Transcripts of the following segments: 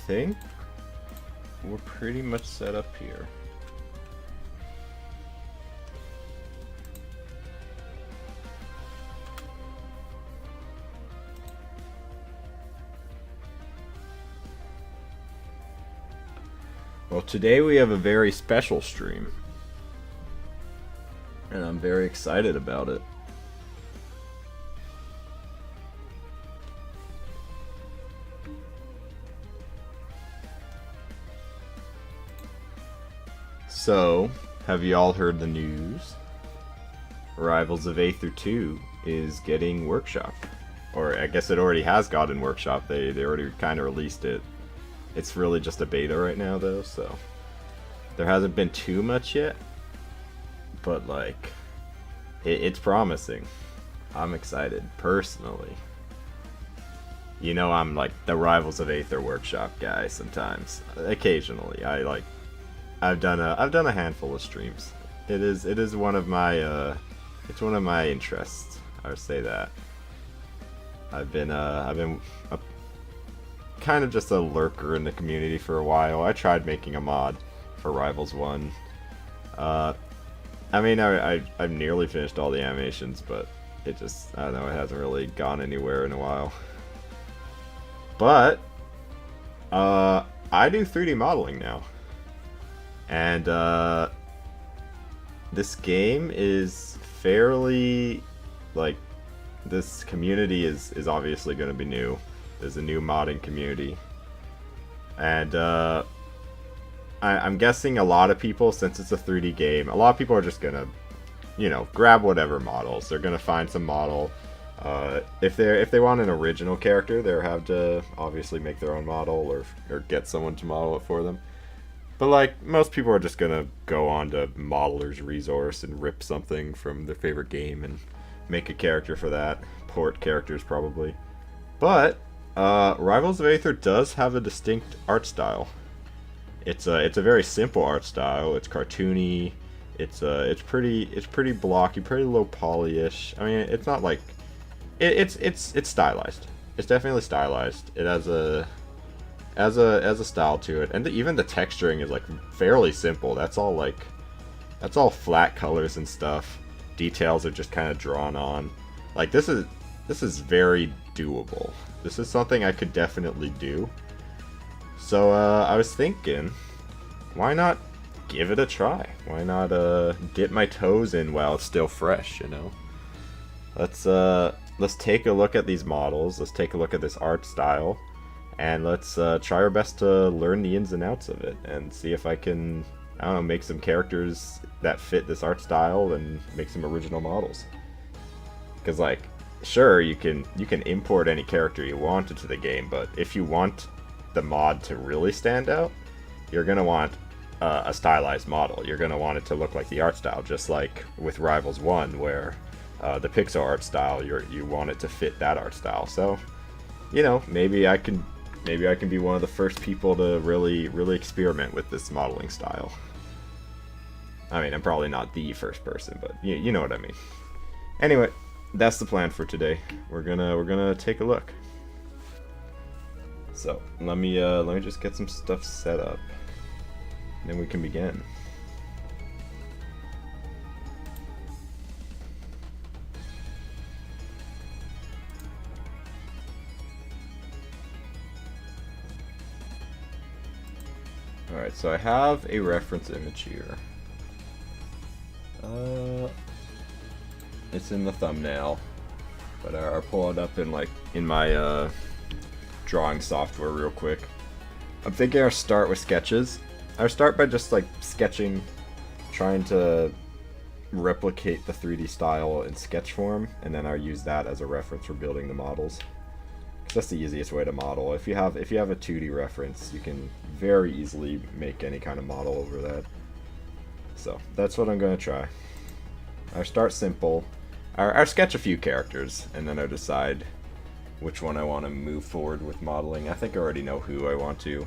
think we're pretty much set up here. Well, today we have a very special stream, and I'm very excited about it. So, have you all heard the news? Rivals of Aether 2 is getting workshop. Or I guess it already has gotten workshop. They already kind of released it. It's really just a beta right now though, so there hasn't been too much yet. But like, it's promising. I'm excited, personally. You know I'm like the Rivals of Aether workshop guy sometimes. Occasionally. I've done a handful of streams. It is one of my it's one of my interests. I would say that. I've been kind of just a lurker in the community for a while. I tried making a mod for Rivals 1. I mean, I've nearly finished all the animations, but it just, I don't know, it hasn't really gone anywhere in a while. But I do 3D modeling now. And this game is fairly, like, this community is obviously going to be new. There's a new modding community. And I'm guessing a lot of people, since it's a 3D game, a lot of people are just going to, you know, grab whatever models. They're going to find some model. If they want an original character, they'll have to obviously make their own model or get someone to model it for them. But like, most people are just gonna go on to Modeler's Resource and rip something from their favorite game and make a character for that. Port characters probably. But Rivals of Aether does have a distinct art style. It's a very simple art style. It's cartoony. It's pretty blocky, pretty low poly-ish. I mean, it's not like it's stylized. It's definitely stylized. It has a style to it, and even the texturing is like fairly simple. That's all flat colors and stuff. Details are just kind of drawn on. Like, this is very doable. This is something I could definitely do. So I was thinking, why not give it a try? Why not dip my toes in while it's still fresh, you know? Let's take a look at these models. Let's take a look at this art style. And let's try our best to learn the ins and outs of it and see if I can, I don't know, make some characters that fit this art style and make some original models. Because, like, sure, you can import any character you want into the game, but if you want the mod to really stand out, you're going to want a stylized model. You're going to want it to look like the art style, just like with Rivals 1, where the pixel art style, you want it to fit that art style. So, you know, maybe I can be one of the first people to really experiment with this modeling style. I mean, I'm probably not the first person, but you know what I mean. Anyway, that's the plan for today. We're gonna take a look. So let me just get some stuff set up, and then we can begin. Alright, so I have a reference image here. It's in the thumbnail, but I'll pull it up in my drawing software real quick. I'm thinking I'll start with sketches. I'll start by just like sketching, trying to replicate the 3D style in sketch form, and then I'll use that as a reference for building the models. That's the easiest way to model. If you have a 2D reference, you can very easily make any kind of model over that. So that's what I'm going to try. I'll start simple. I'll sketch a few characters, and then I'll decide which one I want to move forward with modeling. I think I already know who I want to,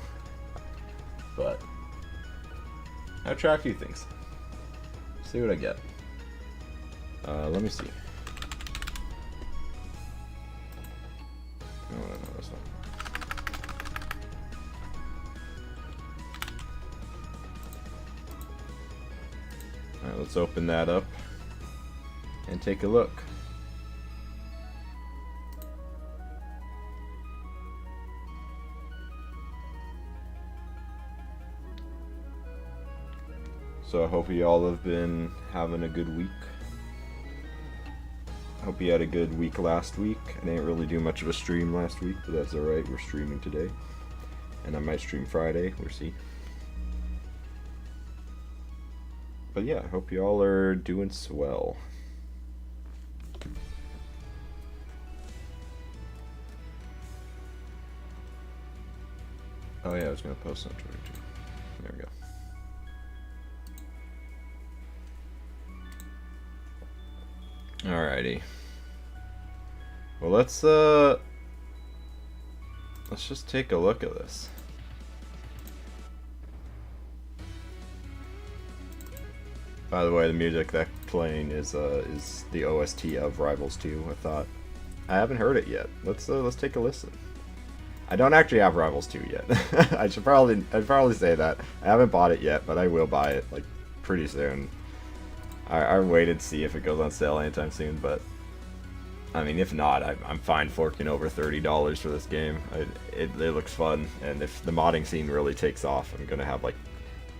but I'll try a few things. See what I get. Let me see. No, that's not. let's open that up and take a look. So I hope you all have been having a good week. I hope you had a good week last week. I didn't really do much of a stream last week, but that's alright. We're streaming today. And I might stream Friday. We'll see. But yeah, I hope you all are doing swell. Oh yeah, I was going to post on Twitter too. There we go. Alrighty. Well, let's just take a look at this. By the way, the music that's playing is the OST of Rivals 2. I thought I haven't heard it yet. Let's take a listen. I don't actually have Rivals 2 yet. I'd probably say that. I haven't bought it yet, but I will buy it like pretty soon. I waited to see if it goes on sale anytime soon, but I mean, if not, I'm fine forking over $30 for this game. It looks fun, and if the modding scene really takes off, I'm gonna have like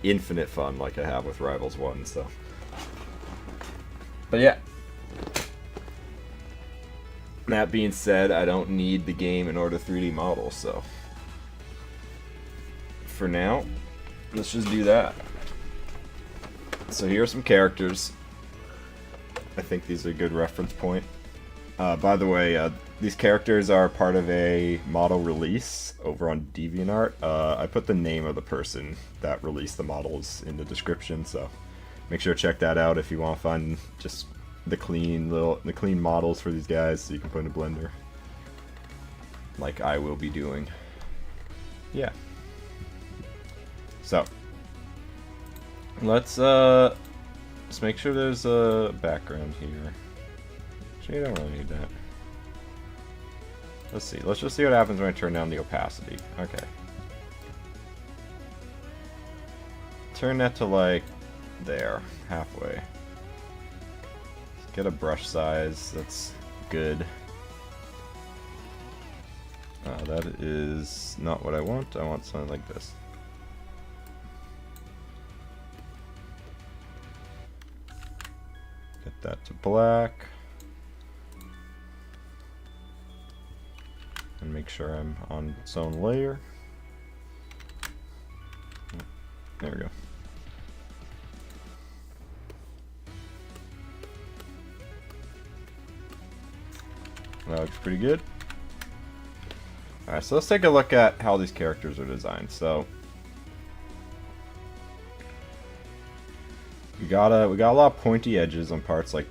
infinite fun like I have with Rivals 1. So, but yeah. That being said, I don't need the game in order to 3D model, so for now, let's just do that. So here are some characters. I think these are a good reference point. By the way, these characters are part of a model release over on DeviantArt. I put the name of the person that released the models in the description, so make sure to check that out if you want to find just the clean models for these guys, so you can put in a blender, like I will be doing. Yeah. So let's make sure there's a background here. Actually, you don't really need that. Let's see. Let's just see what happens when I turn down the opacity. Okay. Turn that to like there, halfway. Let's get a brush size that's good. That is not what I want. I want something like this. Get that to black. And make sure I'm on its own layer. There we go. That looks pretty good. Alright, so let's take a look at how these characters are designed. So we got a lot of pointy edges on parts, like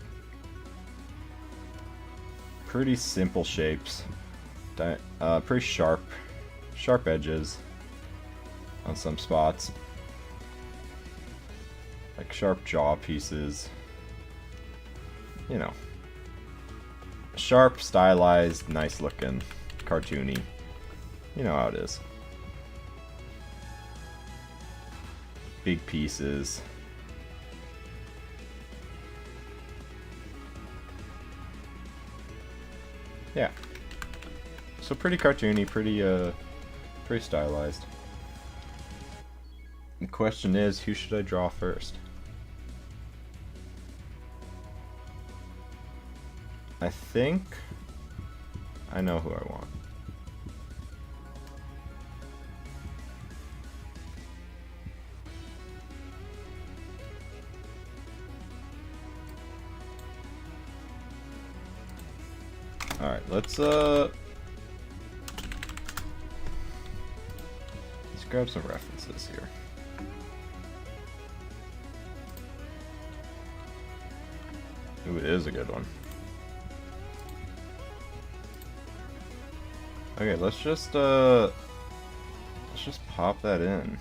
pretty simple shapes. Pretty sharp edges on some spots, like sharp jaw pieces, you know, sharp, stylized, nice looking, cartoony, you know how it is. Big pieces. Yeah. So pretty cartoony, pretty stylized. The question is, who should I draw first? I think I know who I want. Alright, let's grab some references here. Ooh, it is a good one. Okay, let's just pop that in.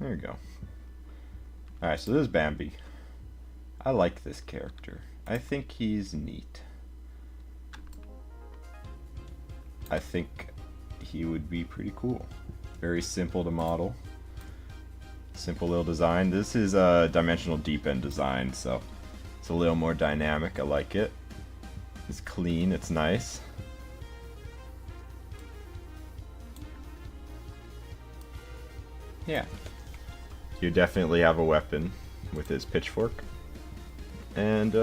There we go. Alright, so this is Bambi. I like this character. I think he's neat. I think he would be pretty cool. Very simple to model. Simple little design. This is a dimensional deep end design, so it's a little more dynamic. I like it. It's clean, it's nice. Yeah. You definitely have a weapon with his pitchfork. And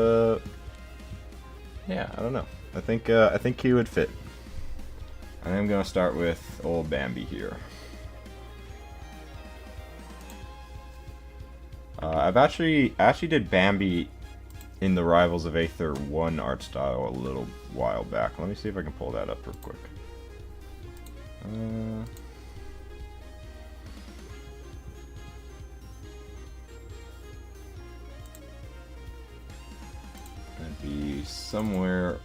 yeah, I don't know. I think he would fit. I am gonna start with old Bambi here. I've actually did Bambi in the Rivals of Aether 1 art style a little while back. Let me see if I can pull that up real quick. That'd be somewhere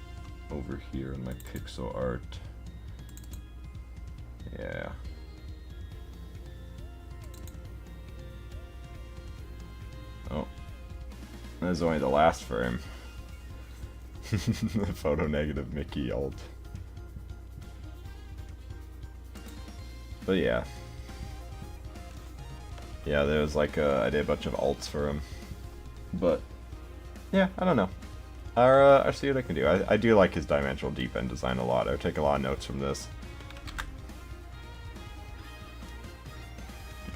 over here in my pixel art. Yeah. Oh. That's only the last frame. The photo negative Mickey alt. But yeah. Yeah, there was like I did a bunch of alts for him. But yeah, I don't know. I'll see what I can do. I do like his dimensional deep end design a lot. I would take a lot of notes from this.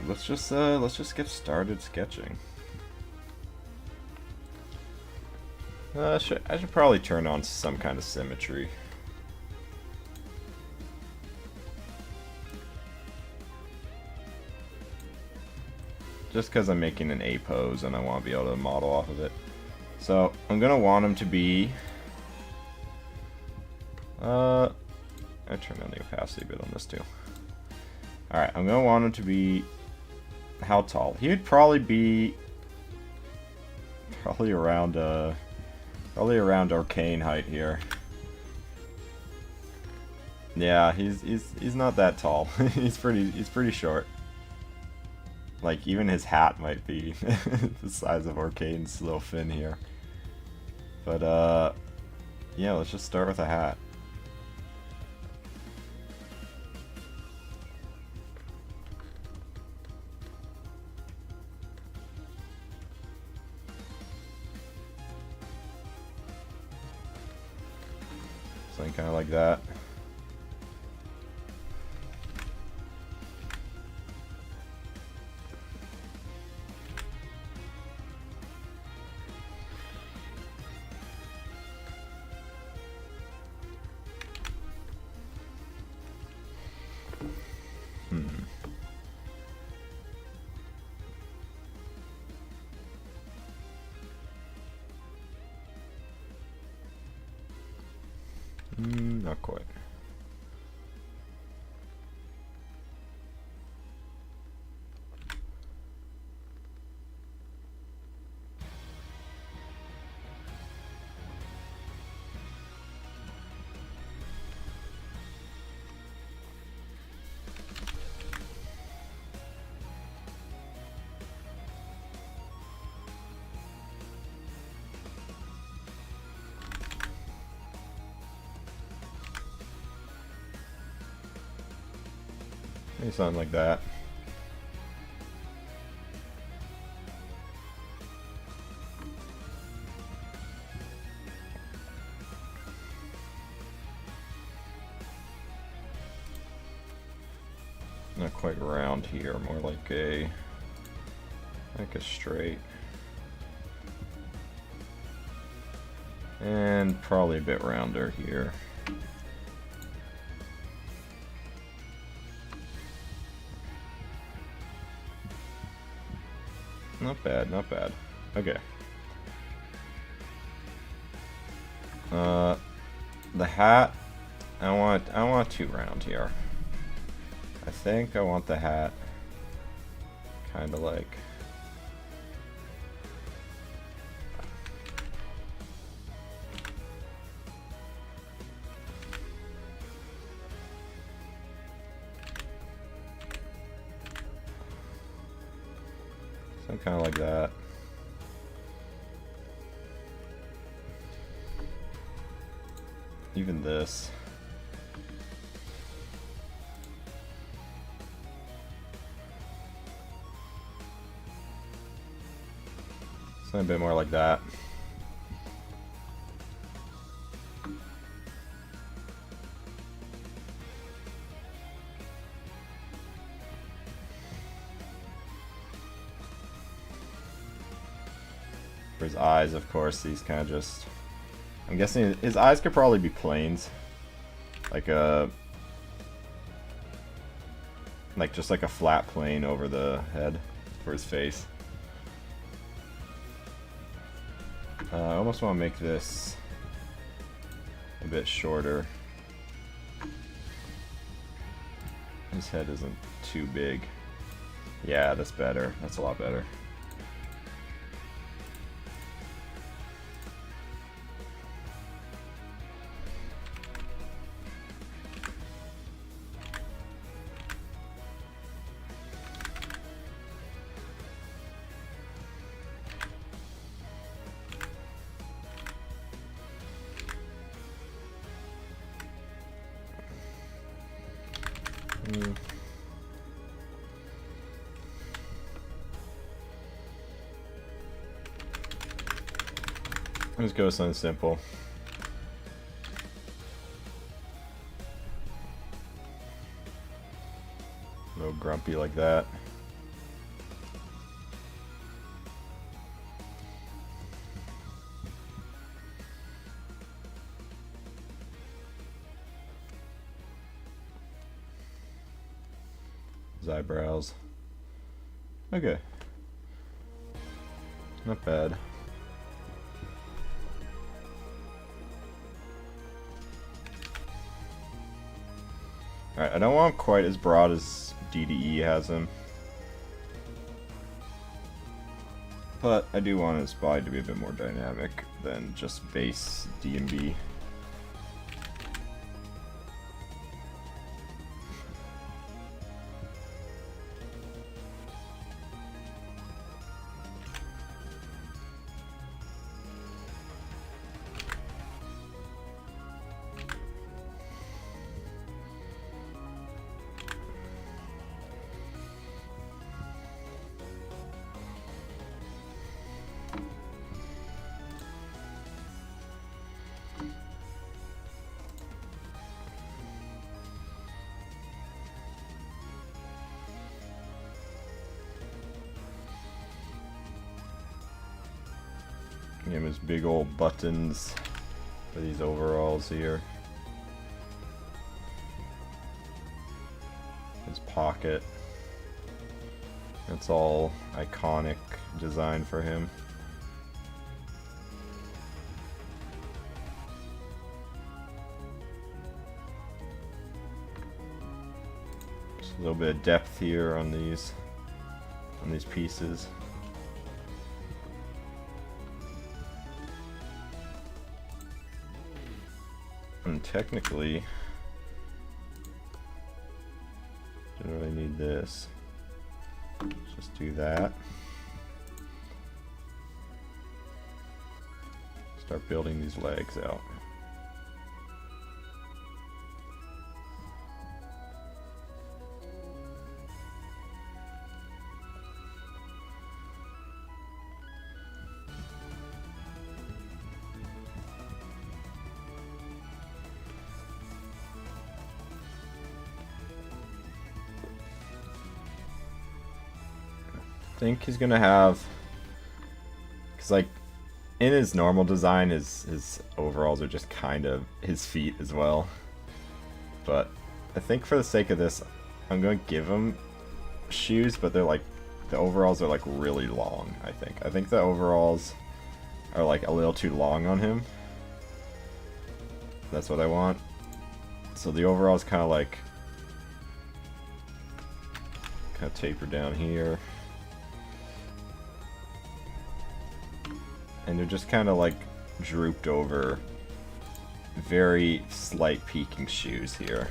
Let's just get started sketching. I should probably turn on some kind of symmetry. Just because I'm making an A pose and I want to be able to model off of it. So I'm gonna want him to be. I turned on the opacity a bit on this too. All right, I'm gonna want him to be. How tall? He would probably be. Probably around arcane height here. Yeah, he's not that tall. he's pretty short. Like even his hat might be the size of Arcane's little fin here. But yeah, let's just start with a hat. Something kind of like that. Not quite. Maybe something like that. Not quite round here, more like a straight. And probably a bit rounder here. Not bad, not bad. Okay. The hat, I want too round here. I think I want the hat kind of like kind of like that. Even this. Something a bit more like that. For his eyes, of course, these kind of just... I'm guessing his eyes could probably be planes. Like a... like just like a flat plane over the head for his face. I almost want to make this a bit shorter. His head isn't too big. Yeah, that's better. That's a lot better. Let's go with something simple. No grumpy like that. His eyebrows. Okay. Not bad. Alright, I don't want him quite as broad as DDE has him. But I do want his body to be a bit more dynamic than just base D&B. Give him his big old buttons for these overalls here. His pocket. That's all iconic design for him. Just a little bit of depth here on these pieces. And technically, don't really need this. Just do that. Start building these legs out. I think he's gonna have, because like in his normal design his overalls are just kind of his feet as well, but I think for the sake of this I'm going to give him shoes, but they're like, the overalls are like really long. I think the overalls are like a little too long on him. That's what I want. So the overalls kind of taper down here. And they're just kind of like drooped over, very slight peaking shoes here.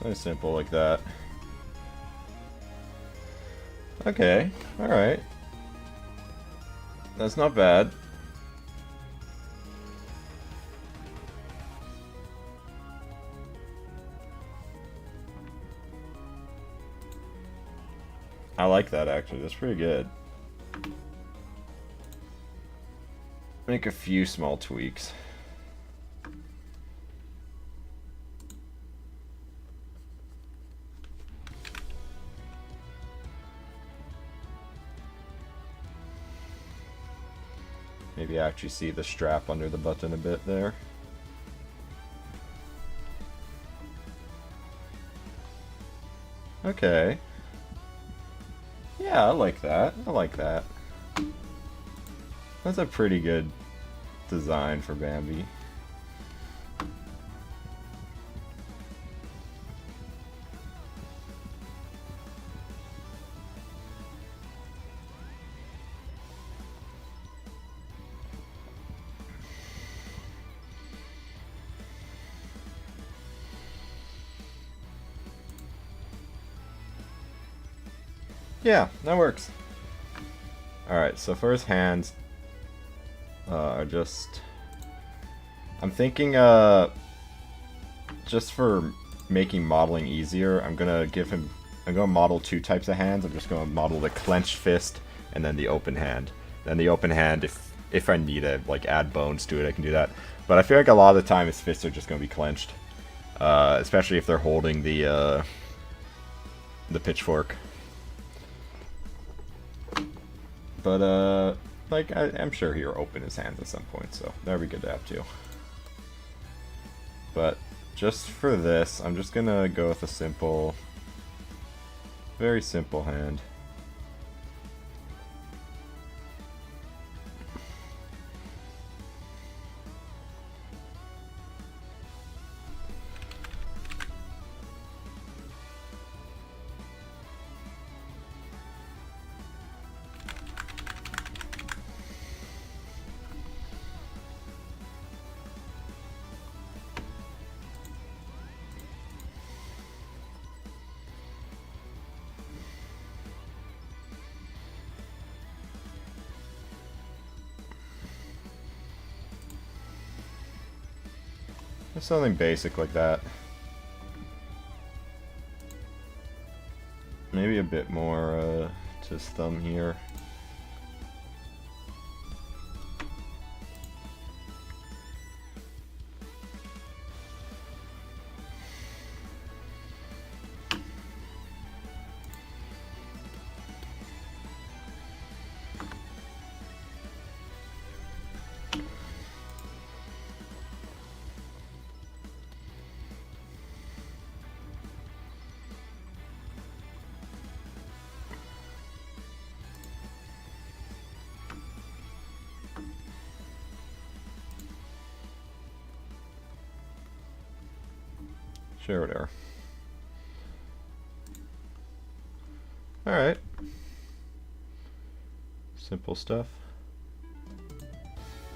So simple like that. Okay, alright. That's not bad. I like that actually, that's pretty good. Make a few small tweaks. Maybe actually see the strap under the button a bit there. Okay. Yeah, I like that. I like that. That's a pretty good design for Bambi. Yeah, that works. Alright, so for his hands, I'm thinking, just for making modeling easier, I'm gonna model two types of hands. I'm just gonna model the clenched fist and then the open hand. Then the open hand, if I need to, like, add bones to it, I can do that. But I feel like a lot of the time his fists are just gonna be clenched. Especially if they're holding the pitchfork. But, like, I'm sure he'll open his hands at some point, so that'd be good to have too. But just for this, I'm just gonna go with a simple, very simple hand. Just something basic like that. Maybe a bit more to his thumb here. Sure, whatever. Alright. Simple stuff.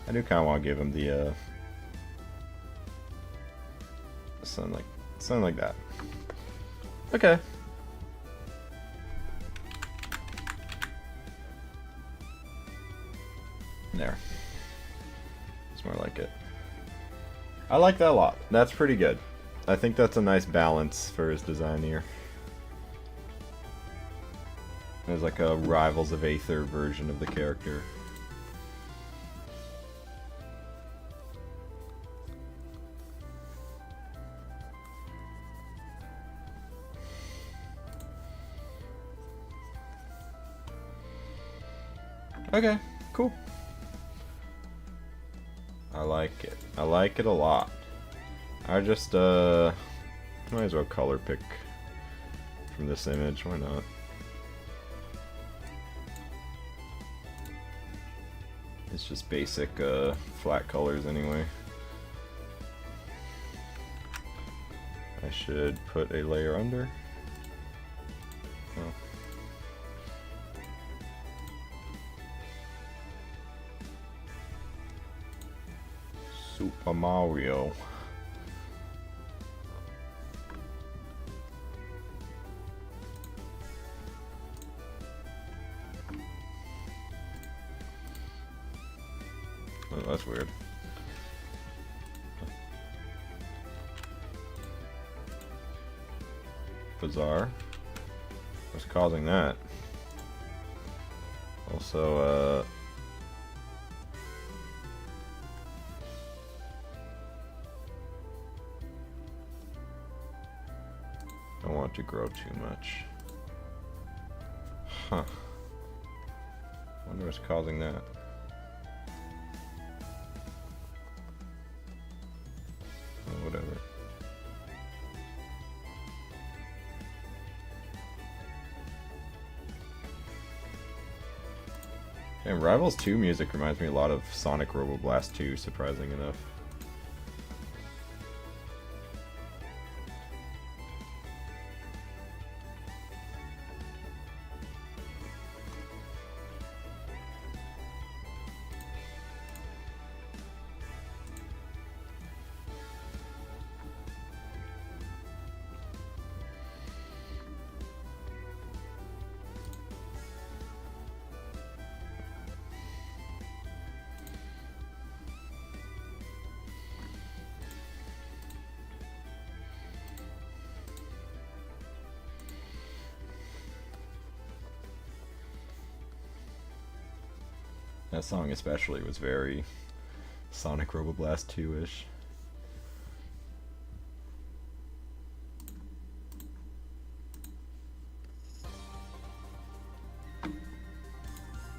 I do kind of want to give him the something like that. Okay. There. It's more like it. I like that a lot. That's pretty good. I think that's a nice balance for his design here. There's like a Rivals of Aether version of the character. Okay, cool. I like it. I like it a lot. I just, might as well color pick from this image, why not? It's just basic, flat colors anyway. I should put a layer under. Oh. Super Mario. Oh, that's weird. Bizarre. What's causing that? Also, don't want to grow too much. Huh. Wonder what's causing that. Oh, whatever. And Rivals 2 music reminds me a lot of Sonic Roboblast 2, surprising enough. That song especially was very Sonic Roboblast 2-ish.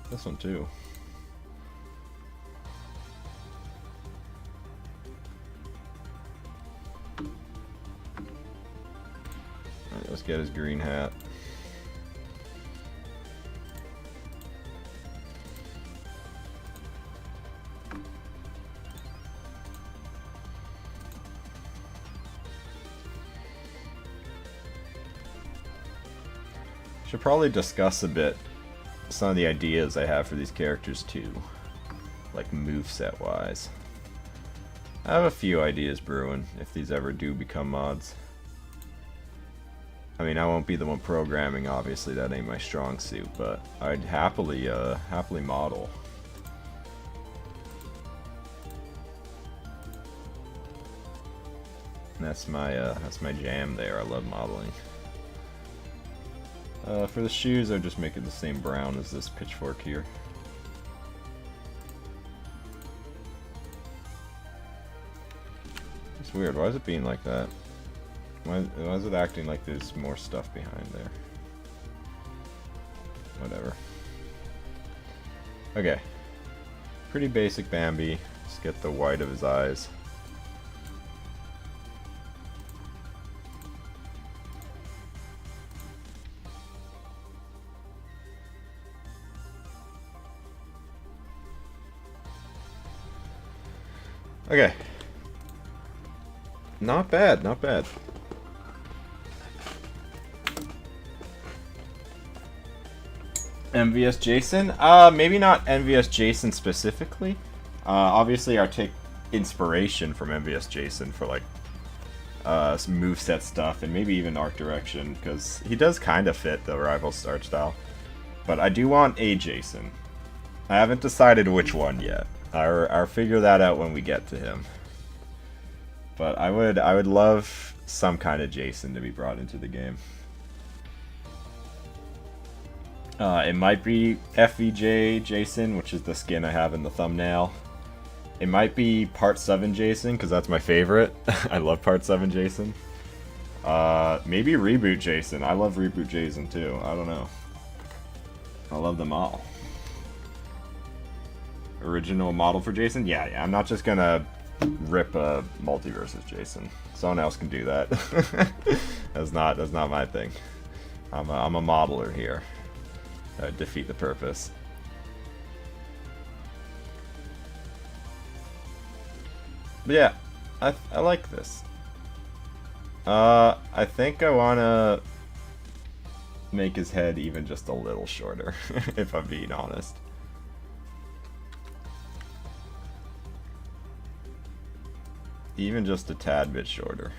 This one too. Alright, let's get his green hat. Should probably discuss a bit some of the ideas I have for these characters too, like moveset wise. I have a few ideas brewing if these ever do become mods. I mean, I won't be the one programming, obviously that ain't my strong suit, but I'd happily model. And that's my jam there. I love modeling. For the shoes, I'll just make it the same brown as this pitchfork here. It's weird. Why is it being like that? Why is it acting like there's more stuff behind there? Whatever. Okay. Pretty basic Bambi. Just get the white of his eyes. Okay. Not bad, not bad. MVS Jason? Maybe not MVS Jason specifically. Obviously I take inspiration from MVS Jason for like some moveset stuff and maybe even art direction, because he does kind of fit the Rivals art style. But I do want a Jason. I haven't decided which one yet. I'll figure that out when we get to him. But I would love some kind of Jason to be brought into the game. It might be FVJ Jason, which is the skin I have in the thumbnail. It might be Part 7 Jason, because that's my favorite. I love Part 7 Jason. Maybe Reboot Jason. I love Reboot Jason too. I don't know. I love them all. Original model for Jason? Yeah, I'm not just gonna rip a Multiverses Jason. Someone else can do that. That's not my thing. I'm a modeler here. Defeat the purpose. But yeah, I like this. I think I wanna make his head even just a little shorter, if I'm being honest. Even just a tad bit shorter.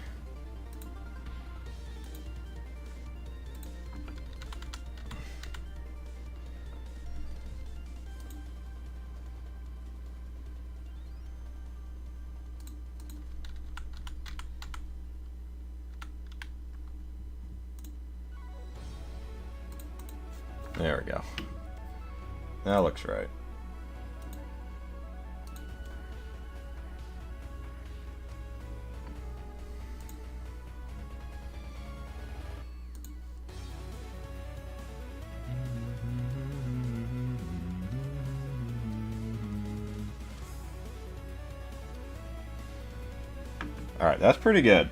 There we go. That looks right. Alright, that's pretty good.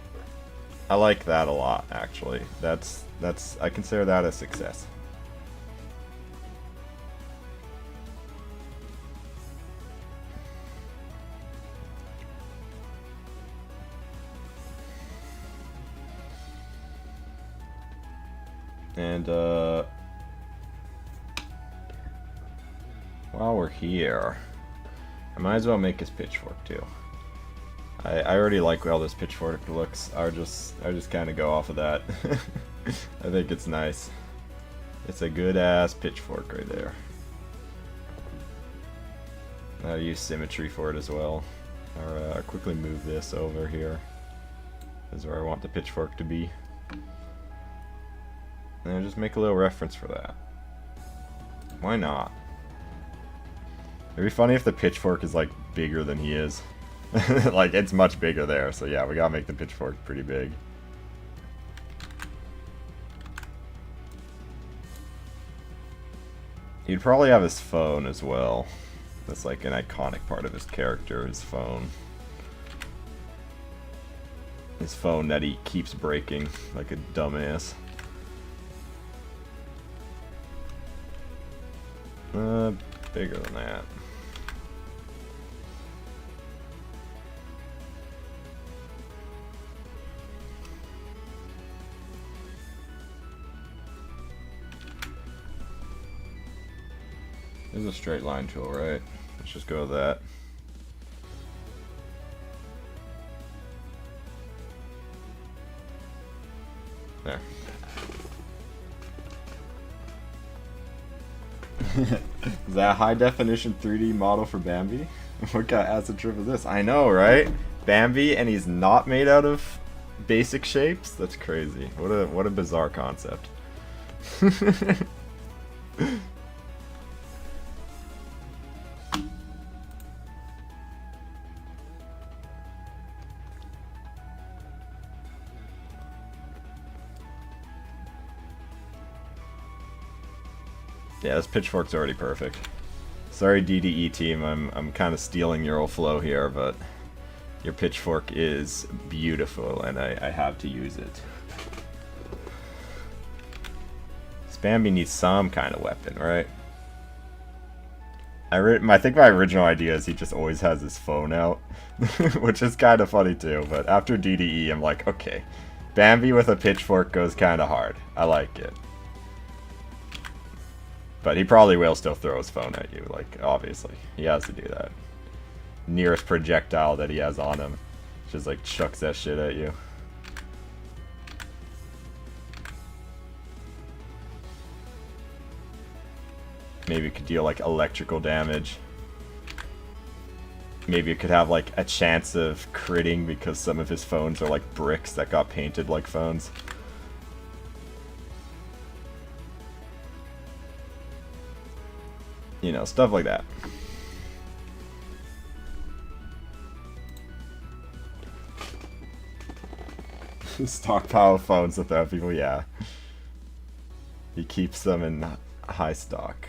I like that a lot, actually. That's I consider that a success. And while we're here, I might as well make his pitchfork too. I already like how this pitchfork looks. I just kind of go off of that. I think it's nice. It's a good ass pitchfork right there. I'll use symmetry for it as well. I'll quickly move this over here. This is where I want the pitchfork to be. And I'll just make a little reference for that. Why not? It'd be funny if the pitchfork is like bigger than he is. Like, it's much bigger there, so yeah, we gotta make the pitchfork pretty big. He'd probably have his phone as well. That's like an iconic part of his character, his phone. His phone that he keeps breaking like a dumbass. Bigger than that. There's a straight line tool, right? Let's just go with that. There. Is that a high definition 3D model for Bambi? What kind of acid trip is this? I know, right? Bambi, and he's not made out of basic shapes? That's crazy. What a bizarre concept. Yeah, this pitchfork's already perfect. Sorry, DDE team, I'm kind of stealing your old flow here, but your pitchfork is beautiful, and I have to use it. Bambi needs some kind of weapon, right? I think my original idea is he just always has his phone out, which is kind of funny too, but after DDE, I'm like, okay, Bambi with a pitchfork goes kind of hard. I like it. But he probably will still throw his phone at you, like, obviously. He has to do that. Nearest projectile that he has on him. Just, like, chucks that shit at you. Maybe it could deal, like, electrical damage. Maybe it could have, like, a chance of critting because some of his phones are, like, bricks that got painted like phones. You know, stuff like that. Stockpile of phones without people, yeah. He keeps them in high stock.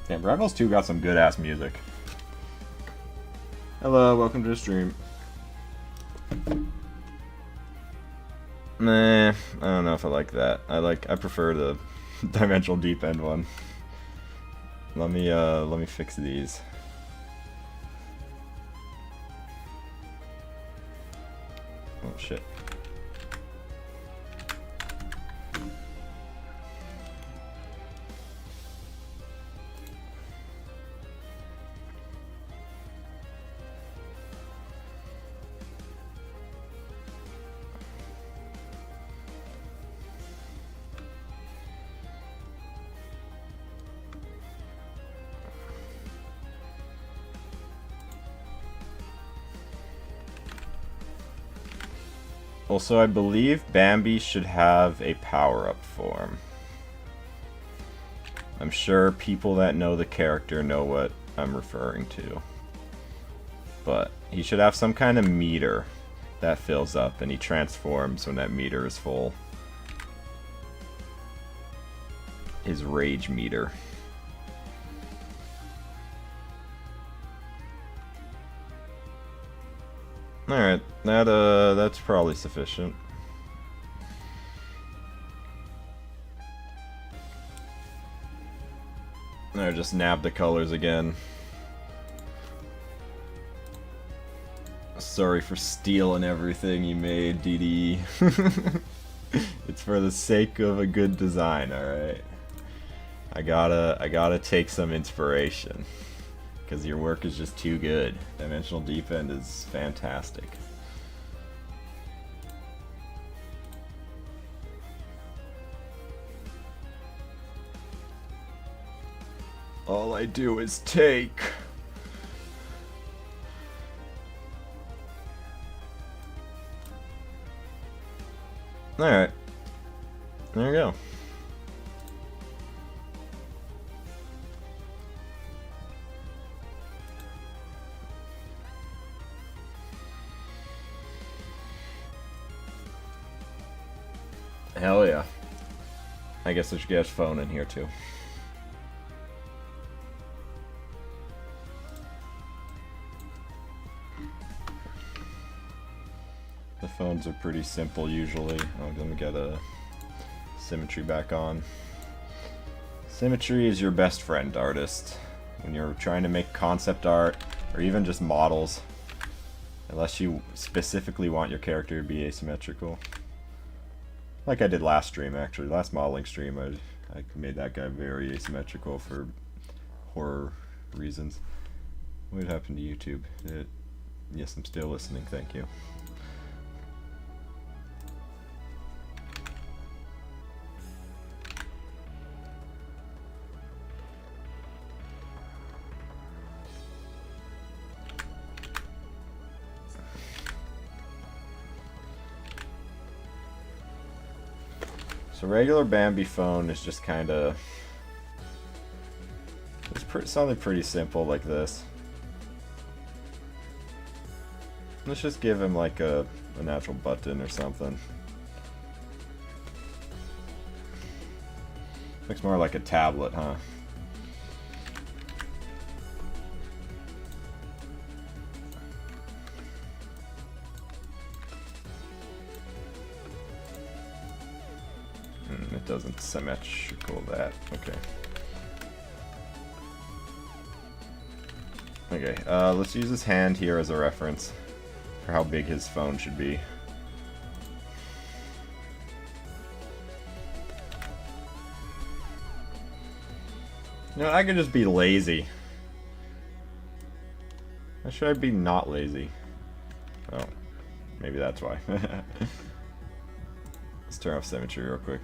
Damn, Rivals 2 got some good ass music. Hello, welcome to the stream. Nah, I don't know if I like that. I prefer the dimensional deep end one. Let me fix these. Oh shit. Also, I believe Bambi should have a power-up form. I'm sure people that know the character know what I'm referring to. But he should have some kind of meter that fills up, and he transforms when that meter is full. His rage meter. Alright, that's probably sufficient. I just nab the colors again. Sorry for stealing everything you made, DDE. It's for the sake of a good design, alright? I gotta take some inspiration. Because your work is just too good. Dimensional Deep End is fantastic. All I do is take. Alright. There you go. Hell yeah. I guess I should get his phone in here too. The phones are pretty simple usually. I'm gonna get a symmetry back on. Symmetry is your best friend, artist. When you're trying to make concept art, or even just models. Unless you specifically want your character to be asymmetrical. Like I did last stream, actually. Last modeling stream, I made that guy very asymmetrical for horror reasons. What happened to YouTube? Yes, I'm still listening, thank you. So regular Bambi phone is just kind of something pretty simple like this. Let's just give him like a natural button or something. Looks more like a tablet, huh? It doesn't symmetrical that. Okay. Okay, let's use his hand here as a reference for how big his phone should be. You know, I could just be lazy. Or should I be not lazy? Oh, maybe that's why. Let's turn off symmetry real quick.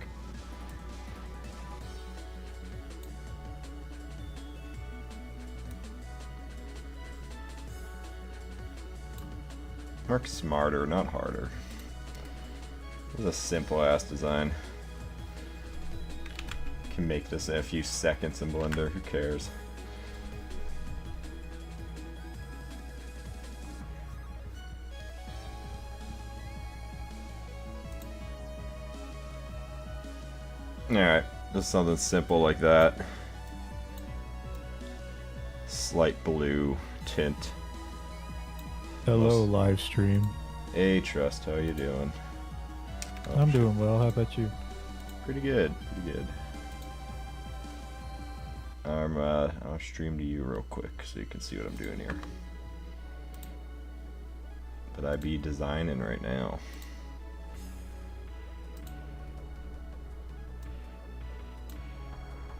Work smarter, not harder. This is a simple ass design. Can make this in a few seconds in Blender, who cares? Alright, just something simple like that. Slight blue tint. Hello, live stream. Hey, Trust, how you doing? I'm doing well. How about you? Pretty good, pretty good. I'll stream to you real quick so you can see what I'm doing here. But I be designing right now.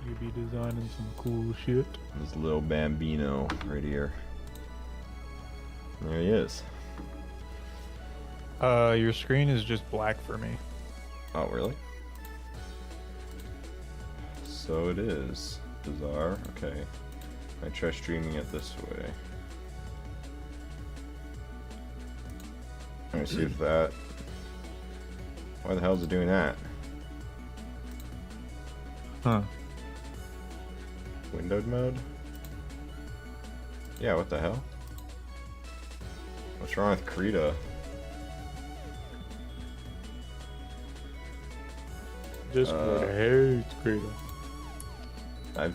You be designing some cool shit. This little Bambino right here. There he is. Your screen is just black for me. Oh, really? So it is. Bizarre. Okay. I try streaming it this way. Let me see if that... Why the hell is it doing that? Huh. Windowed mode? Yeah, what the hell? What's wrong with Krita? Discord hates Krita. I've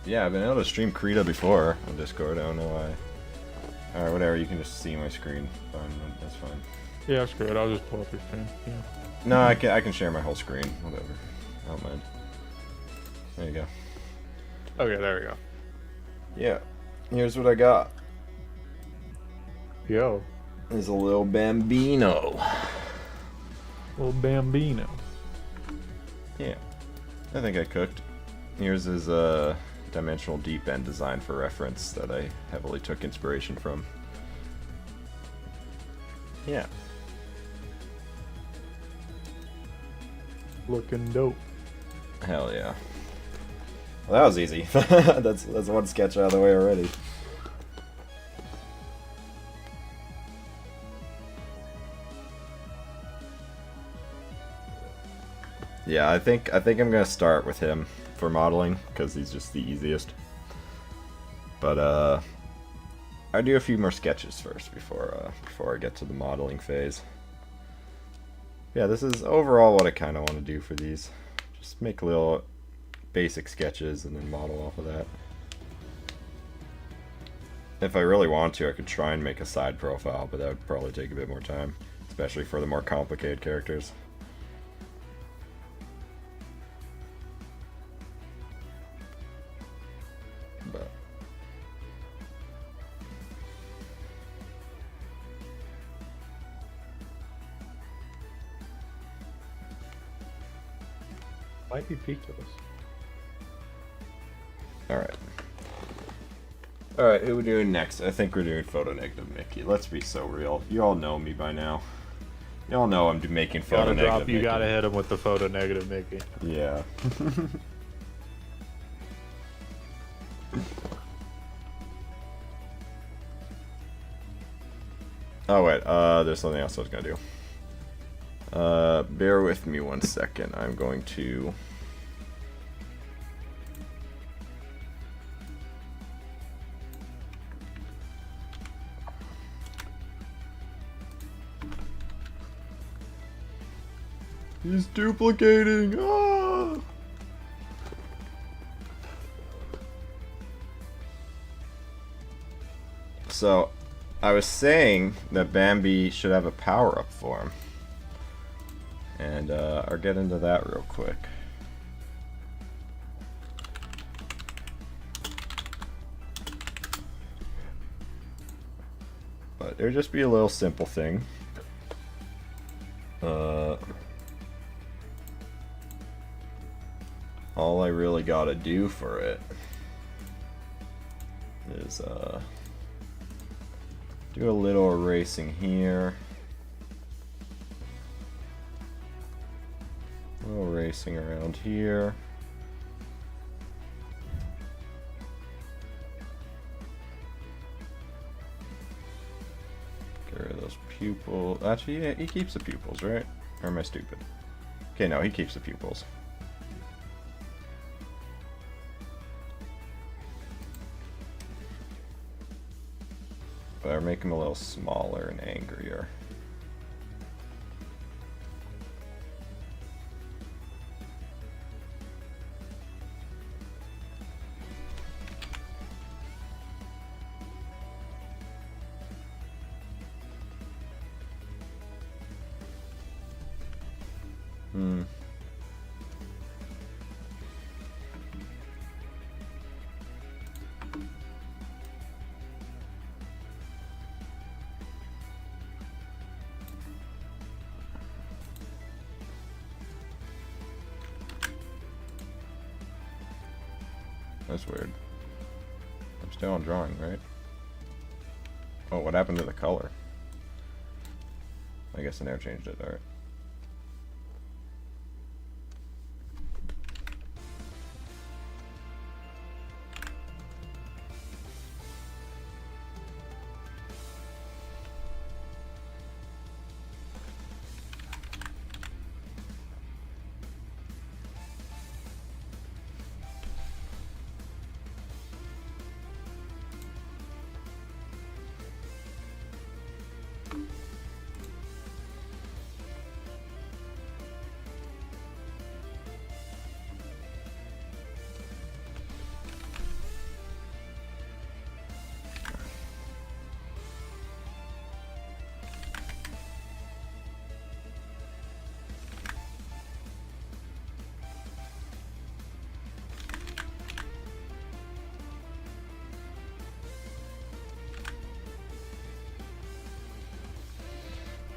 been able to stream Krita before on Discord. I don't know why. Alright, whatever. You can just see my screen. Fine, that's fine. Yeah, that's good. I'll just pull up your stream. Yeah. No, I can share my whole screen. Whatever. I don't mind. There you go. Okay, there we go. Yeah. Here's what I got. Yo. There's a little Bambino. Little Bambino. Yeah. I think I cooked. Here's his dimensional deep end design for reference that I heavily took inspiration from. Yeah. Looking dope. Hell yeah. Well, that was easy. that's one sketch out of the way already. Yeah, I think I'm gonna start with him for modeling because he's just the easiest. But I do a few more sketches first before I get to the modeling phase. Yeah, this is overall what I kind of want to do for these. Just make little basic sketches and then model off of that. If I really want to, I could try and make a side profile, but that would probably take a bit more time, especially for the more complicated characters. But Might be Picos. Alright, who are we doing next? I think we're doing Photo Negative Mickey. Let's be so real. You all know me by now. You all know I'm making Photo Negative Mickey. You gotta hit him with the Photo Negative Mickey. Yeah. Oh wait, there's something else I was gonna do. Bear with me one second. I'm going to... He's duplicating! Ah! So, I was saying that Bambi should have a power-up form. And I'll get into that real quick. But it would just be a little simple thing. All I really gotta do for it is do a little erasing here. A little erasing around here. Get rid of those pupils. Actually, yeah, he keeps the pupils, right? Or am I stupid? Okay, no, he keeps the pupils. But I'll make him a little smaller and angrier. That's weird. I'm still on drawing, right? Oh, what happened to the color? I guess I never changed it. Alright.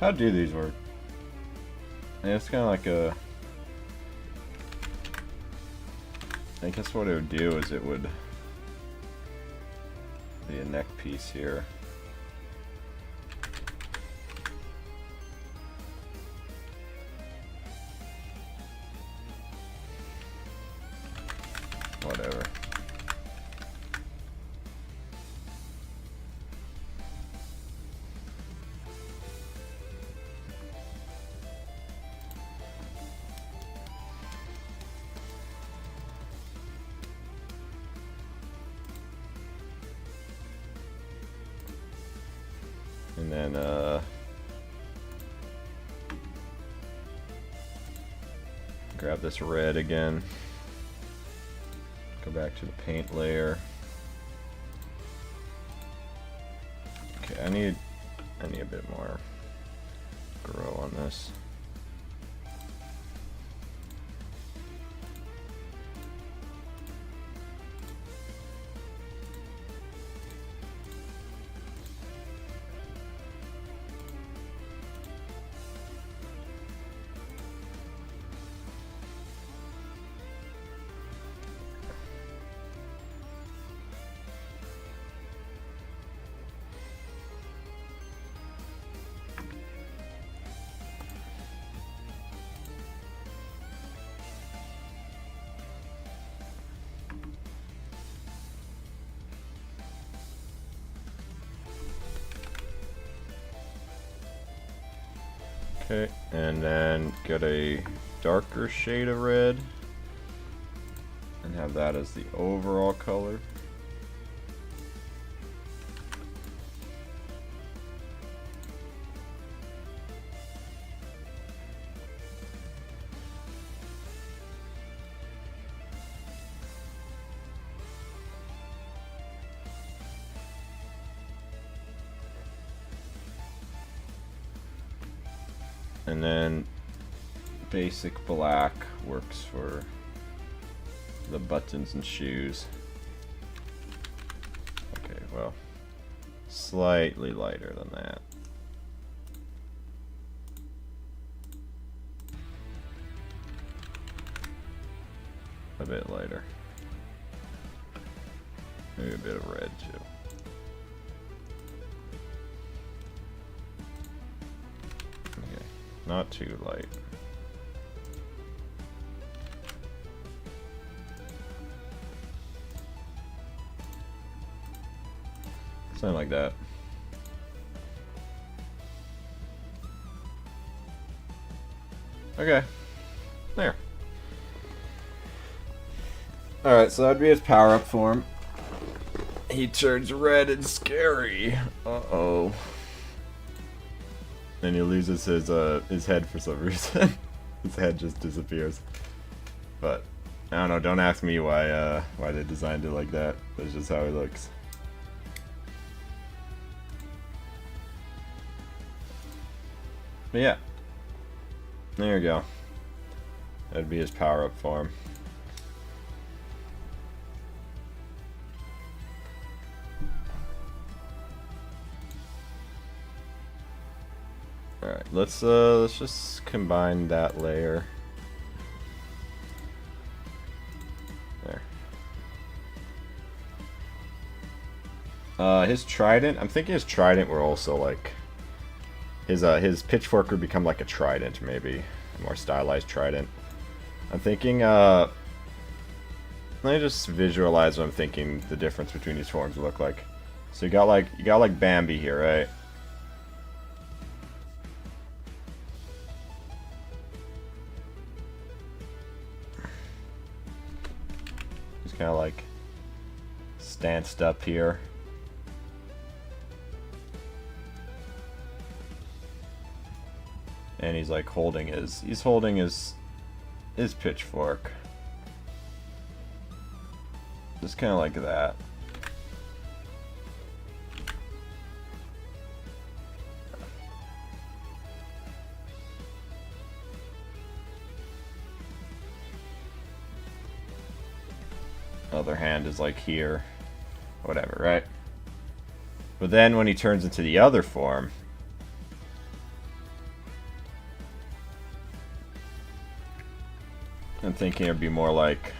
How do these work? Yeah, it's kind of like a... I guess what it would do is it would be a neck piece here. Whatever. And then, grab this red again. Go back to the paint layer. Okay, I need a bit more grow on this. Okay, and then get a darker shade of red and have that as the overall color. And then basic black works for the buttons and shoes. Okay, well, slightly lighter than that. A bit lighter. Maybe a bit of red too. Not too light. Something like that. Okay. There. Alright, so that'd be his power-up form. He turns red and scary. Uh-oh. And he loses his head for some reason. His head just disappears. But I don't know. Don't ask me why they designed it like that. That's just how he looks. But yeah, there you go. That'd be his power-up form. Alright, let's just combine that layer. There. His trident. I'm thinking his trident were also like his pitchfork would become like a trident, maybe a more stylized trident. I'm thinking. Let me just visualize what I'm thinking the difference between these forms would look like. So you got like Bambi here, right? He's kind of like stanced up here. And he's like holding his pitchfork. Just kind of like that. Other hand is like here. Whatever, right? But then when he turns into the other form, I'm thinking it'd be more like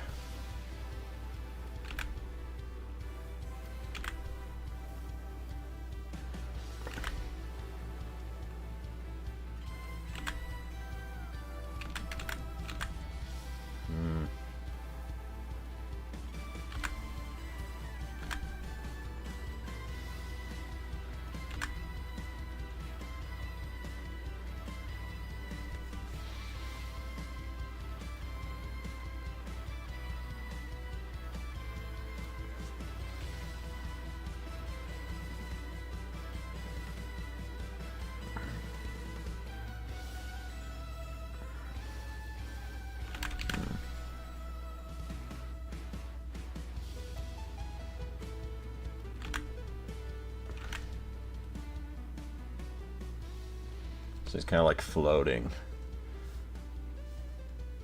so he's kind of like floating,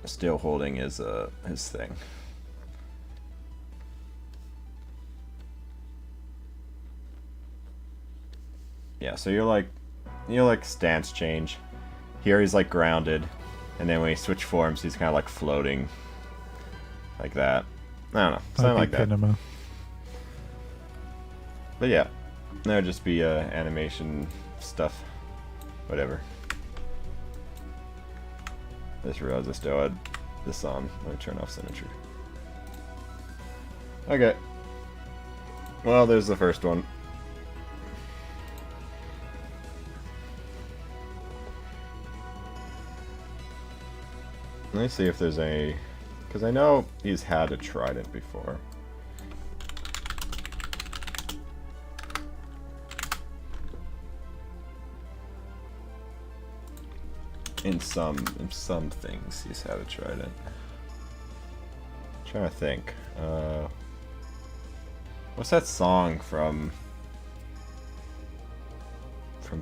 still holding his thing. Yeah, so you're like stance change. Here he's like grounded, and then when he switch forms, he's kind of like floating, like that. I don't know, something like that. Pinema. But yeah, that would just be animation stuff, whatever. I just realized I still had this on. Let me turn off symmetry. Okay. Well, there's the first one. Let me see if there's any, because I know he's had a trident before. In some things he's had a trident. I'm trying to think. What's that song from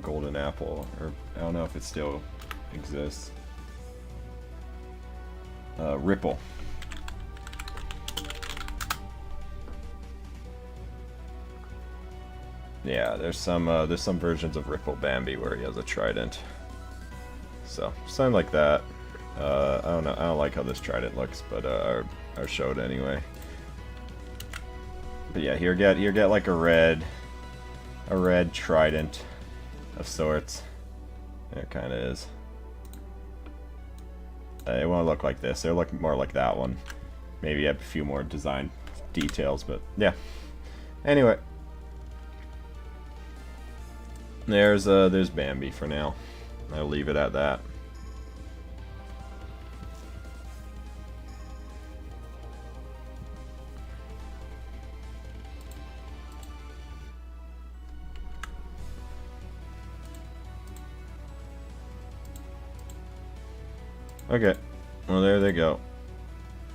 Golden Apple? Or I don't know if it still exists. Ripple. Yeah, there's some versions of Ripple Bambi where he has a trident. So something like that. I don't know. I don't like how this trident looks, but I'll show it anyway. But yeah, here get like a red trident of sorts. There it kind of is. It won't look like this. It'll look more like that one. Maybe have a few more design details, but yeah. Anyway, there's Bambi for now. I'll leave it at that. Okay, well there they go.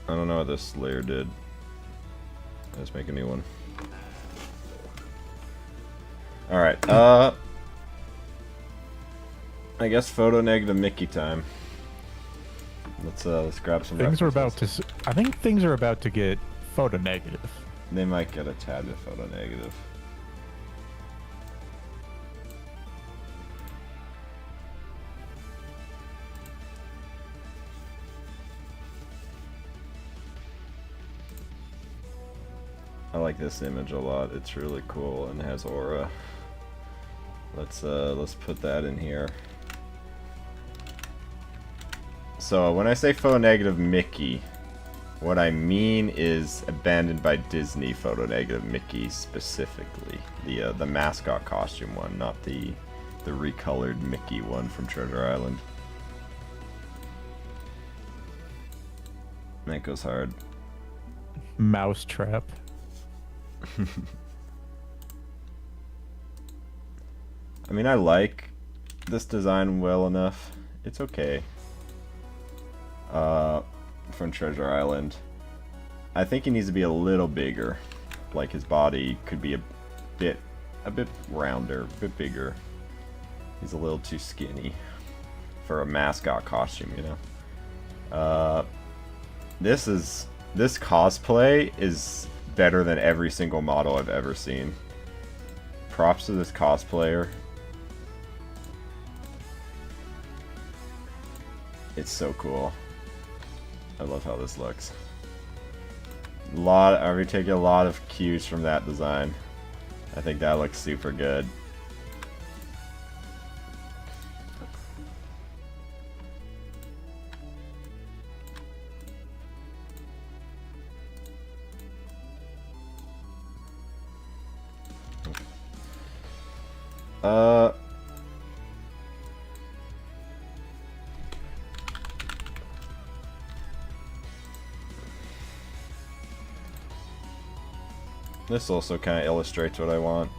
I don't know what this layer did. Let's make a new one. Alright, I guess photo negative Mickey time. Let's grab some Things are references. about to. I think things are about to get photo negative. They might get a tad bit photo negative. I like this image a lot. It's really cool and has aura. Let's put that in here. So when I say photo negative Mickey, what I mean is abandoned by Disney photo negative Mickey specifically. The mascot costume one, not the recolored Mickey one from Treasure Island. That goes hard. Mousetrap. I mean, I like this design well enough. It's okay. From Treasure Island. I think he needs to be a little bigger. Like his body could be a bit rounder, a bit bigger. He's a little too skinny for a mascot costume, you know. This cosplay is better than every single model I've ever seen. Props to this cosplayer. It's so cool. I love how this looks. I've taken a lot of cues from that design. I think that looks super good. This also kind of illustrates what I want.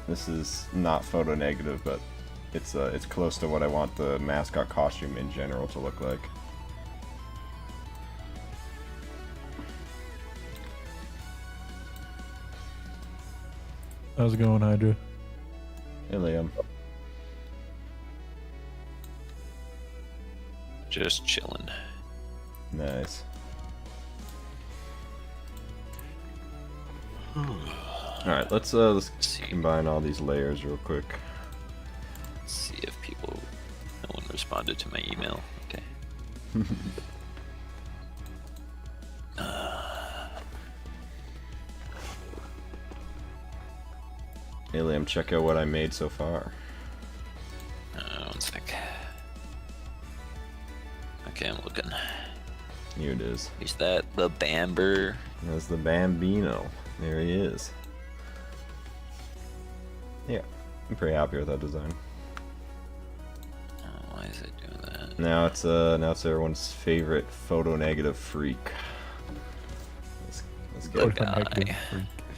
This is not photo negative, but it's close to what I want the mascot costume in general to look like. How's it going, Hydra? Hey, Liam. Just chilling. Nice. Alright, let's combine all these layers real quick. See if no one responded to my email. Okay. Hey Liam, check out what I made so far. One sec. Okay, I'm looking. Here it is. Is that the Bamber? That's the Bambino. There he is. Yeah, I'm pretty happy with that design. Why is it doing that? Now it's everyone's favorite photo negative freak. Let's The get guy.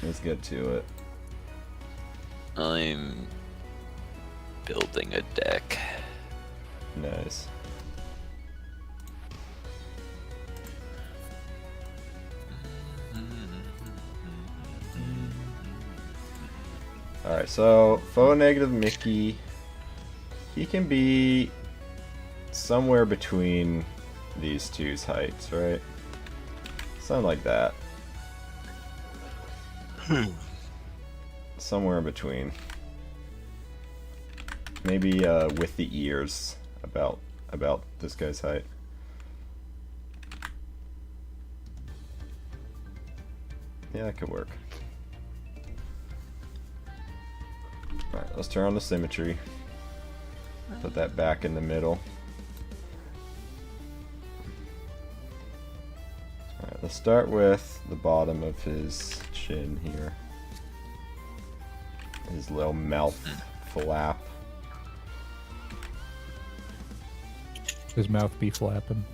let's get to it. I'm building a deck. Nice. Alright, so photo negative Mickey, he can be somewhere between these two's heights, right? Something like that. Somewhere in between. Maybe with the ears about this guy's height. Yeah, that could work. Alright, let's turn on the symmetry. Put that back in the middle. Alright, let's start with the bottom of his chin here. His little mouth flap. His mouth be flapping.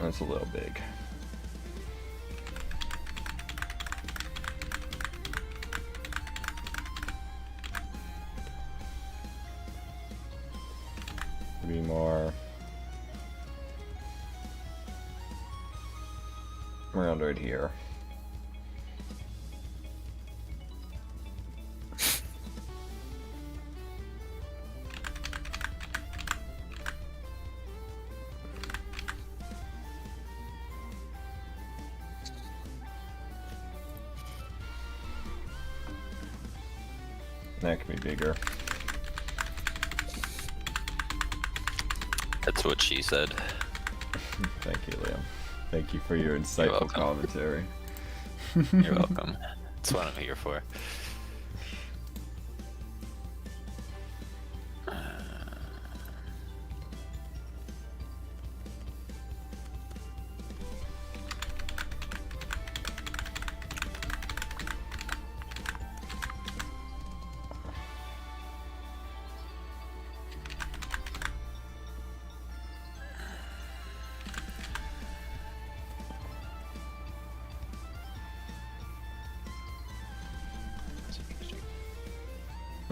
That's a little big. be more around right here. That could be bigger. That's what she said. Thank you, Liam. Thank you for your insightful commentary. You're welcome. That's what I'm here for.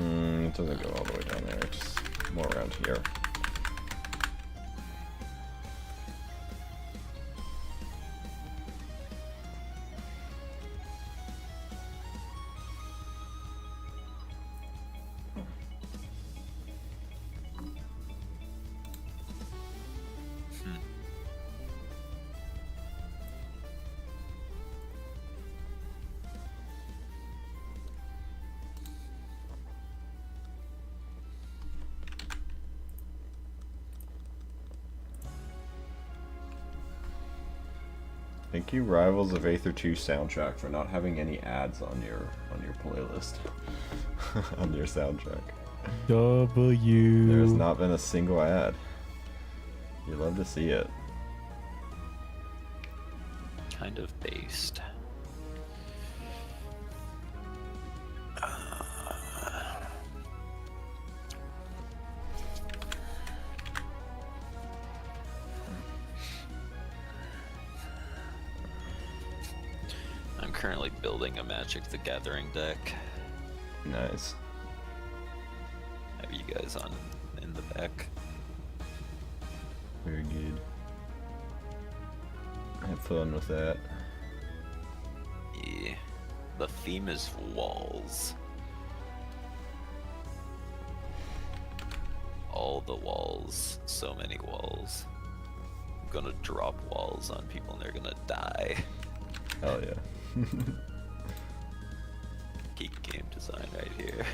It doesn't go all the way down there, it's just more around here. Thank you, Rivals of Aether 2 soundtrack, for not having any ads on your playlist. On your soundtrack. W. There's not been a single ad. You love to see it. Kind of based. I'm currently building a Magic the Gathering deck. Nice. Have you guys on in the back? Very good. Have fun with that. Yeah. The theme is walls. All the walls. So many walls. I'm gonna drop walls on people and they're gonna die. Hell yeah. Geek game design right here.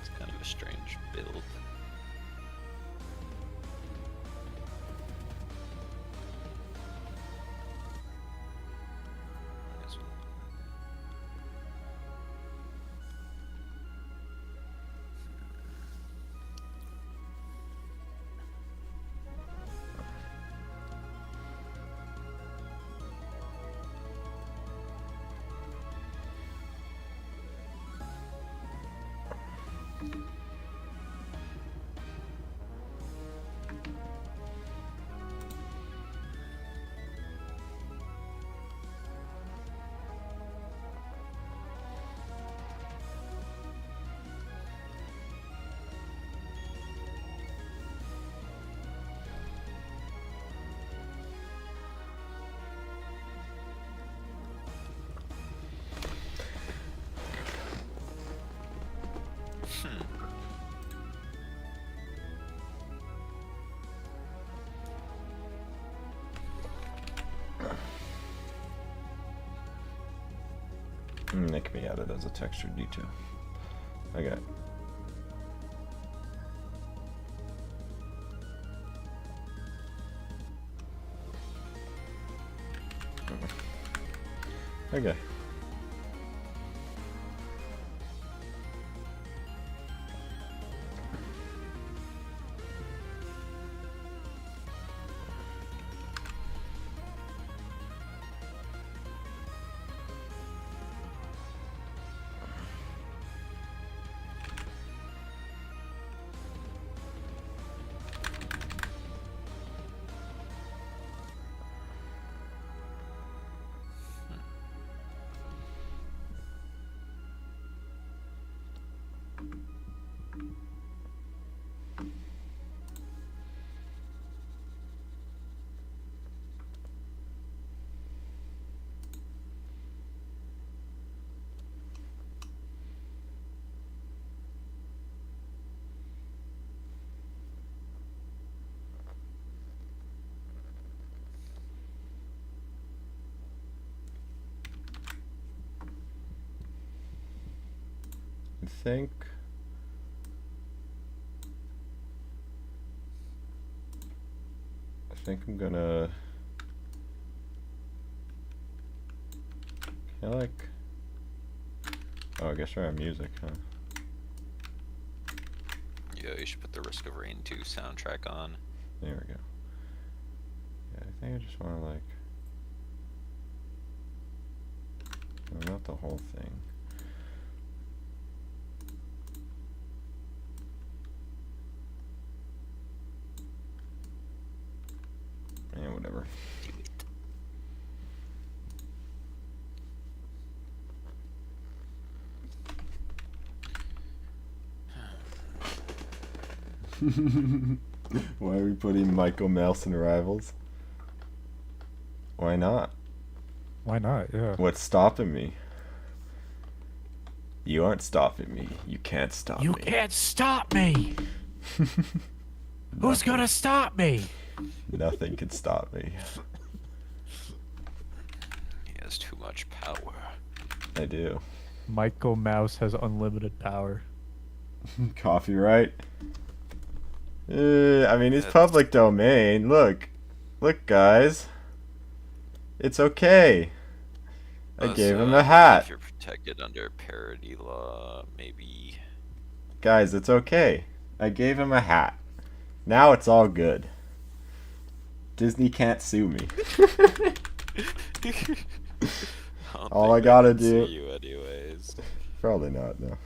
It's kind of a strange build. That can be added as a textured detail. Okay. Okay. think I'm gonna oh, I guess I have music, huh? Yeah, you should put the Risk of Rain 2 soundtrack on. There we go. Yeah, I think I just want to like, no, not the whole thing. Yeah, whatever. Why are we putting Michael Mouse in Rivals? Why not? Why not? Yeah. What's stopping me? You aren't stopping me. You can't stop You me. can't stop me. Who's gonna stop me? Nothing can stop me. He has too much power. I do. Michael Mouse has unlimited power. Copyright? I mean, it's public domain. Look, guys. It's okay. I gave him a hat. If you're protected under parody law, maybe. Guys, it's okay. I gave him a hat. Now it's all good. Disney can't sue me. All I gotta do. Sue you anyways. Probably not, no.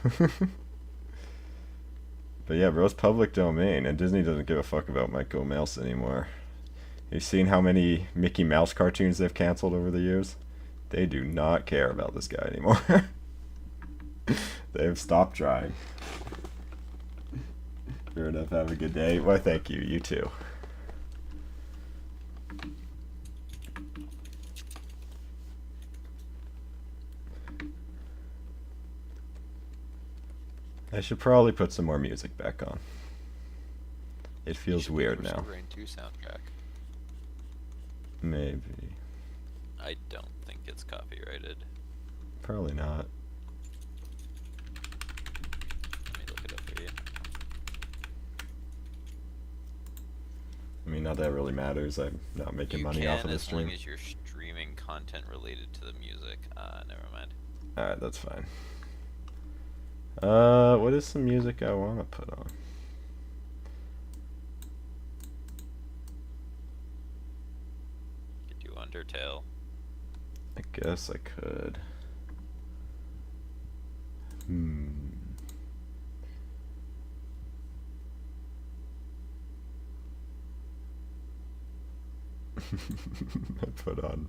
But yeah, bro, it's public domain, and Disney doesn't give a fuck about Michael Mouse anymore. You've seen how many Mickey Mouse cartoons they've canceled over the years? They do not care about this guy anymore. They've stopped trying. Fair enough, have a good day. Why, thank you. You too. I should probably put some more music back on. It feels weird now. Rain 2 soundtrack. Maybe. I don't think it's copyrighted. Probably not. Let me look it up for you. I mean, not that it really matters. I'm not making money off of the stream. As long as you're streaming content related to the music. Never mind. Alright, that's fine. What is some music I want to put on? Could do Undertale. I guess I could. I put on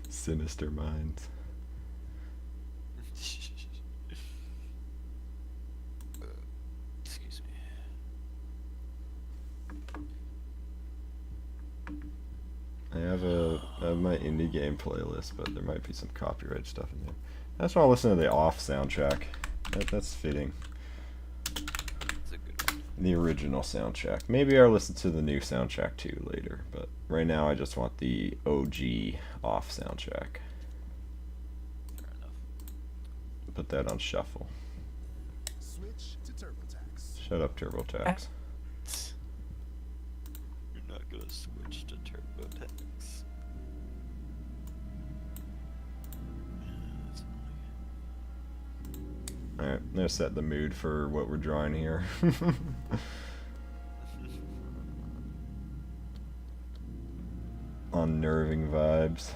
Sinister Minds. Excuse me. I have my indie game playlist, but there might be some copyright stuff in there. I just want to listen to the Off soundtrack. That's fitting. That's a good one. The original soundtrack. Maybe I'll listen to the new soundtrack too later, but right now I just want the OG Off soundtrack. Fair enough. Put that on shuffle. Switch to TurboTax. Shut up, TurboTax. You're not gonna switch to TurboTax. Alright, I'm gonna set the mood for what we're drawing here. Unnerving vibes.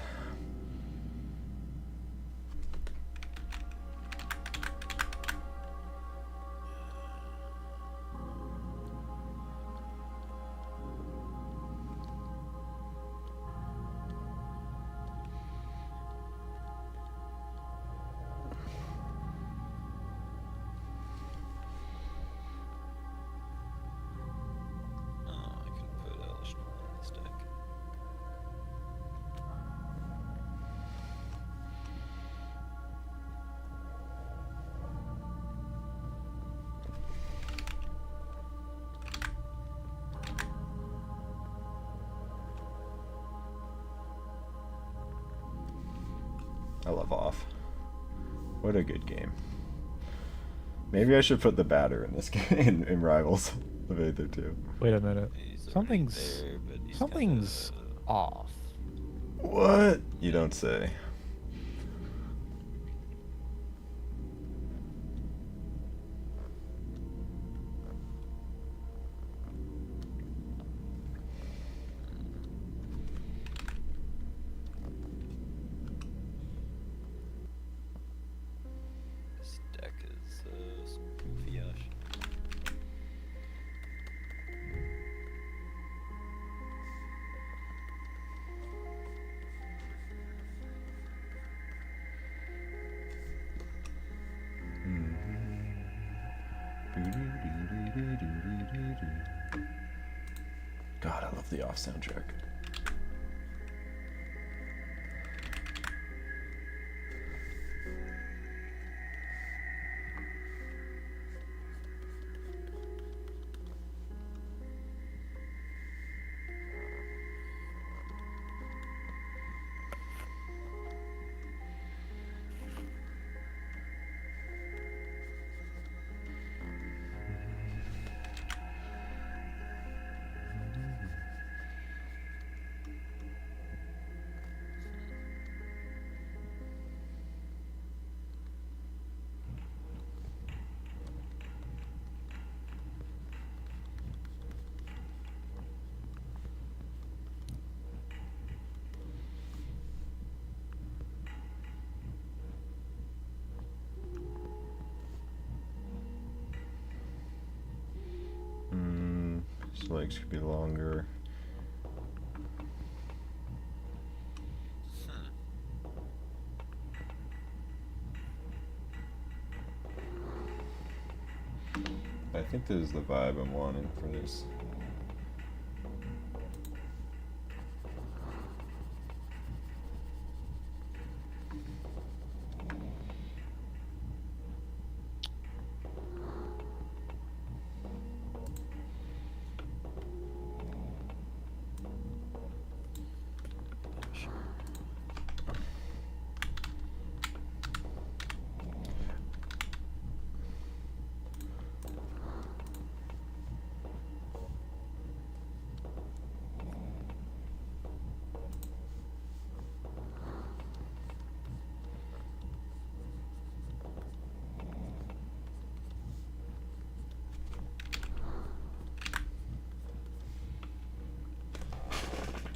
I love Off. What a good game. Maybe I should put the batter in this game in Rivals of Aether too. Wait a minute. He's already Something's there, but he's something's kinda- off. What? You don't say. This deck is goofy-ish. God, I love the off soundtrack. His legs could be longer. I think this is the vibe I'm wanting for this.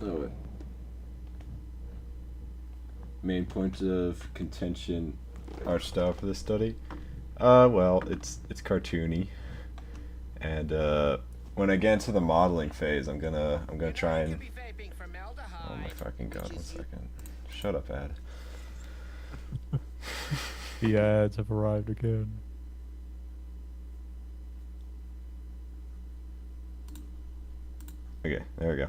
Oh, main point of contention art style for this study. Well, it's cartoony, and when I get into the modeling phase, I'm gonna try and. Oh my fucking god! 1 second. Shut up, ad. The ads have arrived again. Okay, there we go.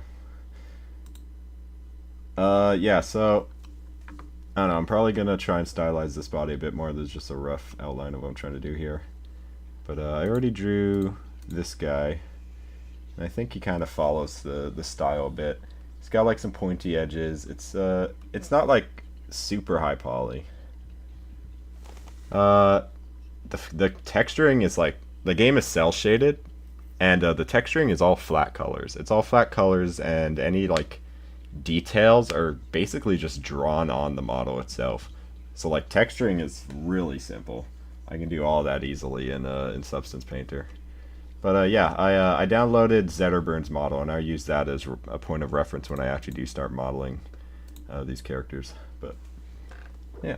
Yeah, so I don't know, I'm probably gonna try and stylize this body a bit more. There's just a rough outline of what I'm trying to do here. But I already drew this guy, and I think he kind of follows the style a bit. He's got like some pointy edges. It's not like super high poly. The texturing is like, the game is cell shaded, and the texturing is all flat colors. It's all flat colors, and any like details are basically just drawn on the model itself. So like texturing is really simple. I can do all that easily in Substance Painter. But yeah, I downloaded Zetterburn's model, and I use that as a point of reference when I actually do start modeling these characters. But yeah,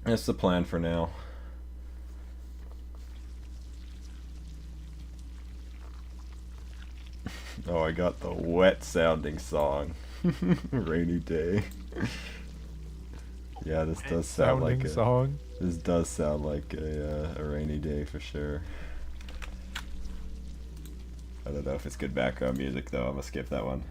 that's the plan for now. Oh, I got the wet sounding song. Rainy day. Yeah, this does sound like a song. This does sound like a rainy day for sure. I don't know if it's good background music though. I'm gonna skip that one.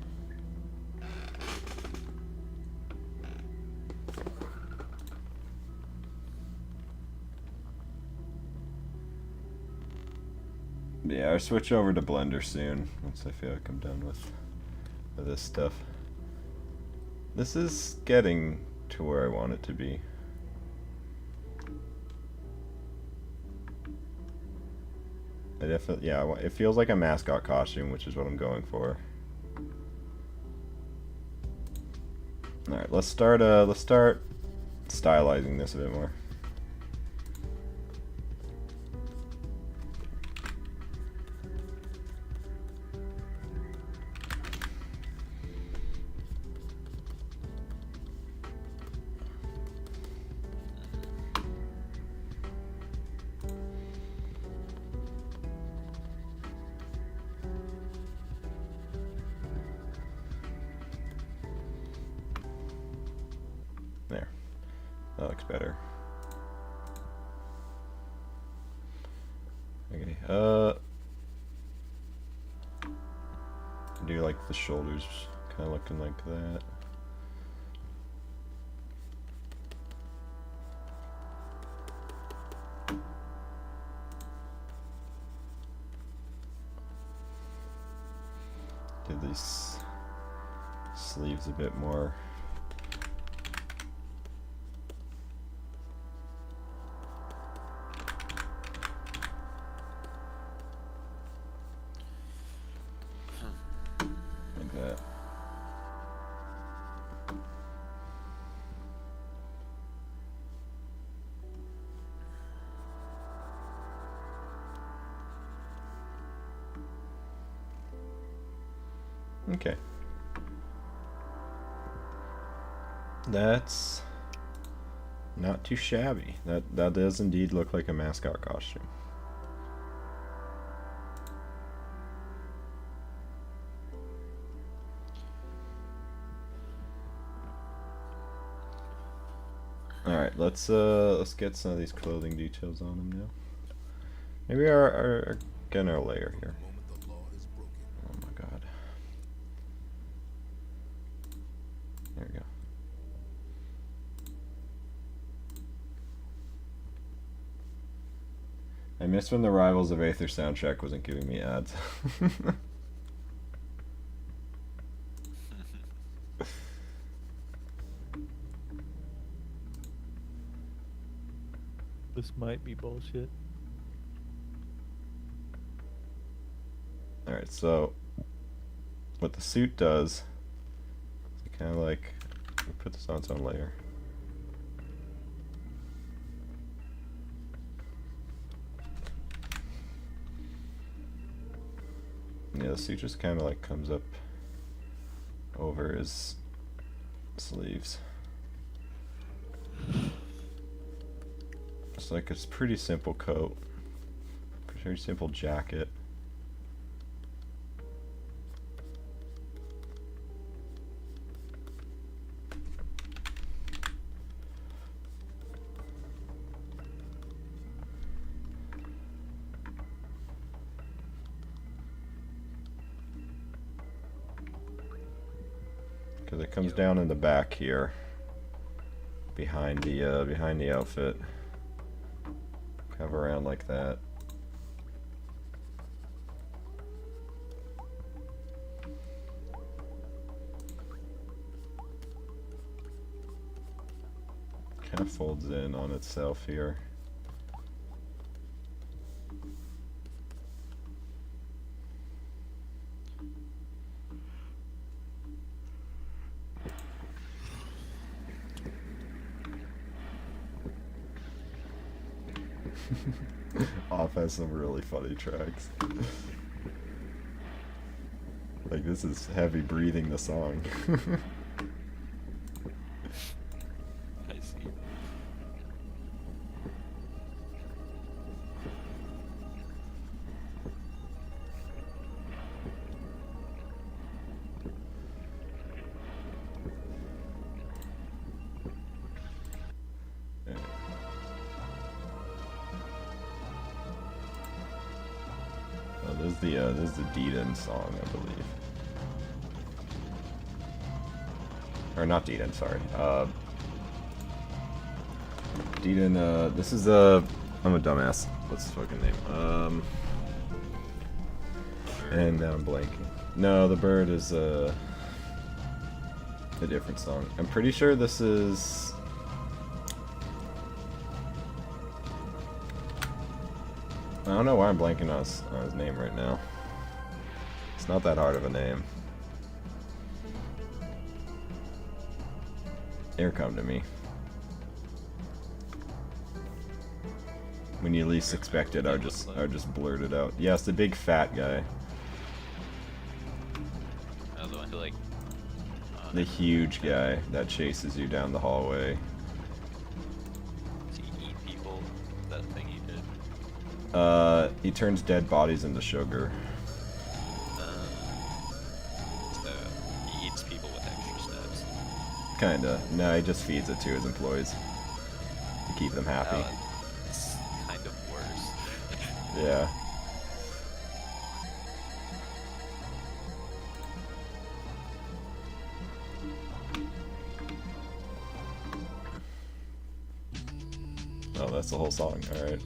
Yeah, I'll switch over to Blender soon once I feel like I'm done with this stuff. This is getting to where I want it to be. I definitely, yeah, it feels like a mascot costume, which is what I'm going for. All right, let's start stylizing this a bit more. There. That looks better. Okay, do like the shoulders kind of looking like that. Do these sleeves a bit more. Like that. Okay. That's not too shabby. That does indeed look like a mascot costume. All right, let's get some of these clothing details on him now. Maybe our get our layer here. Moment the law is broken. Oh my god. There we go. I missed when the Rivals of Aether soundtrack wasn't giving me ads. This might be bullshit. Alright, so what the suit does, it kind of like, put this on its own layer. Yeah, the suit just kind of like comes up over his sleeves. It's like it's pretty simple coat, pretty simple jacket. Because it comes down in the back here, behind the outfit, kind of around like that. Kind of folds in on itself here. Off has some really funny tracks. Like, this is heavy breathing the song. I see. Yeah. Oh, this is the Deeden song, I believe. Or not Deeden, sorry. Deeden, this is I'm a dumbass. What's his fucking name? And now I'm blanking. No, the bird is a different song. I'm pretty sure this is. I don't know why I'm blanking on his name right now. It's not that hard of a name. Here, come to me. When you least expect it, I just blurt it out. Yes, the big fat guy. The one who like. The huge guy that chases you down the hallway. Does he eat people? That thing he did. He turns dead bodies into sugar. So he eats people with extra steps. Kinda. No, he just feeds it to his employees to keep them happy. It's kind of worse. Yeah. Oh, that's the whole song. Alright.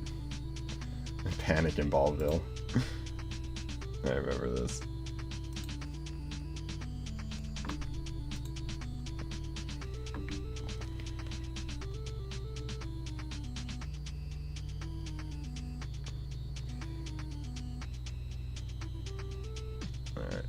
Panic in Ballville. I remember this. Alright.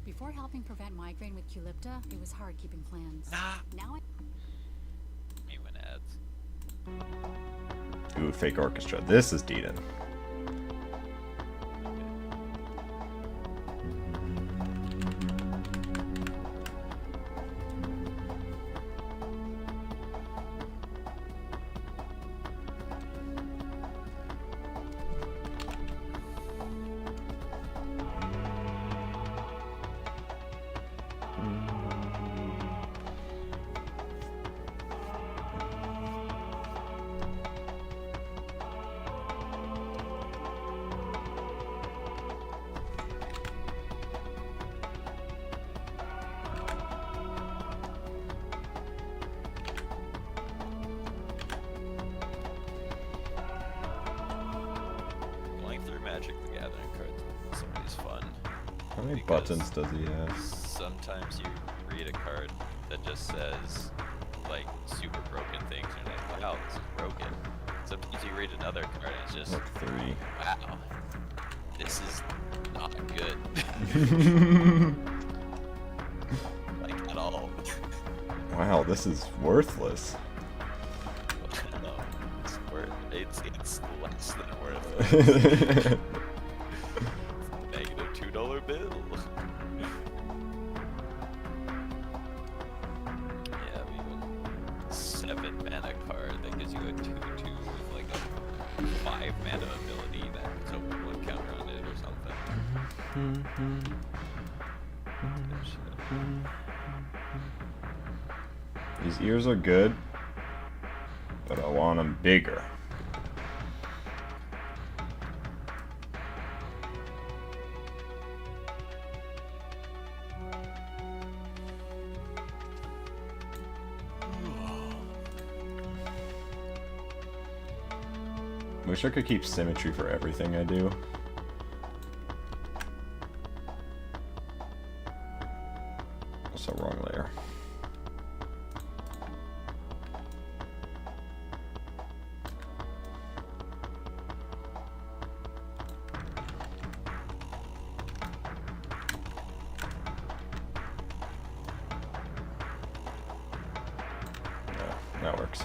Before helping prevent migraine with Qulipta, it was hard keeping plans. Now Me when ads. Ooh, fake orchestra. This is Deedon. Going through Magic the Gathering cards is always fun. How many Because buttons does he have? Sometimes you read a card that just says, like, super broken things, and you're like, wow, this is broken. Sometimes you read another card and it's just, Like 3. wow, this is not good. Like, at all. Wow, this is worthless. No, it's it's less than worth. Negative $2 bill. Yeah, even 7 mana card that gives you a 2/2 with like a 5 mana ability that puts open 1 counter on it or something. These ears are good, but I want them bigger. Wish I could keep symmetry for everything I do. Also, wrong layer. Yeah, that works.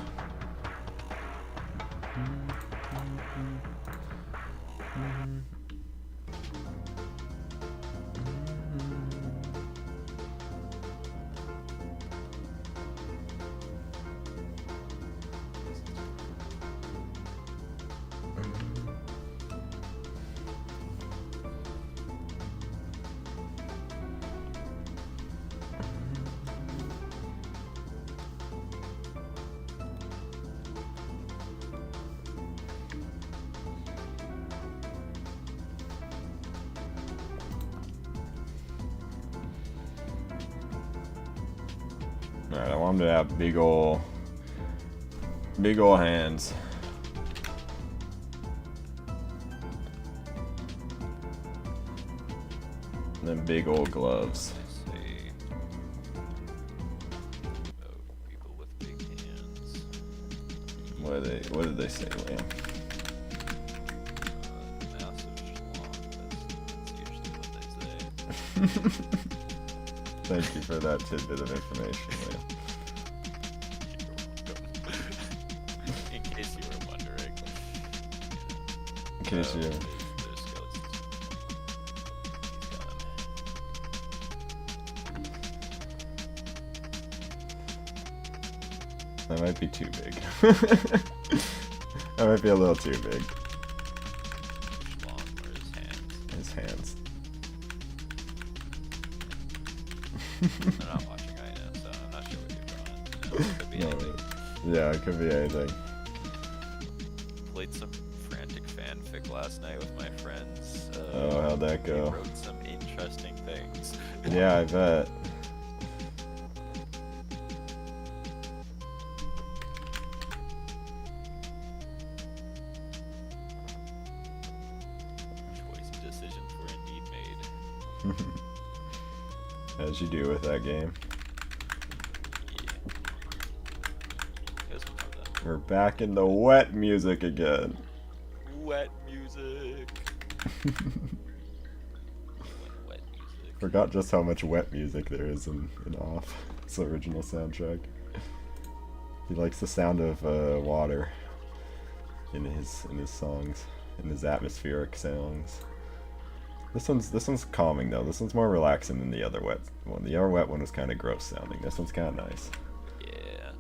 want him to have big ol' hands. And then big old gloves. They say, oh, people with big hands. What did they say, Liam? Massive schlong. That's usually what they say. Thank you for that tidbit of information, Liam. In case you were wondering. In case you... There's skeletons. That might be too big. That might be a little too big. Schlong or his hands. His hands. I'm not watching right now, so I'm not sure what you're drawing. It could be anything. Yeah, it could be anything. Played some frantic fanfic last night with my friends. Oh, how'd that We go? wrote some interesting things. Yeah, I bet. Choice decisions were indeed made. As you do with that game. Yeah. You guys will know that. We're back in the wet music again. Wet music. Wet music. Forgot just how much wet music there is in Off. It's the original soundtrack. He likes the sound of water in his songs, in his atmospheric songs. This one's calming though. This one's more relaxing than the other wet one. The other wet one was kind of gross sounding. This one's kind of nice. Yeah.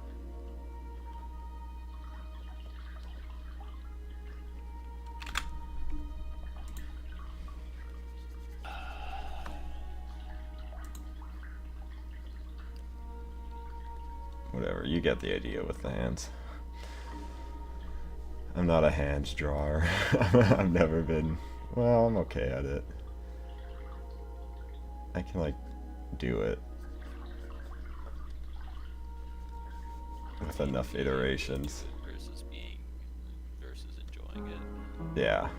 Whatever, you get the idea with the hands. I'm not a hands drawer. I've never been. Well, I'm okay at it. I can like do it with enough iterations. Versus enjoying it. Yeah.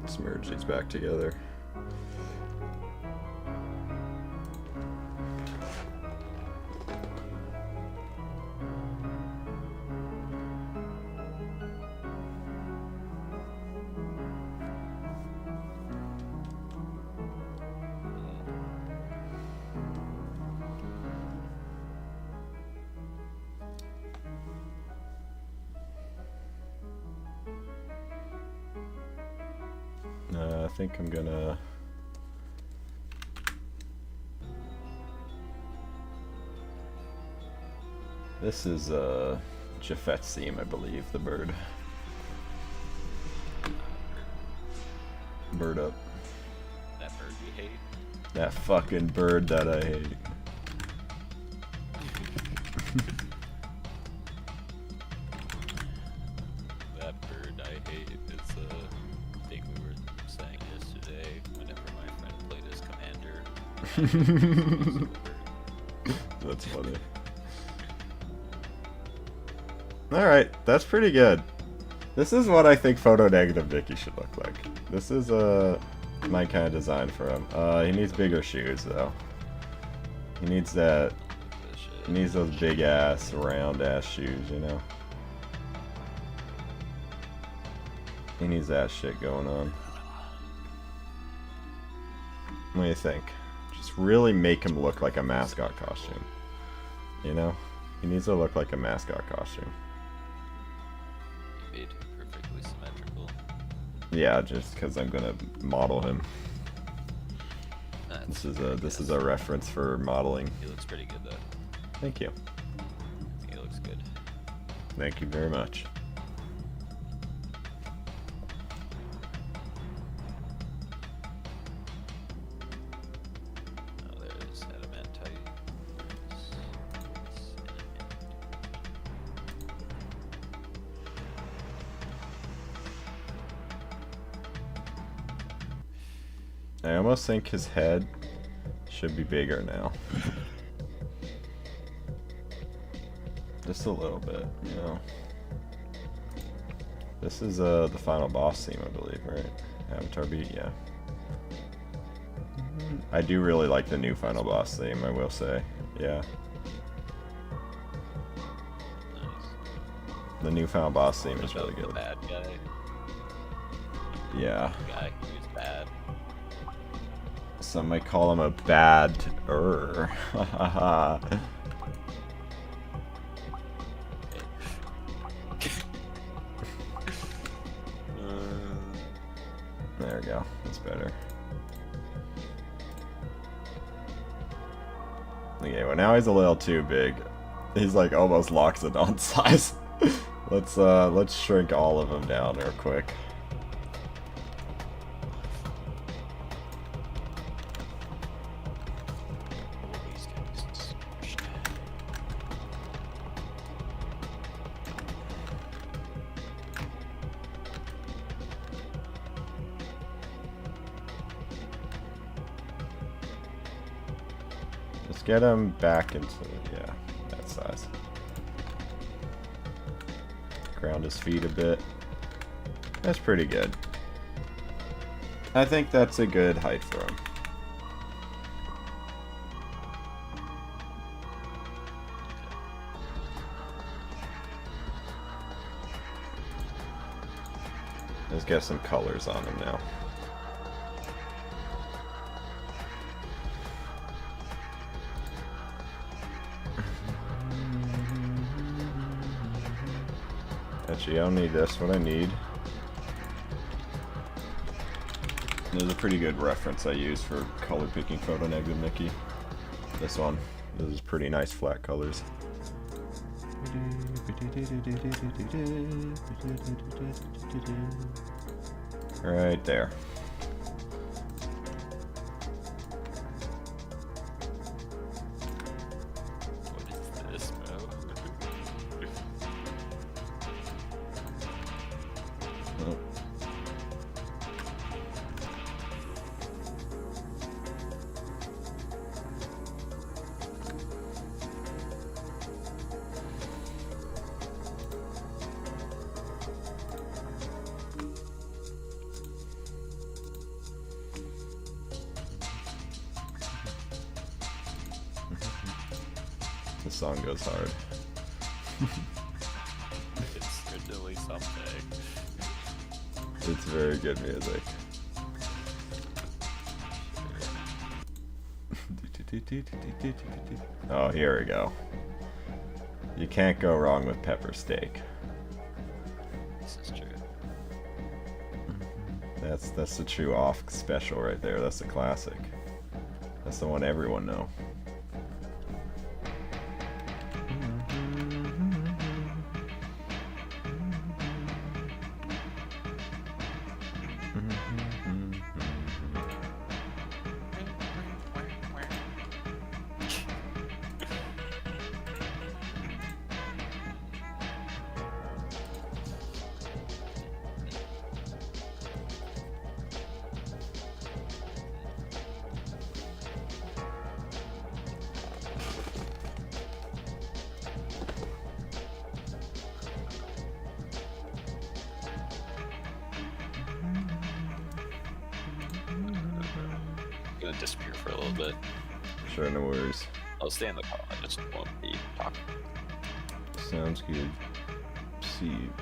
Let's merge these back together. I think I'm gonna... This is Jaffet's theme, I believe, the bird. Bird up. That bird you hate. That fucking bird that I hate. That bird I hate is a thing we were saying yesterday whenever my friend played as commander. That's funny. Alright, that's pretty good. This is what I think photo negative Vicky should look like. This is my kind of design for him. He needs bigger shoes though. He needs that. He needs those big ass, round ass shoes, you know? He needs that shit going on. What do you think? Just really make him look like a mascot costume. You know? He needs to look like a mascot costume. Made perfectly symmetrical. Yeah, just because I'm gonna model him. That's This is a reference for modeling. He looks pretty good though. Thank you. He looks good. Thank you very much. Oh, there's adamantite. I almost think his head should be bigger now. Just a little bit, you know. This is the final boss theme, I believe, right? Avatar beat, yeah. I do really like the new final boss theme, I will say. Yeah. The new final boss theme is really The good. bad guy. Yeah. The guy who's bad. Some might call him a bad-er. There we go. That's better. Okay, well now he's a little too big. He's like almost Loxodon size. Let's shrink all of them down real quick. These guys smushed. Let's get him back into, yeah, that size. Ground his feet a bit. That's pretty good. I think that's a good height for him. Let's get some colors on him now. Actually, I don't need this. What I need... There's a pretty good reference I use for color picking Photo Negative Mickey. This one. This is pretty nice flat colors. Right there. What is this, bro? Oh. The song goes hard. It's certainly something. It's very good music. Oh, here we go. You can't go wrong with pepper steak. This is true. That's the true off special right there. That's the classic. That's the one everyone know. I'm gonna disappear for a little bit. Sure, no worries. I'll stay in the call. I just won't be talking. Sounds good. See you.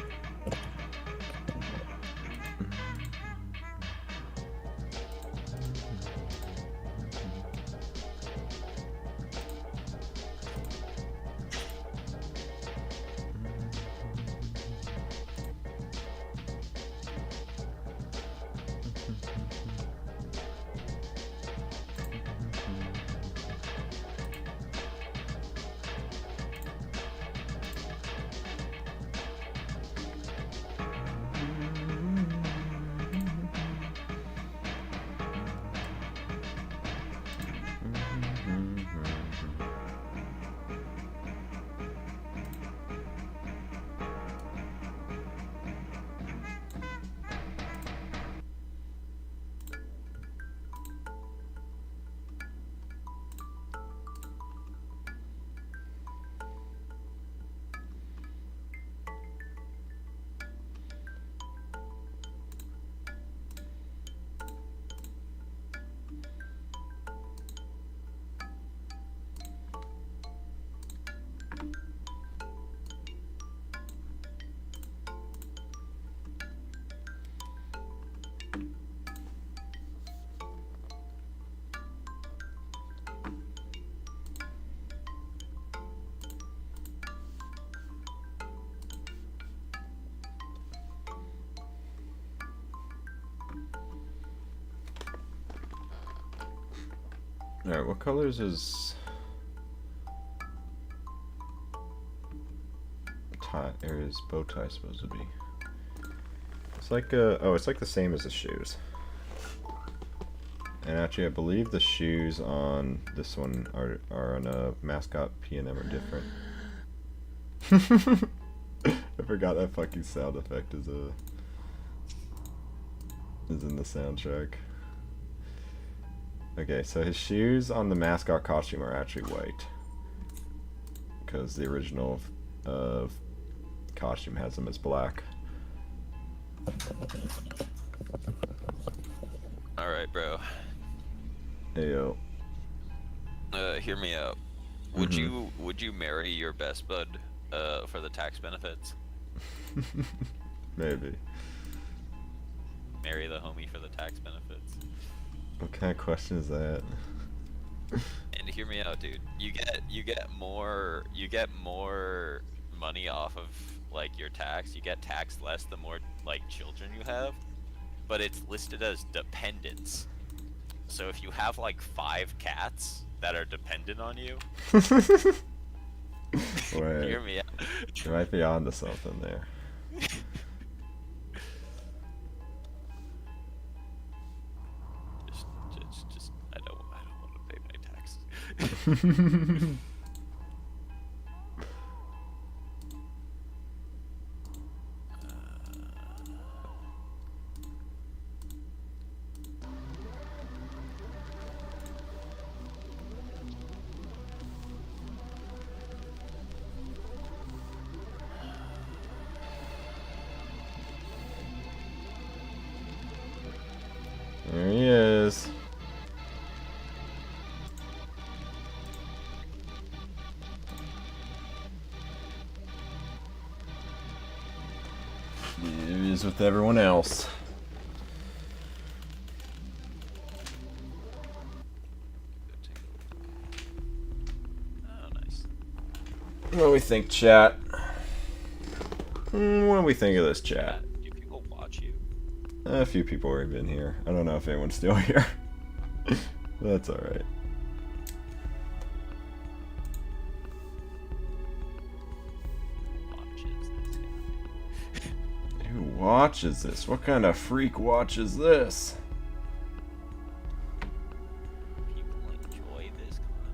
Alright, what colors is tie or is bow tie supposed to be? It's like it's like the same as the shoes. And actually I believe the shoes on this one are on a mascot P&M are different. I forgot that fucking sound effect is in the soundtrack. Okay, so his shoes on the mascot costume are actually white, because the original costume has them as black. All right, bro. Heyo. Hear me out. Would you marry your best bud for the tax benefits? Maybe. Marry the homie for the tax benefits. What kind of question is that? And hear me out, dude. You get more money off of like your tax. You get taxed less the more like children you have, but it's listed as dependents. So if you have like 5 cats that are dependent on you, Wait, hear me out. you might be onto something there. Just I don't want to pay my taxes. There he is. He is with everyone else. Oh, nice. What do we think, chat? What do we think of this chat? Do people watch you? A few people have been here. I don't know if anyone's still here. But that's alright. Who watches this? What kind of freak watches this? People enjoy this content.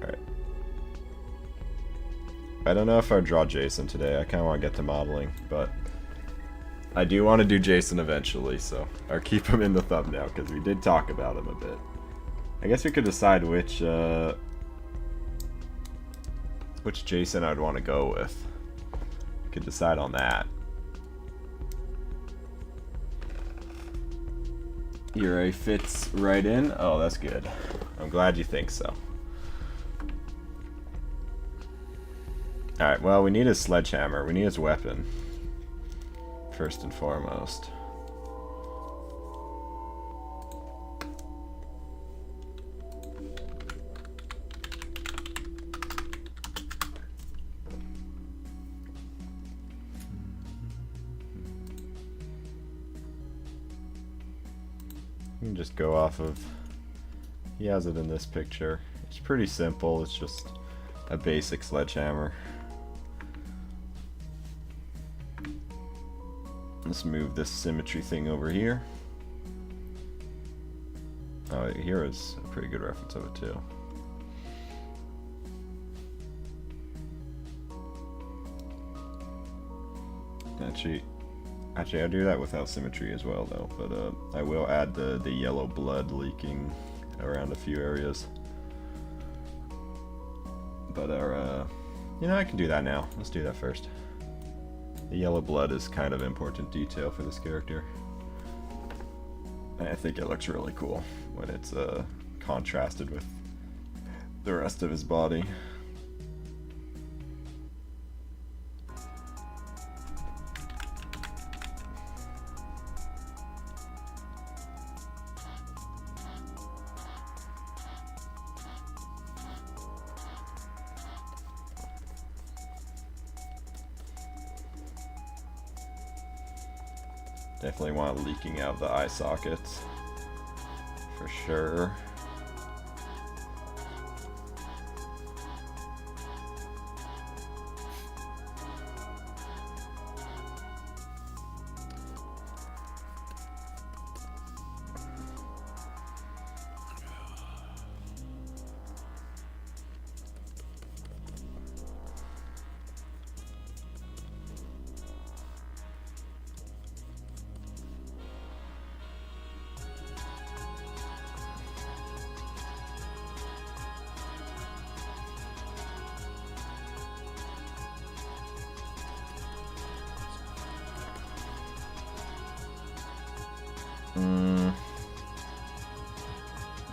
Alright. I don't know if I'd draw Jason today. I kind of want to get to modeling, but I do want to do Jason eventually, so I'll keep him in the thumbnail because we did talk about him a bit. I guess we could decide which Jason I'd want to go with. We could decide on that. Ure fits right in. Oh, that's good. I'm glad you think so. Alright, well, we need his sledgehammer. We need his weapon. First and foremost. You can just go off of... He has it in this picture. It's pretty simple. It's just a basic sledgehammer. Let's move this symmetry thing over here. Oh, here is a pretty good reference of it too. Actually, I'll do that without symmetry as well, though. But I will add the yellow blood leaking around a few areas. But you know, I can do that now. Let's do that first. The yellow blood is kind of important detail for this character. I think it looks really cool when it's contrasted with the rest of his body. Definitely want leaking out the eye sockets. For sure.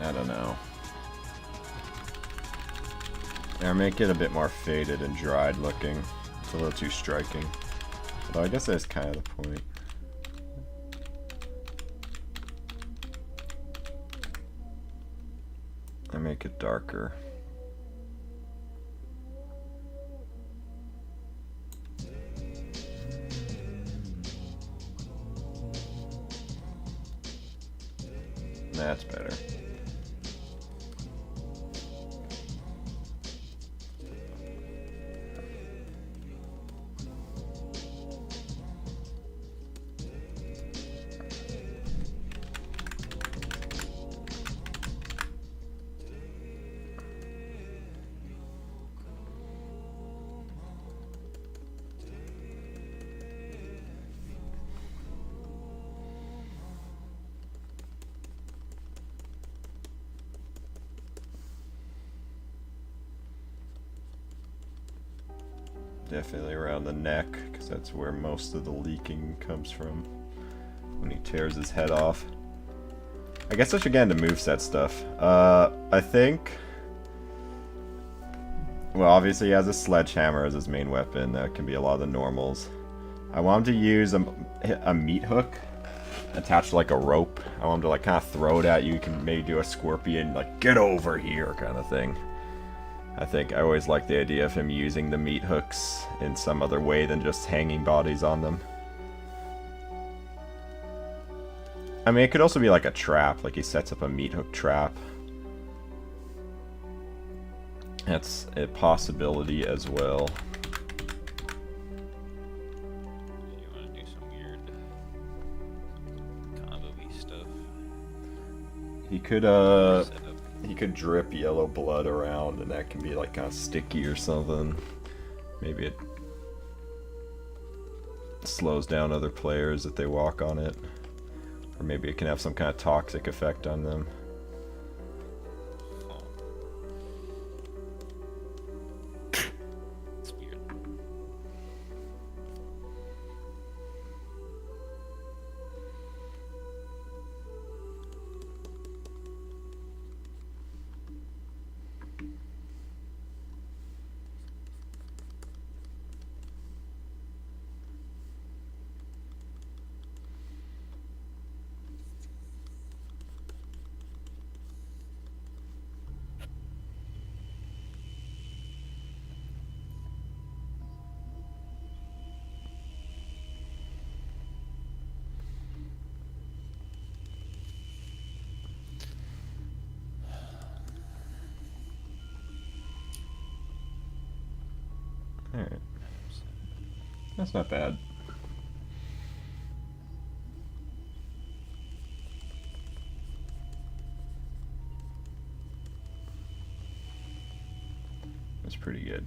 I don't know. Or make it a bit more faded and dried looking. It's a little too striking. Although I guess that's kind of the point. I make it darker. That's better. Definitely around the neck, because that's where most of the leaking comes from when he tears his head off. I guess I should get into moveset stuff. I think... Well, obviously he has a sledgehammer as his main weapon. That can be a lot of the normals. I want him to use a meat hook attached to like a rope. I want him to like kind of throw it at you. You can maybe do a scorpion, like, get over here kind of thing. I think I always like the idea of him using the meat hooks in some other way than just hanging bodies on them. I mean, it could also be like a trap, like he sets up a meat hook trap. That's a possibility as well. You want to do some weird combo-y stuff? He could drip yellow blood around, and that can be like kind of sticky or something. Maybe it slows down other players if they walk on it. Or maybe it can have some kind of toxic effect on them. It's weird. Alright. That's not bad. That's pretty good.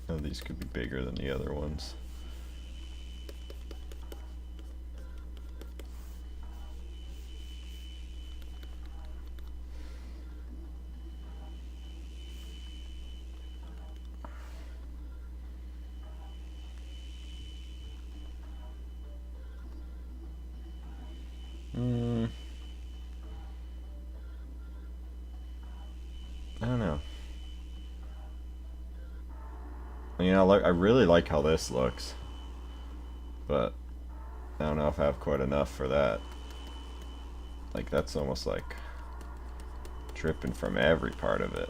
Some of these could be bigger than the other ones. I don't know. You know, I really like how this looks, but I don't know if I have quite enough for that. Like, that's almost like dripping from every part of it.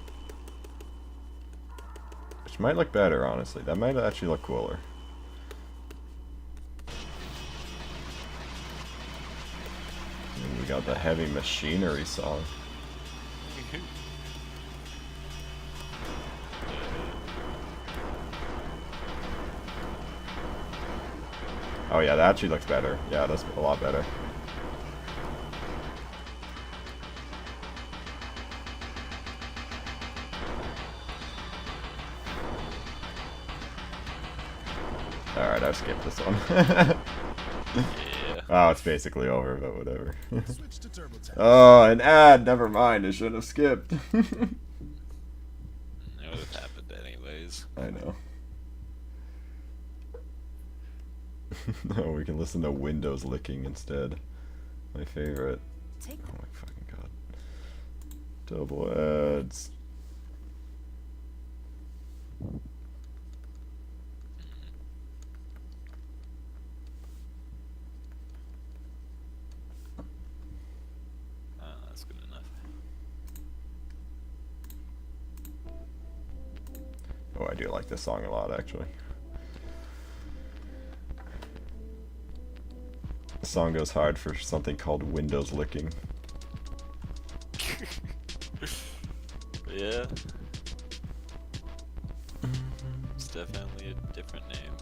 Which might look better, honestly. That might actually look cooler. And we got the heavy machinery song. Oh yeah, that actually looks better. Yeah, that's a lot better. Alright, I've skipped this one. Yeah. Oh, it's basically over, but whatever. Switch to TurboTax. Oh, an ad! Never mind, I should have skipped. It would have happened anyways. I know. No, we can listen to Windows licking instead. My favorite. Take Oh my fucking god. Double ads. That's good enough. Oh, I do like this song a lot, actually. The song goes hard for something called Windows licking. Yeah. It's definitely a different name.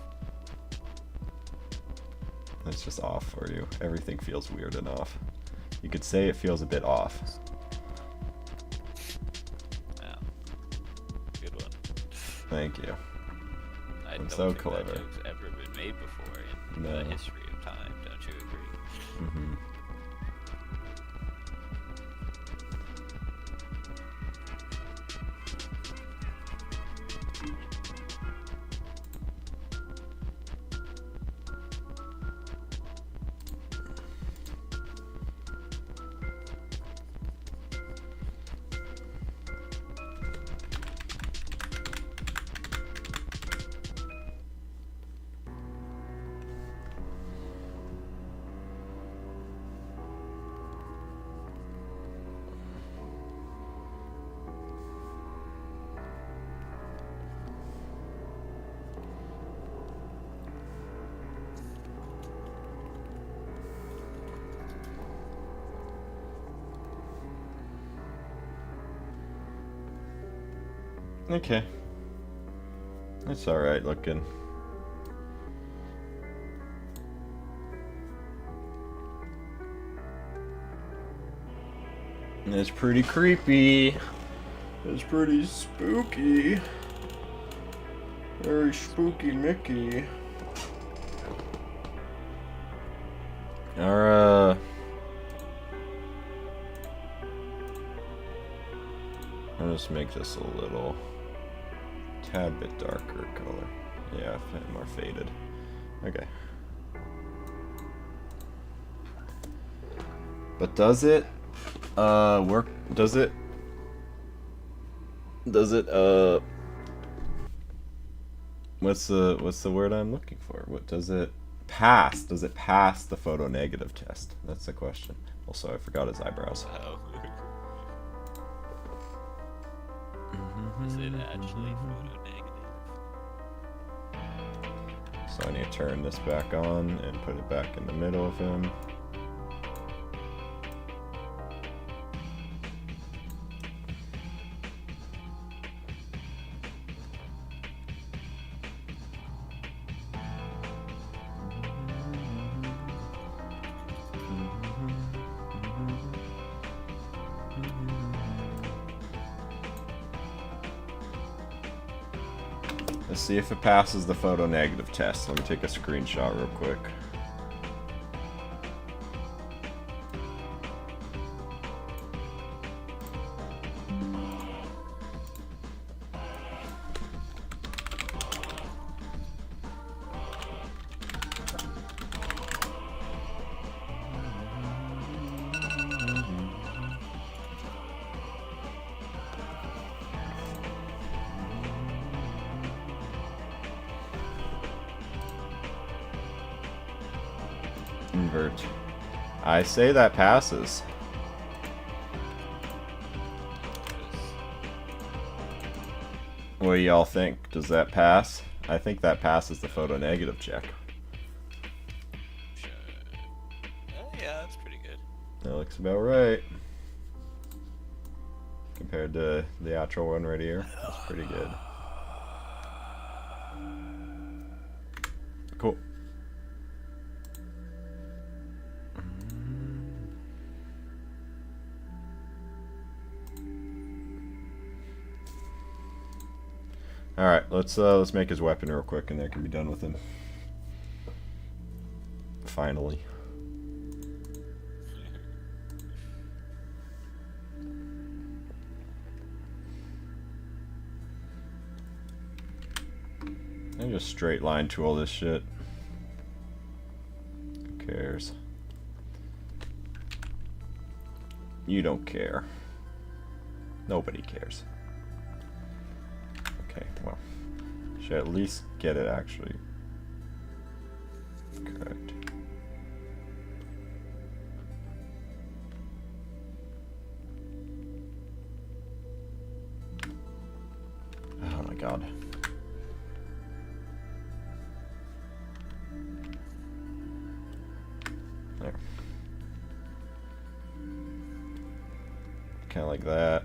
That's just off for you. Everything feels weird and off. You could say it feels a bit off. Wow. Good one. Thank you. I I'm don't so think clever. that joke's ever been made before in No. the history of time. Don't you agree? Mm-hmm. Okay. That's alright looking. It's pretty creepy. It's pretty spooky. Very spooky Mickey. Our, I'll just make this a little tad bit darker color. Yeah, more faded. Okay. But does it work? Does it what's the word I'm looking for? What does it pass? Does it pass the photo negative test? That's the question. Also, I forgot his eyebrows. Oh. Is it actually photo negative? So I need to turn this back on and put it back in the middle of him. Let's see if it passes the photo negative test. Let me take a screenshot real quick. Invert. I say that passes. What do y'all think? Does that pass? I think that passes the photo negative check. Sure. Yeah, that's pretty good. That looks about right. Compared to the actual one right here. That's pretty good. Cool. All right, let's make his weapon real quick, and then can be done with him. Finally. I just straight line tool this shit. Who cares? You don't care. Nobody cares. Okay, well, should at least get it actually correct. Oh my god. There. Kind of like that.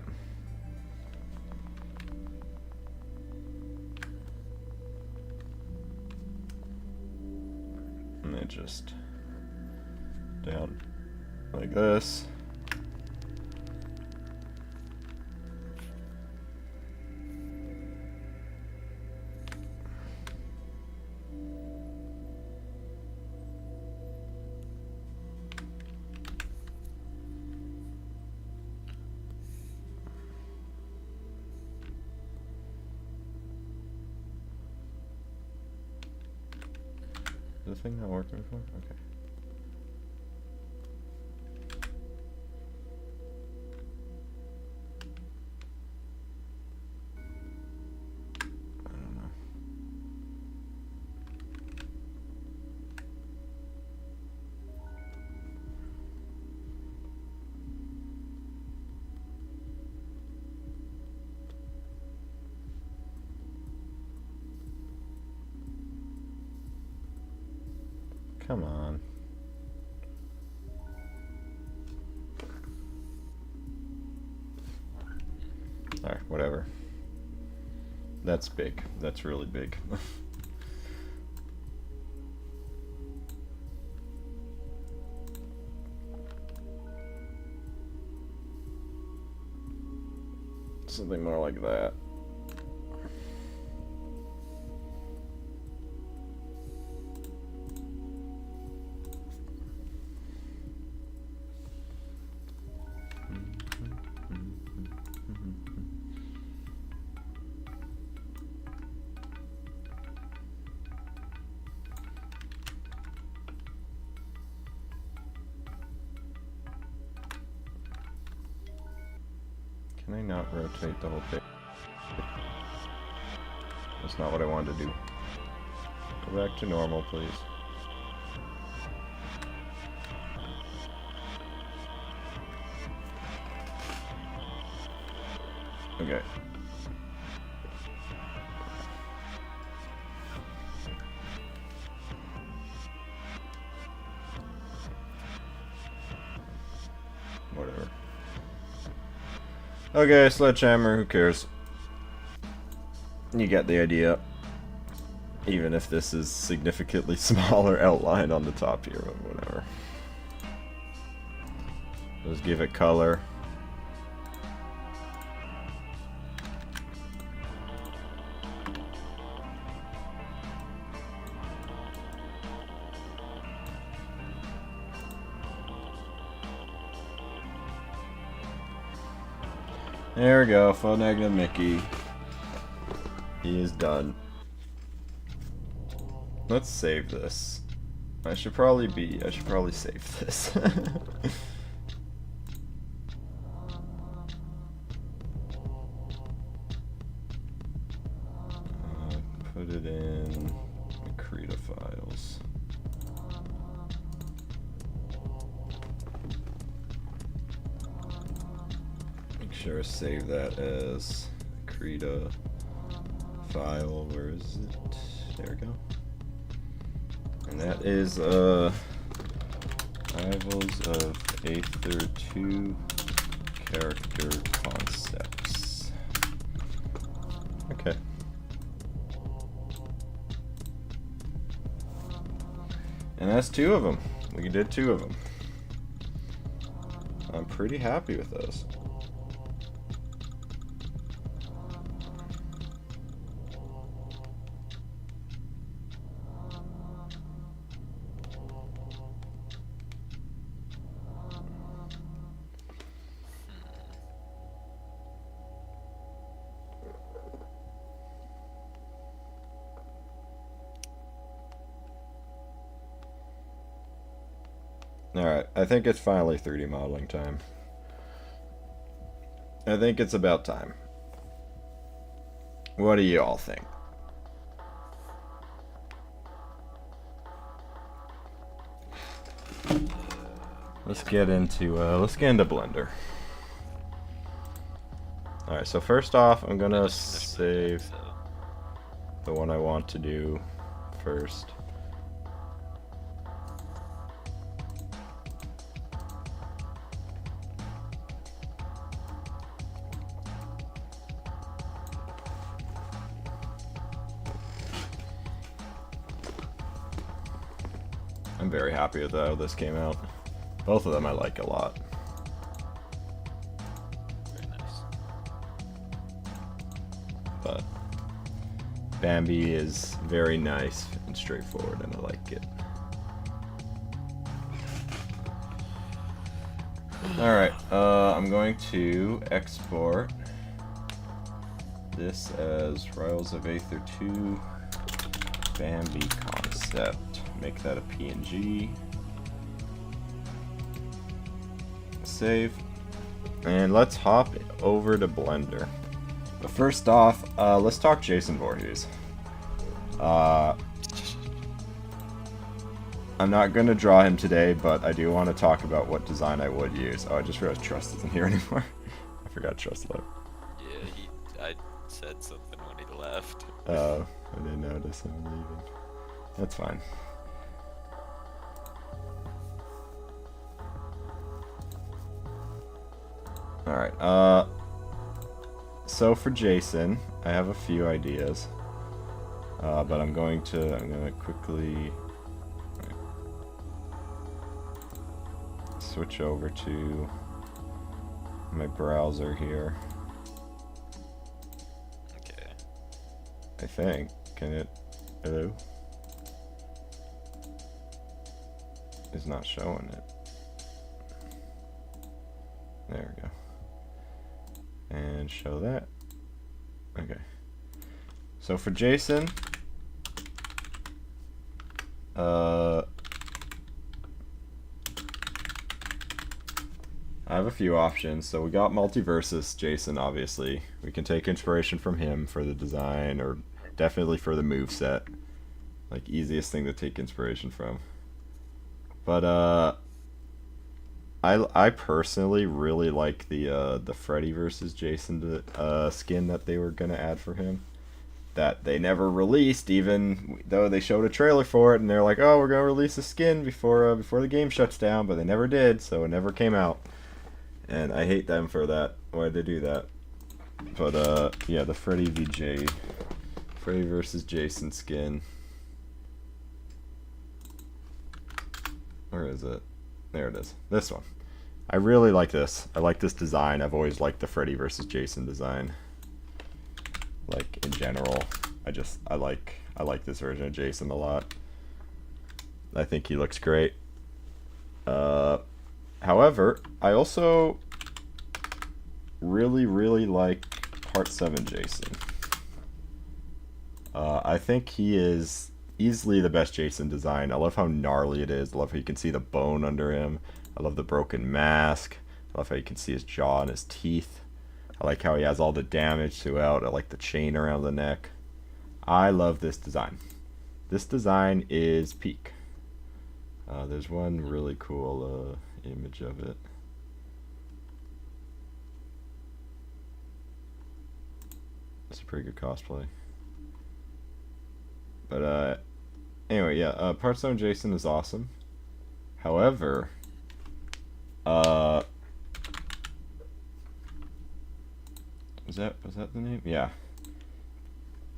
And then just down like this. Is the thing not working before? Okay. I don't know. Come on. Alright, whatever. That's big. That's really big. Something more like that. Can I not rotate the whole page? That's not what I wanted to do. Go back to normal, please. Okay. Whatever. Okay, sledgehammer, who cares? You get the idea. Even if this is significantly smaller outline on the top here, but whatever. Just give it color. There we go, faux negative Mickey. He is done. Let's save this. I should probably save this. Put it in Krita files. Make sure to save that as Krita file. Where is it? There we go. And that is Rivals of Aether 2 character concepts. Okay. And that's 2 of them. We did 2 of them. I'm pretty happy with those. Alright, I think it's finally 3D modeling time. I think it's about time. What do you all think? Let's get into Blender. Alright, so first off, I'm gonna save the one I want to do first. I'm very happy with how this came out. Both of them I like a lot. Very nice. But Bambi is very nice and straightforward, and I like it. Alright, I'm going to export this as Rivals of Aether 2 Bambi concept. Make that a PNG. Save. And let's hop over to Blender. But first off, let's talk Jason Voorhees. I'm not going to draw him today, but I do want to talk about what design I would use. Oh, I just realized Trust isn't here anymore. I forgot Trust left. Yeah, I said something when he left. Oh, I didn't notice him leaving. That's fine. Alright, so for Jason, I have a few ideas. But I'm going to quickly switch over to my browser here. Okay. I think. Can it? Hello? It's not showing it. There we go. And show that. Okay. So for Jason, I have a few options. So we got Multiversus Jason, obviously. We can take inspiration from him for the design, or definitely for the moveset. Like, easiest thing to take inspiration from. But I personally really like the Freddy versus Jason skin that they were gonna add for him, that they never released, even though they showed a trailer for it and they're like, oh, we're gonna release a skin before the game shuts down, but they never did, so it never came out, and I hate them for that. Why'd they do that? But yeah, the Freddy versus Jason skin. Where is it? There it is. This one. I really like this. I like this design. I've always liked the Freddy versus Jason design. Like, in general. I like this version of Jason a lot. I think he looks great. However, I also really like Part 7 Jason. I think he is easily the best Jason design. I love how gnarly it is. I love how you can see the bone under him. I love the broken mask. I love how you can see his jaw and his teeth. I like how he has all the damage throughout. I like the chain around the neck. I love this design. This design is peak. There's one really cool image of it. It's a pretty good cosplay. But anyway, yeah. Part 7 Jason is awesome. However, was that the name? Yeah.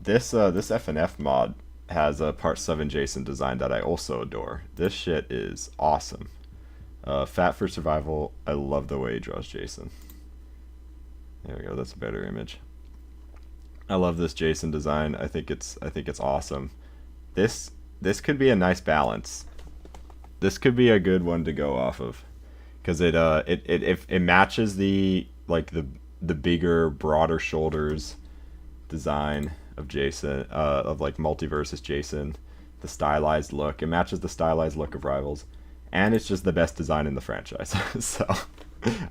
This FNF mod has a Part 7 Jason design that I also adore. This shit is awesome. Fat for Survival. I love the way he draws Jason. There we go. That's a better image. I love this Jason design. I think it's awesome. This could be a nice balance. This could be a good one to go off of, because it matches the the bigger, broader shoulders design of Jason, of like Multiversus Jason, the stylized look. It matches the stylized look of Rivals, and it's just the best design in the franchise. So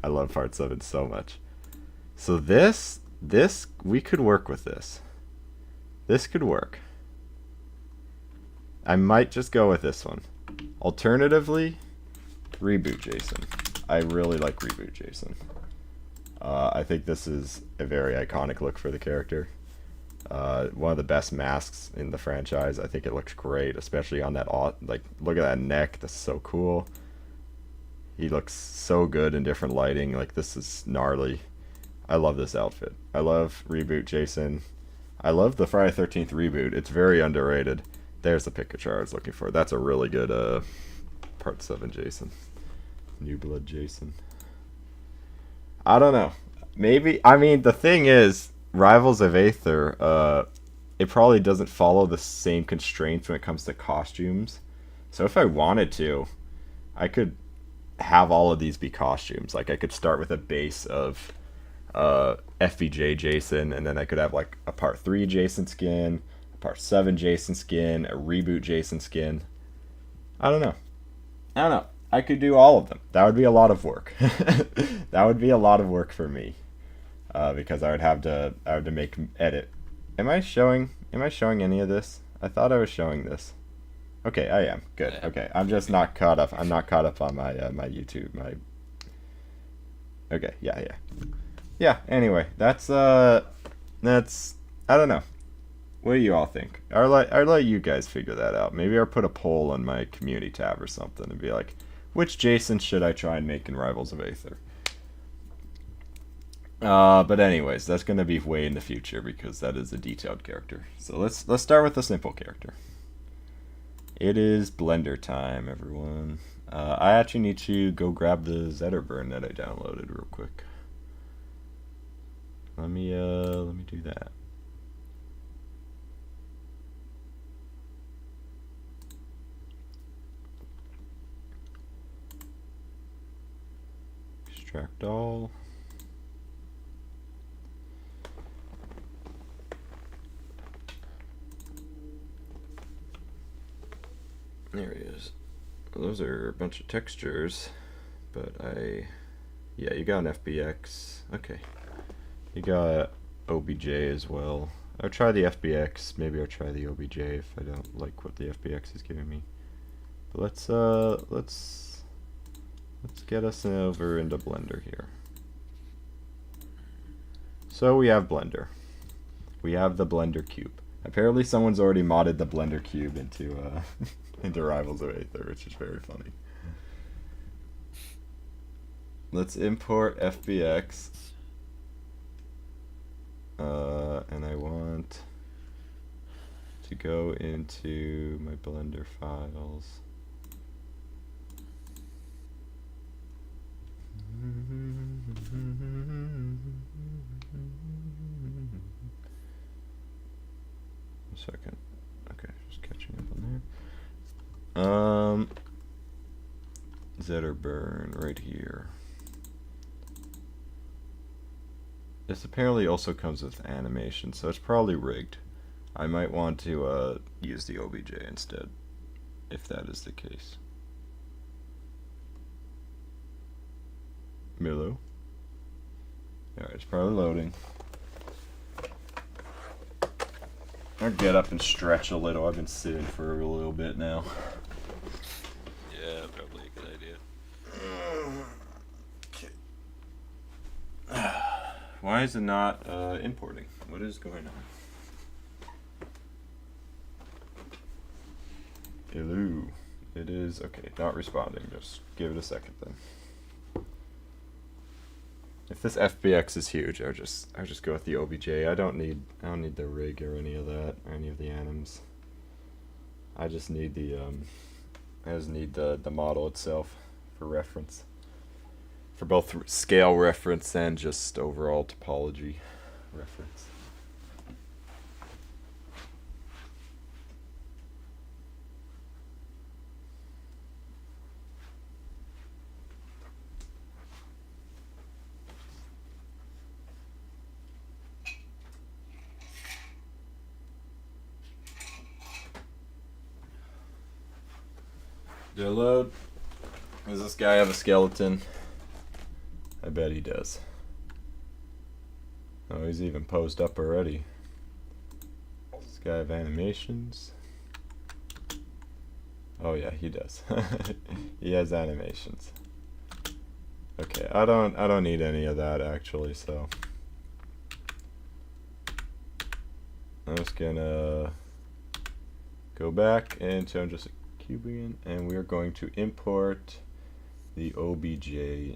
I love Part 7 so much. So this we could work with this. This could work. I might just go with this one. Alternatively, Reboot Jason. I really like Reboot Jason. I think this is a very iconic look for the character. One of the best masks in the franchise. I think it looks great, especially on that, like, look at that neck. That's so cool. He looks so good in different lighting. Like, this is gnarly. I love this outfit. I love Reboot Jason. I love the Friday 13th reboot. It's very underrated. There's the picture I was looking for. That's a really good Part 7 Jason. New Blood Jason. I don't know. Maybe, I mean, the thing is, Rivals of Aether, it probably doesn't follow the same constraints when it comes to costumes. So if I wanted to, I could have all of these be costumes. Like, I could start with a base of FBJ Jason, and then I could have like a Part 3 Jason skin, a Part 7 Jason skin, a Reboot Jason skin. I don't know. I could do all of them. That would be a lot of work. That would be a lot of work for me, because I would have to edit. Am I showing any of this? I thought I was showing this. Okay, I am. Good. Okay, I'm just not caught up. I'm not caught up on my my YouTube. Okay, yeah. Anyway, that's I don't know. What do you all think? I'll let you guys figure that out. Maybe I'll put a poll on my community tab or something and be like, which Jason should I try and make in Rivals of Aether? But anyways, that's gonna be way in the future because that is a detailed character. So let's start with the simple character. It is Blender time, everyone. I actually need to go grab the Zetterburn that I downloaded real quick. Let me do that. Extract all. There he is. Well, those are a bunch of textures, but yeah, you got an FBX. Okay. You got OBJ as well. I'll try the FBX. Maybe I'll try the OBJ if I don't like what the FBX is giving me. But let's get us over into Blender here. So we have Blender. We have the Blender cube. Apparently someone's already modded the Blender cube into into Rivals of Aether, which is very funny. Let's import FBX. And I want to go into my Blender files. A second. Okay, just catching up on there. Zetterburn right here. This apparently also comes with animation, so it's probably rigged. I might want to use the OBJ instead, if that is the case. Milo. Alright, it's probably loading. I'll get up and stretch a little. I've been sitting for a little bit now. Yeah, probably a good idea. Okay. Why is it not importing? What is going on? Hello. It is okay. Not responding. Just give it a second then. If this FBX is huge, I just go with the OBJ. I don't need the rig or any of that or any of the anims. I just need the model itself for reference. For both scale reference and just overall topology reference. Download. Does this guy have a skeleton? I bet he does. Oh, he's even posed up already. Does this guy have animations? Oh yeah, he does. He has animations. Okay, I don't need any of that actually, so I'm just gonna go back into just Cubian, and we're going to import the OBJ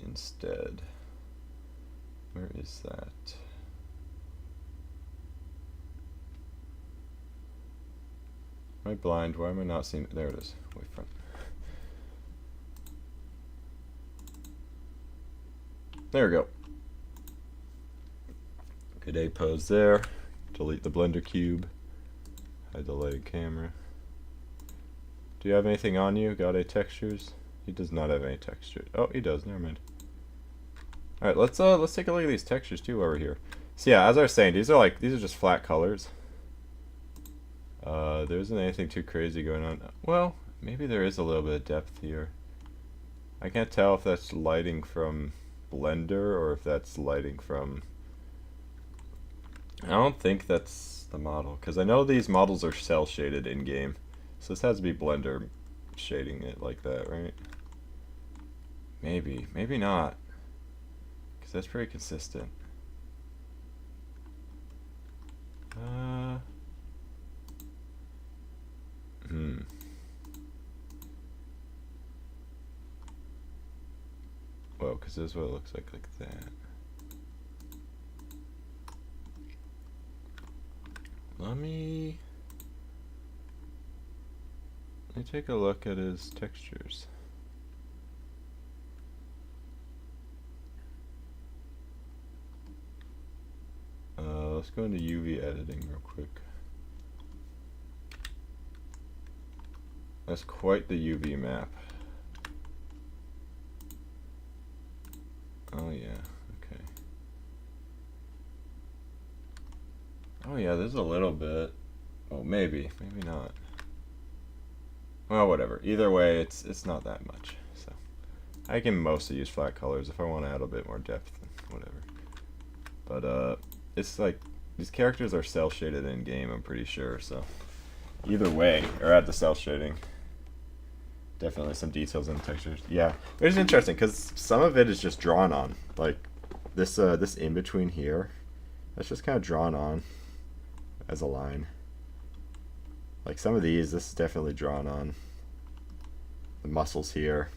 instead. Where is that? Am I blind? Why am I not seeing it? There it is. Way front. There we go. Good A pose there. Delete the blender cube. Hide the lighted camera. Do you have anything on you? Got A textures? He does not have any texture. Oh, he does. Never mind. All right, let's take a look at these textures too over here. So yeah, as I was saying, these are just flat colors. There isn't anything too crazy going on. Well, maybe there is a little bit of depth here. I can't tell if that's lighting from Blender or if that's lighting from... I don't think that's the model, because I know these models are cell shaded in game. So this has to be Blender shading it like that, right? Maybe, maybe not, because that's pretty consistent. Well, because this is what it looks like that. Let me take a look at his textures. Let's go into UV editing real quick. That's quite the UV map. Oh yeah, okay. Oh yeah, there's a little bit. Oh, maybe not. Well, whatever. Either way, it's not that much. So I can mostly use flat colors if I want to add a bit more depth, whatever. But it's like these characters are cell shaded in game, I'm pretty sure. So either way, or add the cell shading. Definitely some details in the textures. Yeah, which is interesting because some of it is just drawn on. Like this in between here, that's just kind of drawn on as a line. Like some of these, this is definitely drawn on. The muscles here.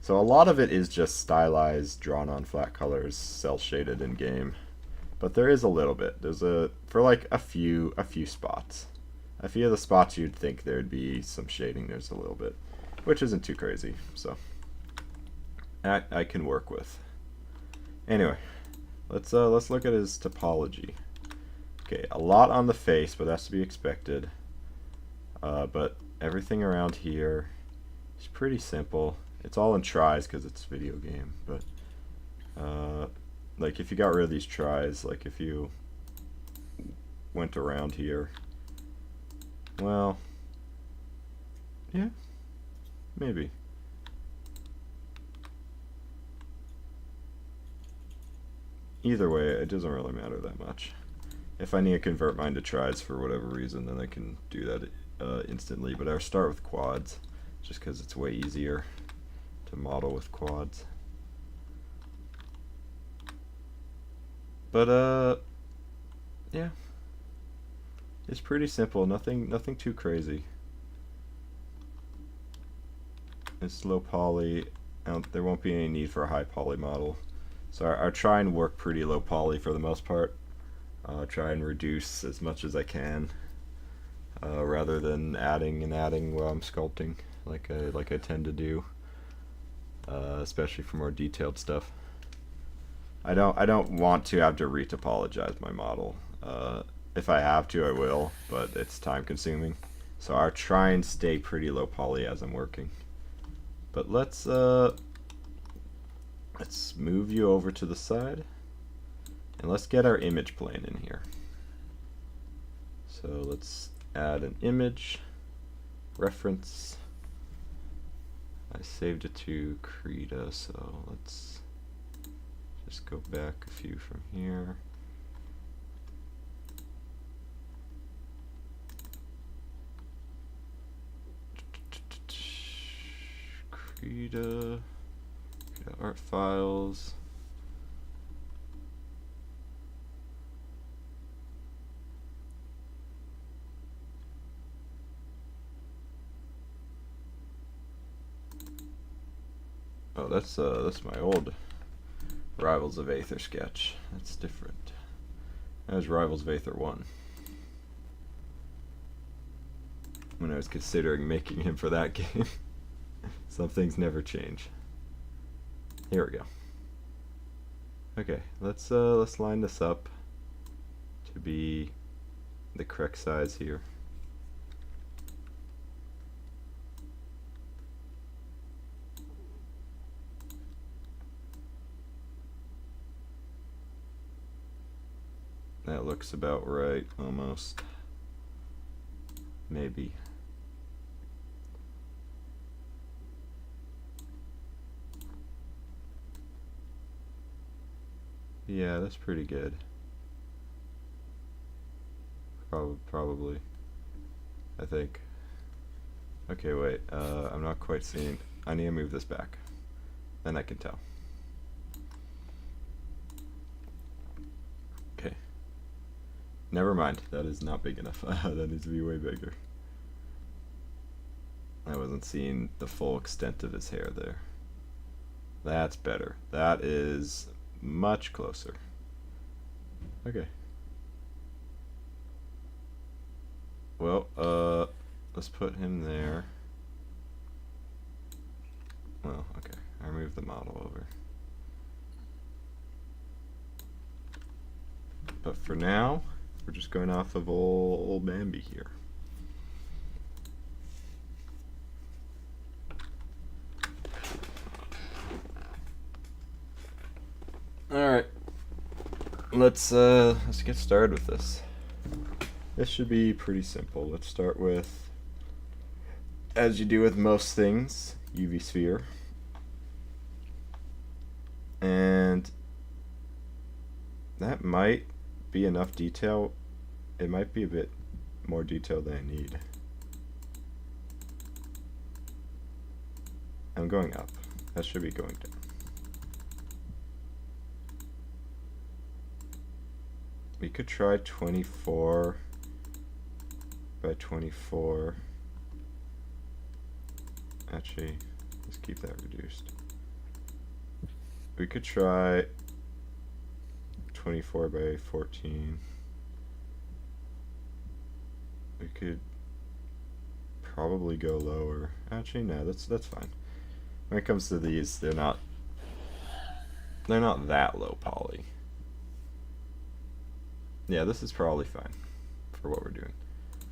So a lot of it is just stylized, drawn on flat colors, cell shaded in game. But there is a little bit. There's for like a few spots. A few of the spots you'd think there'd be some shading. There's a little bit, which isn't too crazy. So I can work with. Anyway, let's look at his topology. Okay, a lot on the face, but that's to be expected. But everything around here is pretty simple. It's all in tries because it's a video game, but like if you got rid of these tries, like if you went around here, well, yeah, maybe. Either way, it doesn't really matter that much. If I need to convert mine to tries for whatever reason, then I can do that instantly, but I'll start with quads just because it's way easier to model with quads. But yeah, it's pretty simple. Nothing too crazy. It's low poly. There won't be any need for a high poly model. So I try and work pretty low poly for the most part. Try and reduce as much as I can, rather than adding and adding while I'm sculpting, like I tend to do, especially for more detailed stuff. I don't want to have to retopologize my model. If I have to, I will, but it's time consuming. So I'll try and stay pretty low poly as I'm working. But let's move you over to the side, and let's get our image plane in here. So let's add an image reference. I saved it to Krita, so let's just go back a few from here. Krita art files. Oh, that's my old Rivals of Aether sketch. That's different. That was Rivals of Aether 1. When I was considering making him for that game. Some things never change. Here we go. Okay, let's line this up to be the correct size here. That looks about right, almost. Maybe. Yeah, that's pretty good. Probably. I think. Okay, wait. I'm not quite seeing. I need to move this back. Then I can tell. Okay. Never mind. That is not big enough. That needs to be way bigger. I wasn't seeing the full extent of his hair there. That's better. That is much closer. Okay. Well, let's put him there. Well, okay. I moved the model over. But for now, we're just going off of old Bambi here. Alright. Let's get started with this. This should be pretty simple. Let's start with, as you do with most things, UV sphere. And that might be enough detail. It might be a bit more detail than I need. I'm going up. That should be going down. We could try 24 by 24. Actually, let's keep that reduced. We could try 24 by 14. We could probably go lower. Actually, no, that's fine. When it comes to these, they're not that low poly. Yeah, this is probably fine for what we're doing.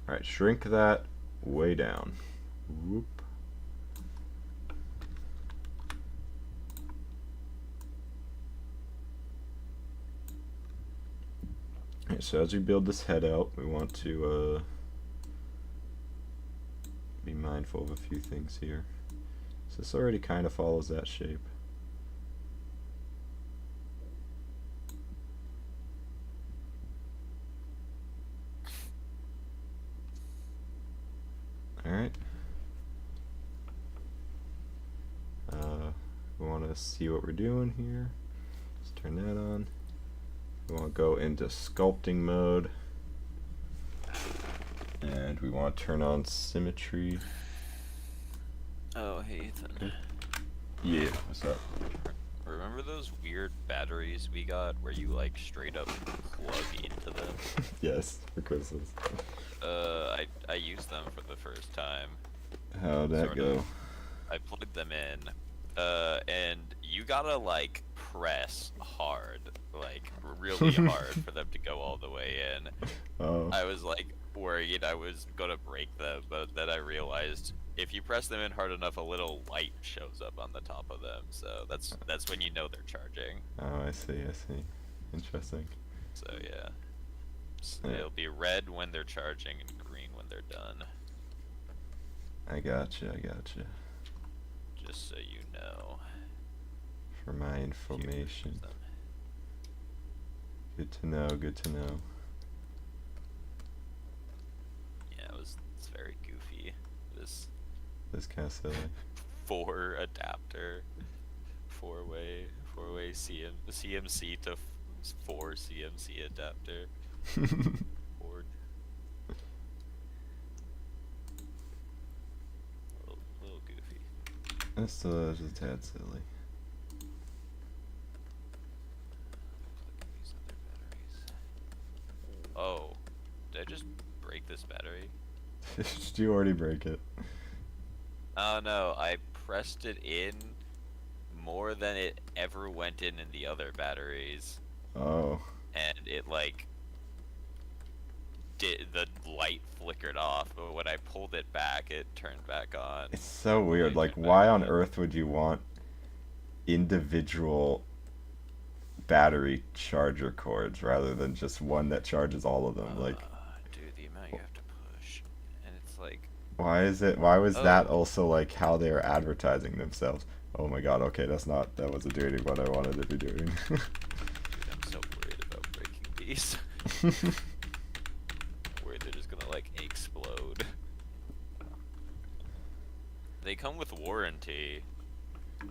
Alright, shrink that way down. Whoop. Okay, so as we build this head out, we want to be mindful of a few things here. So this already kind of follows that shape. Alright. We want to see what we're doing here. Let's turn that on. We want to go into sculpting mode. And we want to turn on symmetry. Oh, hey Ethan. Yeah, what's up? Remember those weird batteries we got where you like straight up plug into them? Yes, for Christmas. I used them for the first time. How'd that Sort go? of. I plugged them in, and you gotta like press hard, like really hard for them to go all the way in. Oh. I was like worried I was gonna break them, but then I realized if you press them in hard enough, a little light shows up on the top of them. So that's when you know they're charging. Oh, I see, I see. Interesting. So yeah, Yeah. it'll be red when they're charging and green when they're done. I gotcha, I gotcha. Just so you know. For my if you information. use them. Good to know, good to know. Yeah, it's very goofy. This This kind of silly. 4 adapter, four-way CMC to 4 CMC adapter. Board. Little goofy. That's still just a tad silly. Plug in these other batteries. Oh, did I just break this battery? Did you already break it? Oh no, I pressed it in more than it ever went in the other batteries, Oh. and it like the light flickered off, but when I pulled it back, it turned back on. It's so weird. It Like, turned why back on earth would you want individual battery charger cords rather than just one that charges all of them? Like, Dude, the amount you have to push, and it's like, why is it? Why was Oh. that also like how they were advertising themselves? Oh my god. Okay, that wasn't doing what I wanted it to be doing. dude, I'm so worried about breaking these. Worried they're just gonna like explode. They come with warranty,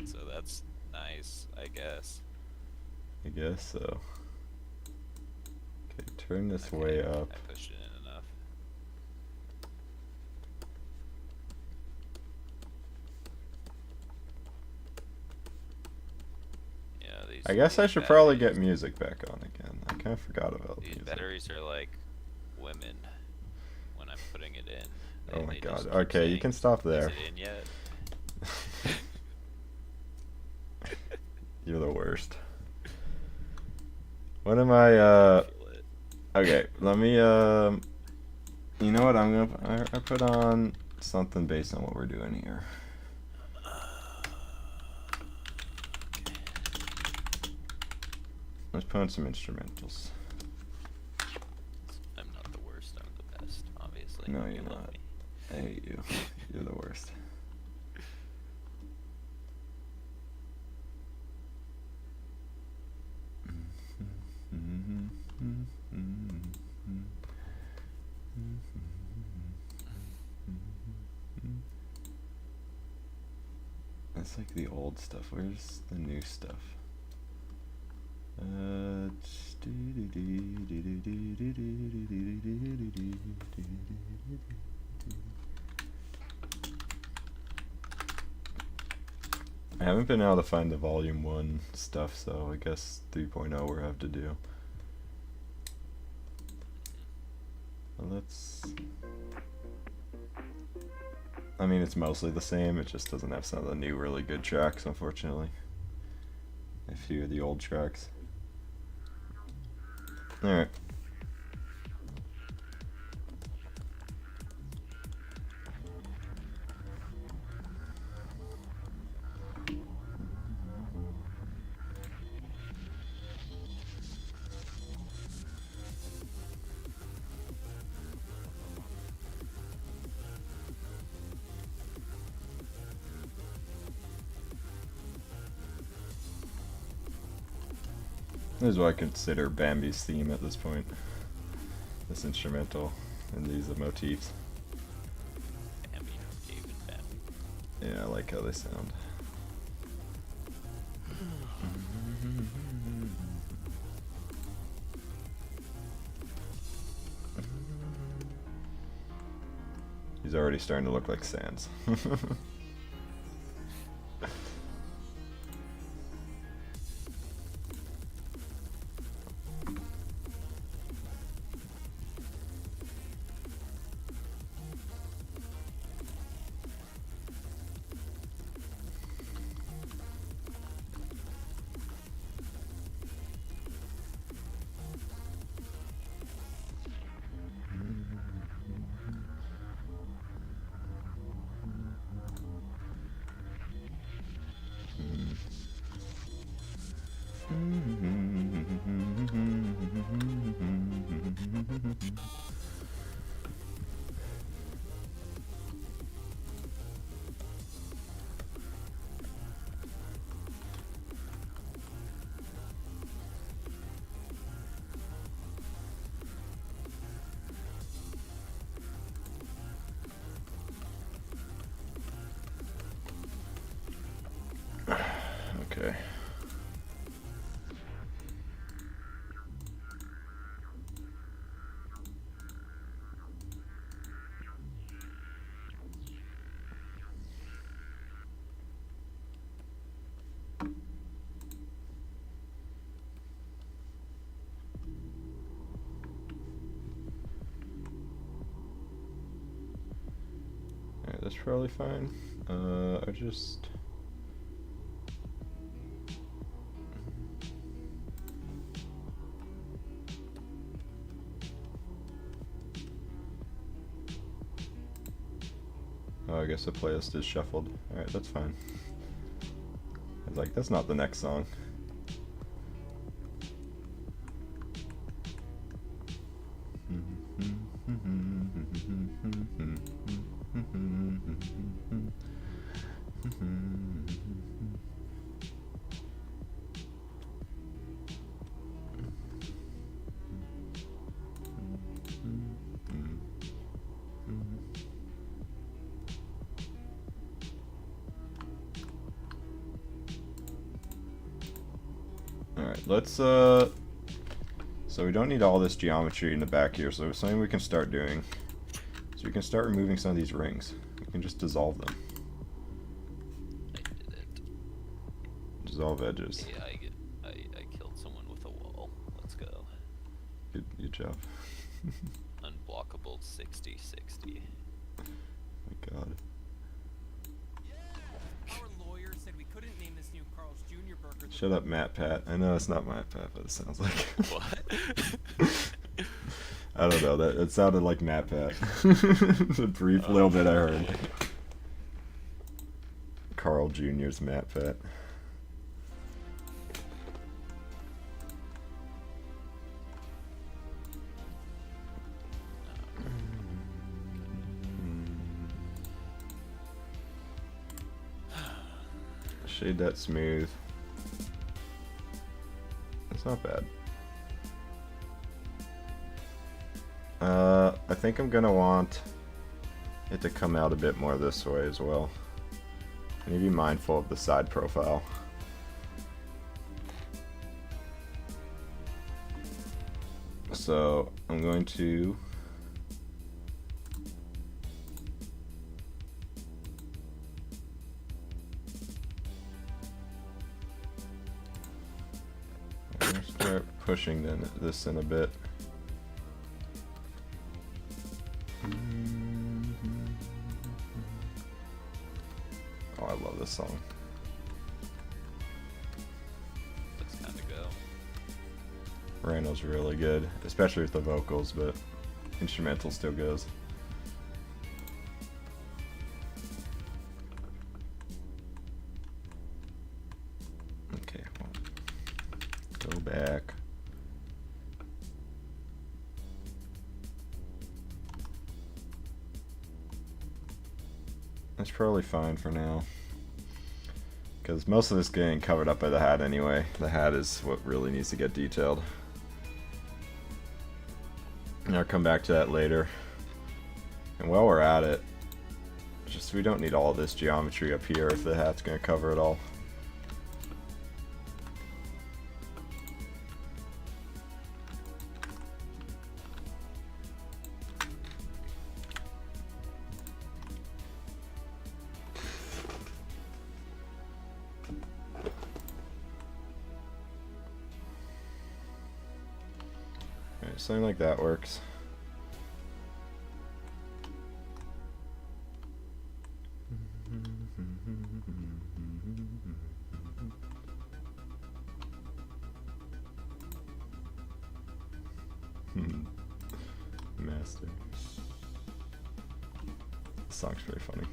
so that's nice, I guess. I guess so. Okay, turn this Okay, way up. I pushed it in enough. Yeah, I guess I these should probably batteries- get music back on again. I kind of forgot about These music. batteries are like women when I'm putting it in. Oh my They god. just keep Okay, you saying, can stop "Is there. it in yet?" You're the worst. What am I, Feel it. okay, let me, you know what, I put on something based on what we're doing here. Let's put on some instrumentals. I'm not the worst, I'm the best, obviously. No, You you're love not. me. I hate you. You're the worst. That's like the old stuff. Where's the new stuff? I haven't been able to find the volume 1 stuff, so I guess 3.0 we'll have to do. Let's... I mean, it's mostly the same, it just doesn't have some of the new really good tracks, unfortunately. A few of the old tracks. Alright. This is what I consider Bambi's theme at this point. This instrumental and these motifs. Bambi from David Bambi. Yeah, I like how they sound. He's already starting to look like Sans. that's probably fine. I just... Oh, I guess the playlist is shuffled. Alright, that's fine. I was like, that's not the next song. Alright, let's so we don't need all this geometry in the back here, so something we can start doing. So we can start removing some of these rings. We can just dissolve them. I did it. Dissolve edges. Yeah, I killed someone with a wall. Let's go. Good job. Unblockable 60-60. My god. Our lawyer said we couldn't name this new Carl's Jr. burger. Shut up, Matt Pat. I know it's not Matt Pat, but it sounds like What? I don't know, that it sounded like Matt Pat. The brief little bit I heard. Carl Jr.'s Matt Pat. Shade that smooth. That's not bad. I think I'm gonna want it to come out a bit more this way as well. I need to be mindful of the side profile. So I'm going to start pushing this in a bit. Oh, I love this song. Let's kind of go. Randall's really good, especially with the vocals, but instrumental still goes. Okay, well, go back. That's probably fine for now, because most of it's getting covered up by the hat anyway. The hat is what really needs to get detailed. And I'll come back to that later. And while we're at it, just we don't need all this geometry up here if the hat's going to cover it all. Something like that works. Master. This song's pretty funny.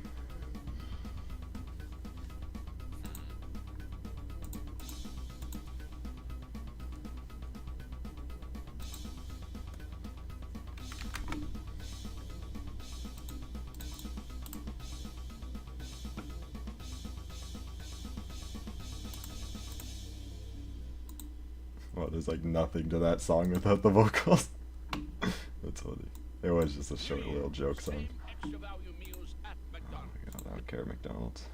Well, there's like nothing to that song without the vocals. That's funny. It was just a short little joke song. Oh my god, I don't care, McDonald's.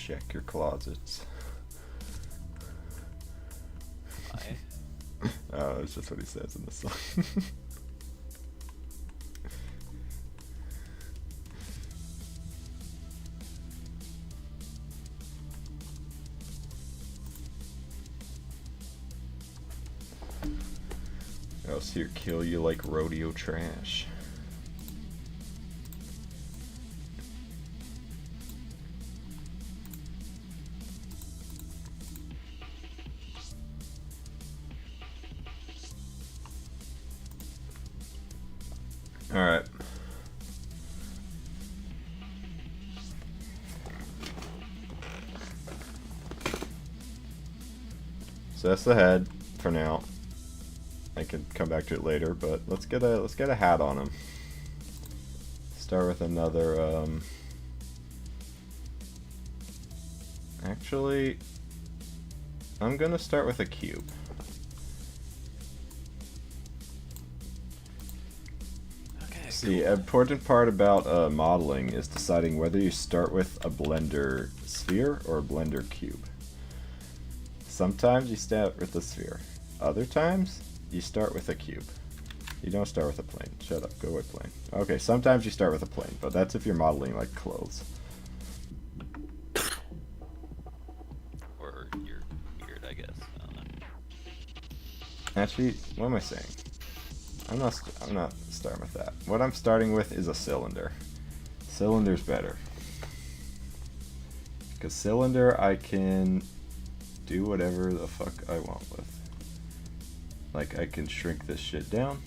Check your closets. Why? Oh, it's just what he says in the song. Else here kill you like rodeo trash. Alright. So that's the head for now. I can come back to it later, but let's get a hat on him. Start with another actually I'm gonna start with a cube. The important part about modeling is deciding whether you start with a blender sphere or a blender cube. Sometimes you start with a sphere. Other times, you start with a cube. You don't start with a plane. Shut up, go away plane. Okay, sometimes you start with a plane, but that's if you're modeling like clothes. Or you're weird, I guess. I don't know. Actually, what am I saying? I'm not starting with that. What I'm starting with is a cylinder. Cylinder's better. Because cylinder I can do whatever the fuck I want with. Like I can shrink this shit down.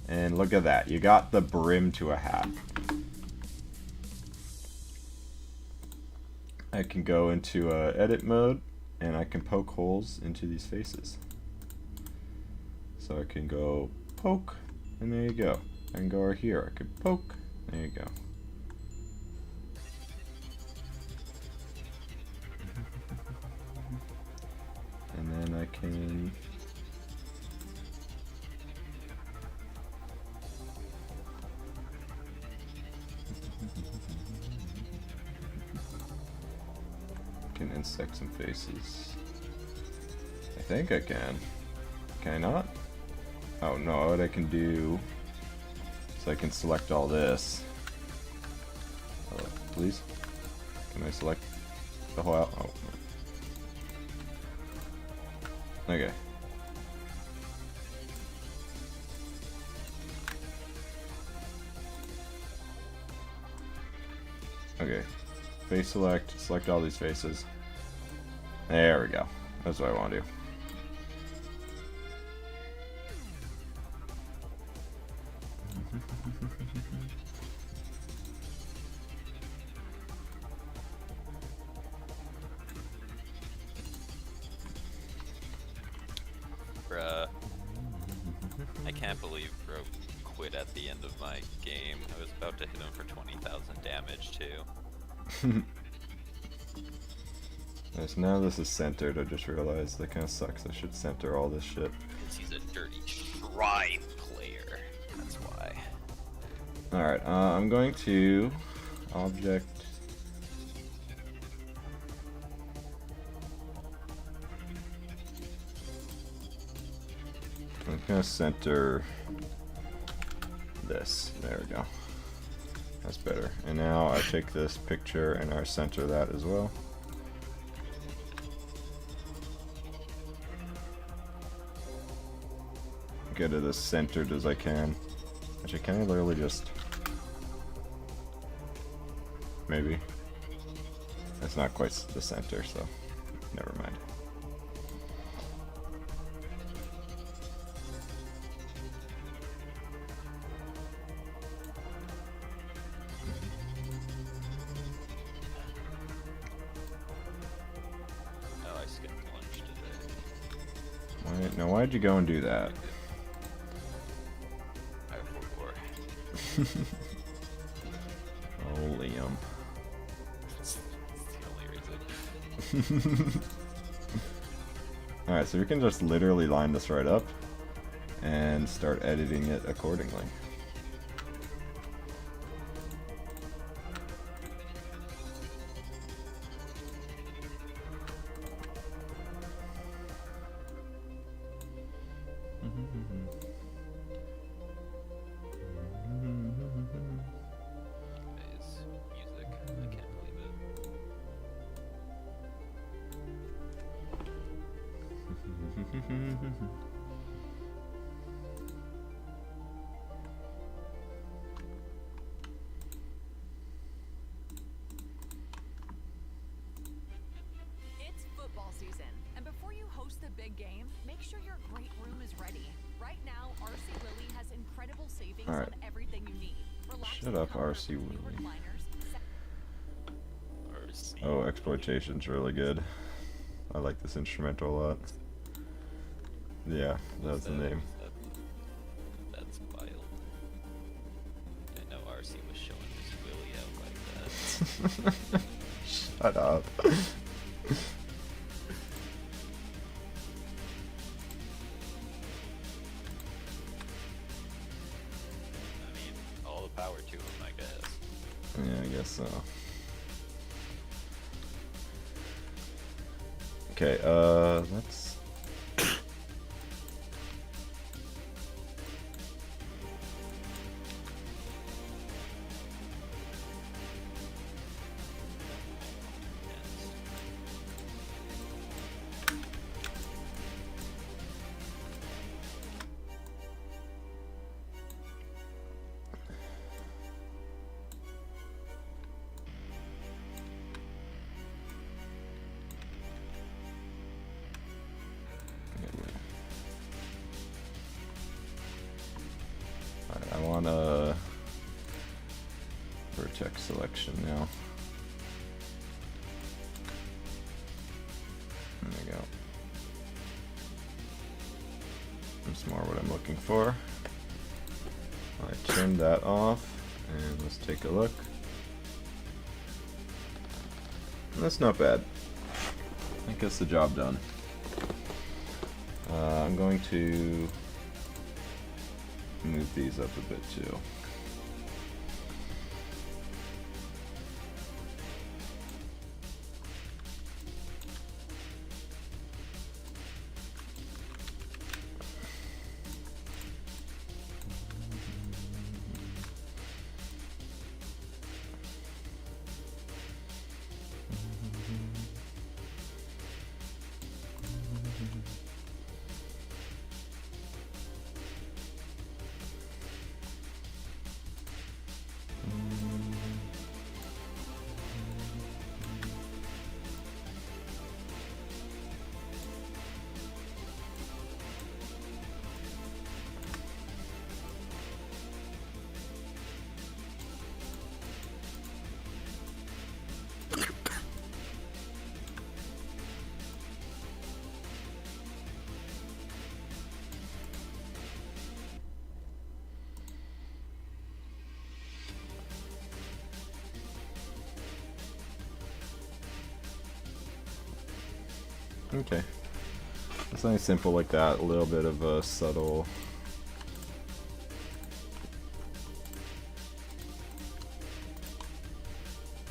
And look at that. You got the brim to a hat. I can go into edit mode and I can poke holes into these faces. So I can go poke, and there you go. I can go over here, I could poke, there you go. And then I can insect some faces. I think I can. Can I not? Oh no, what I can do is I can select all this. Oh, please? Can I select the whole out? Oh. Okay. Okay. Face select, select all these faces. There we go. That's what I want to do. Bruh. I can't believe bro quit at the end of my game. I was about to hit him for 20,000 damage too. Nice, now this is centered. I just realized that kind of sucks. I should center all this shit. Because he's a dirty shrine player. That's why. Alright, I'm going to object. I'm gonna center this. There we go. That's better. And now I take this picture and I center that as well. Get it as centered as I can. Actually, can I literally just... Maybe. That's not quite the center, so never mind. Oh, I skipped lunch today. Why, now why'd you go and do that? Oh, Liam. That's the only reason. Alright, so we can just literally line this right up and start editing it accordingly. It's football season, and before you host the big game, make sure your great room is ready. Right now, RC Lily has incredible savings All right. on everything you need. Shut up, RC Lily. RC. Oh, exploitation's really good. I like this instrumental a lot. Yeah, that's the name. That's wild. I know RC was showing his willy out like that. Shut up. I mean, all the power to him, I guess. Yeah, I guess so. Okay, let's... Alright, I want a vertex selection now. There we go. That's more what I'm looking for. I turned that off, and let's take a look. That's not bad. That gets the job done. I'm going to move these up a bit too. Okay. Something simple like that, a little bit of a subtle...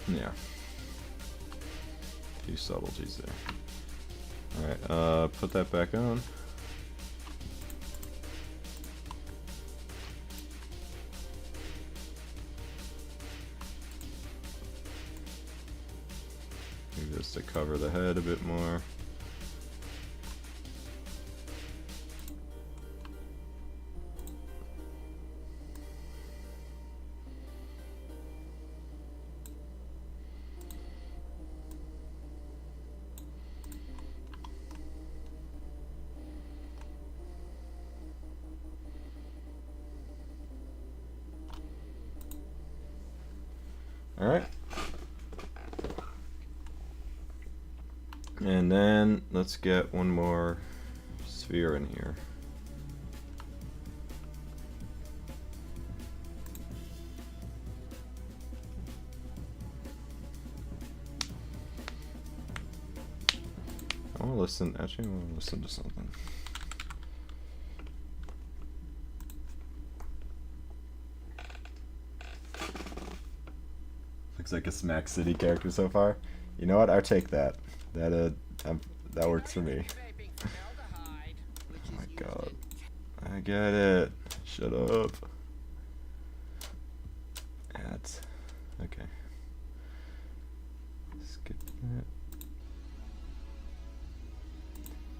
Yeah. A few subtleties there. Alright, put that back on. Maybe just to cover the head a bit more. Alright. And then let's get one more sphere in here. I want to listen, actually I want to listen to something. Looks like a Smack City character so far. You know what? I'll take that. That works for me. Oh my god. I get it. Shut up. Ads. Okay. Skip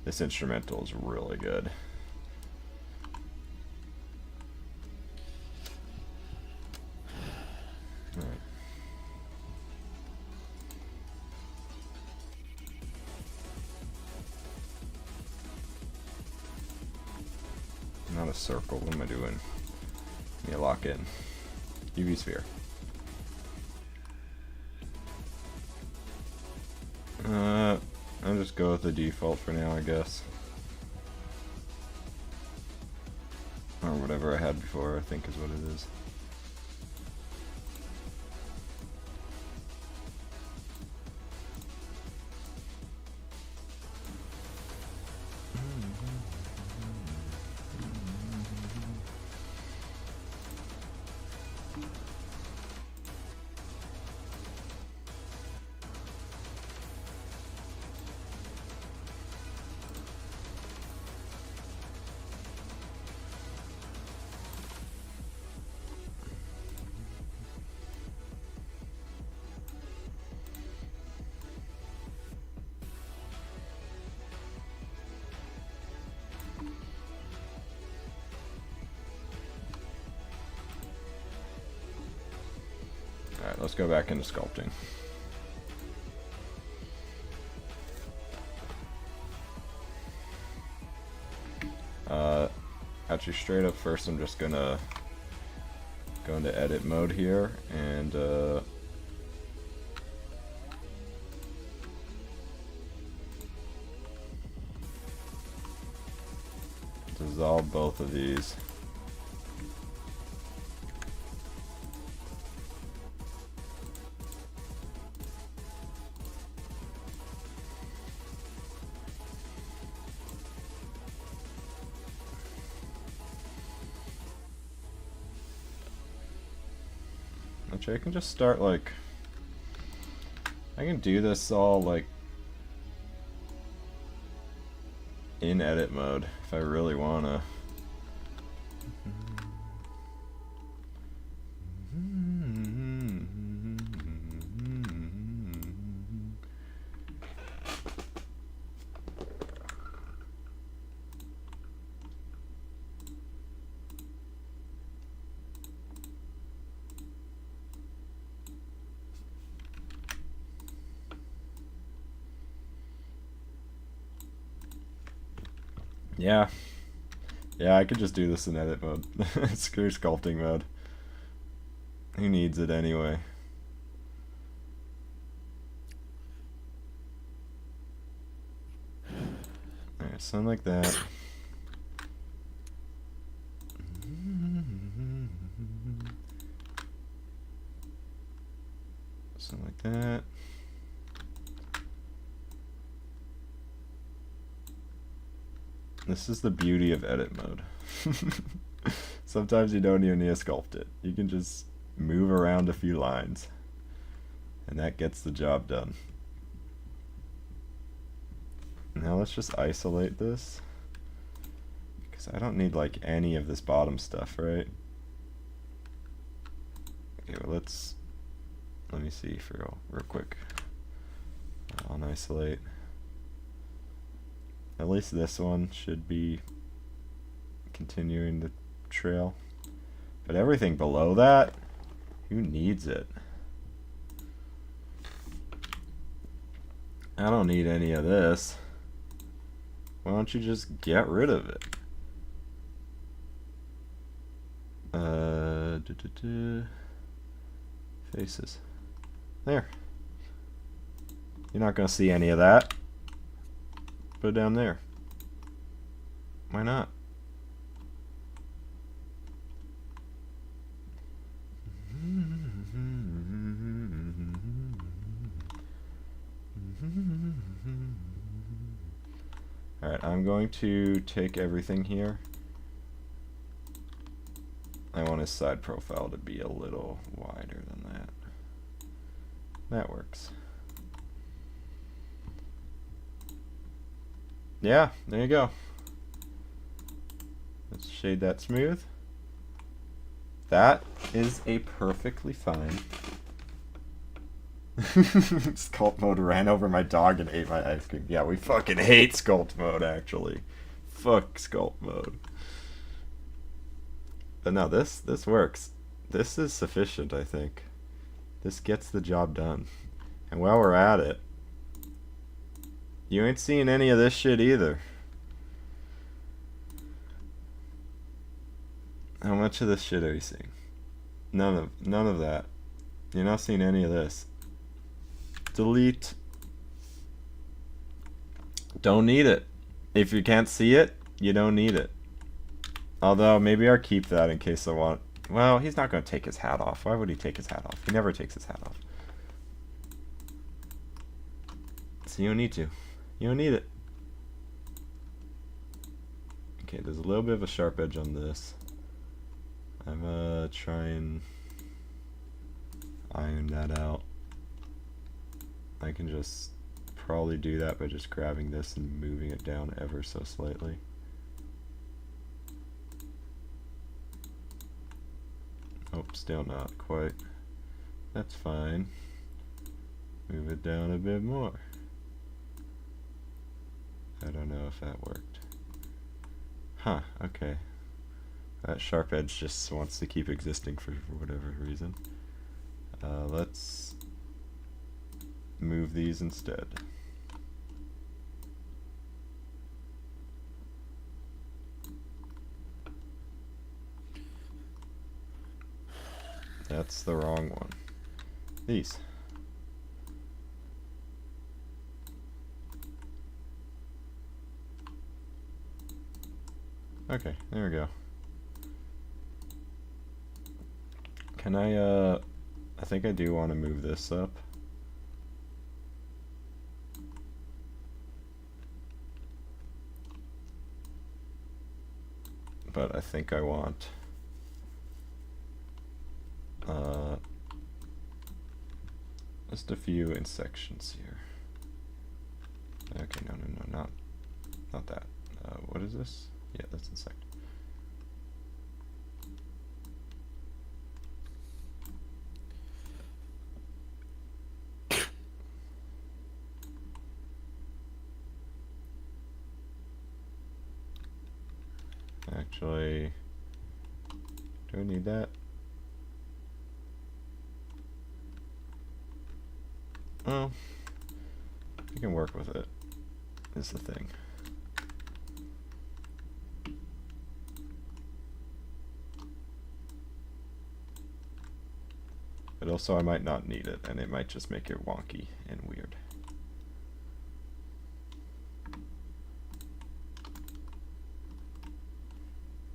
that. This instrumental is really good. Alright. Not a circle. What am I doing? Let me lock in. UV sphere. I'll just go with the default for now, I guess. Or whatever I had before, I think is what it is. Alright, let's go back into sculpting. Actually, straight up first I'm just gonna go into edit mode here and dissolve both of these. Actually, I can just start like, I can do this all like in edit mode if I really wanna. Yeah. Yeah, I could just do this in edit mode. Screw sculpting mode. Who needs it anyway? Alright, something like that. Something like that. This is the beauty of edit mode. Sometimes you don't even need to sculpt it. You can just move around a few lines. And that gets the job done. Now let's just isolate this. Because I don't need like any of this bottom stuff, right? Okay, well let me see for real quick. I'll isolate. At least this one should be continuing the trail. But everything below that, who needs it? I don't need any of this. Why don't you just get rid of it? Faces. There. You're not gonna see any of that. Put it down there. Why not? Alright, I'm going to take everything here. I want his side profile to be a little wider than that. That works. Yeah, there you go. Let's shade that smooth. That is a perfectly fine Sculpt mode ran over my dog and ate my ice cream. Yeah, we fucking hate sculpt mode, actually. Fuck sculpt mode. But no, this works. This is sufficient, I think. This gets the job done. And while we're at it, you ain't seeing any of this shit either. How much of this shit are you seeing? None of that. You're not seeing any of this. Delete. Don't need it. If you can't see it, you don't need it. Although, maybe I'll keep that in case I want... Well, he's not going to take his hat off. Why would he take his hat off? He never takes his hat off. So you don't need to. You don't need it. Okay, there's a little bit of a sharp edge on this. I'm gonna try and iron that out. I can just probably do that by just grabbing this and moving it down ever so slightly. Oh, still not quite. That's fine. Move it down a bit more. I don't know if that worked. Huh, okay. That sharp edge just wants to keep existing for whatever reason. Let's move these instead. That's the wrong one. These. Okay, there we go. Can I think I do want to move this up. But I think I want just a few in sections here. Okay, no, not that. What is this? Yeah, that's in section. Actually, do I need that? Well, you can work with it, is the thing. But also I might not need it, and it might just make it wonky and weird.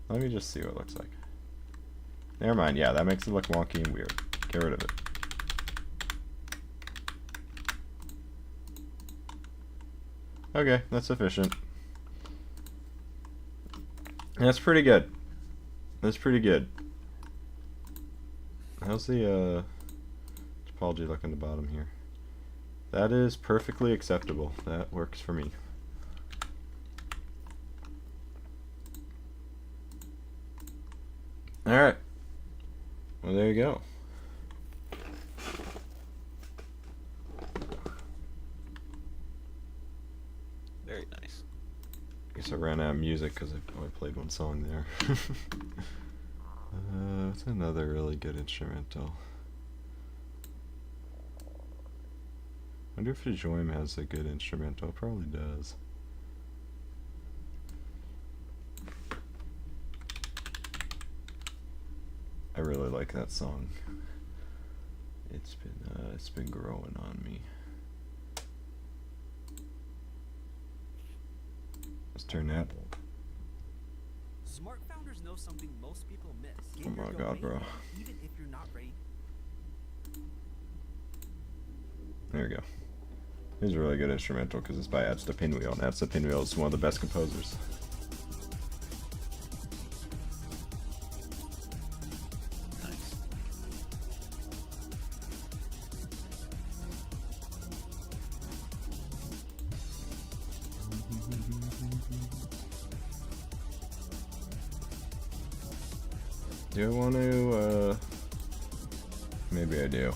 Let me just see what it looks like. Never mind, yeah, that makes it look wonky and weird. Get rid of it. Okay, that's sufficient. That's pretty good. That's pretty good. How's the topology look on the bottom here? That is perfectly acceptable. That works for me. Alright. Well, there you go. Very nice. Guess I ran out of music because I only played one song there. What's another really good instrumental? I wonder if Joim has a good instrumental. It probably does. I really like that song. It's been growing on me. Let's turn that. Smart founders know something most people miss. Oh my god, bro. Even if you're not ready. There we go. It's a really good instrumental because it's by Artstyle Pinwheel, and Artstyle Pinwheel is one of the best composers. Nice. Do I want to, maybe I do.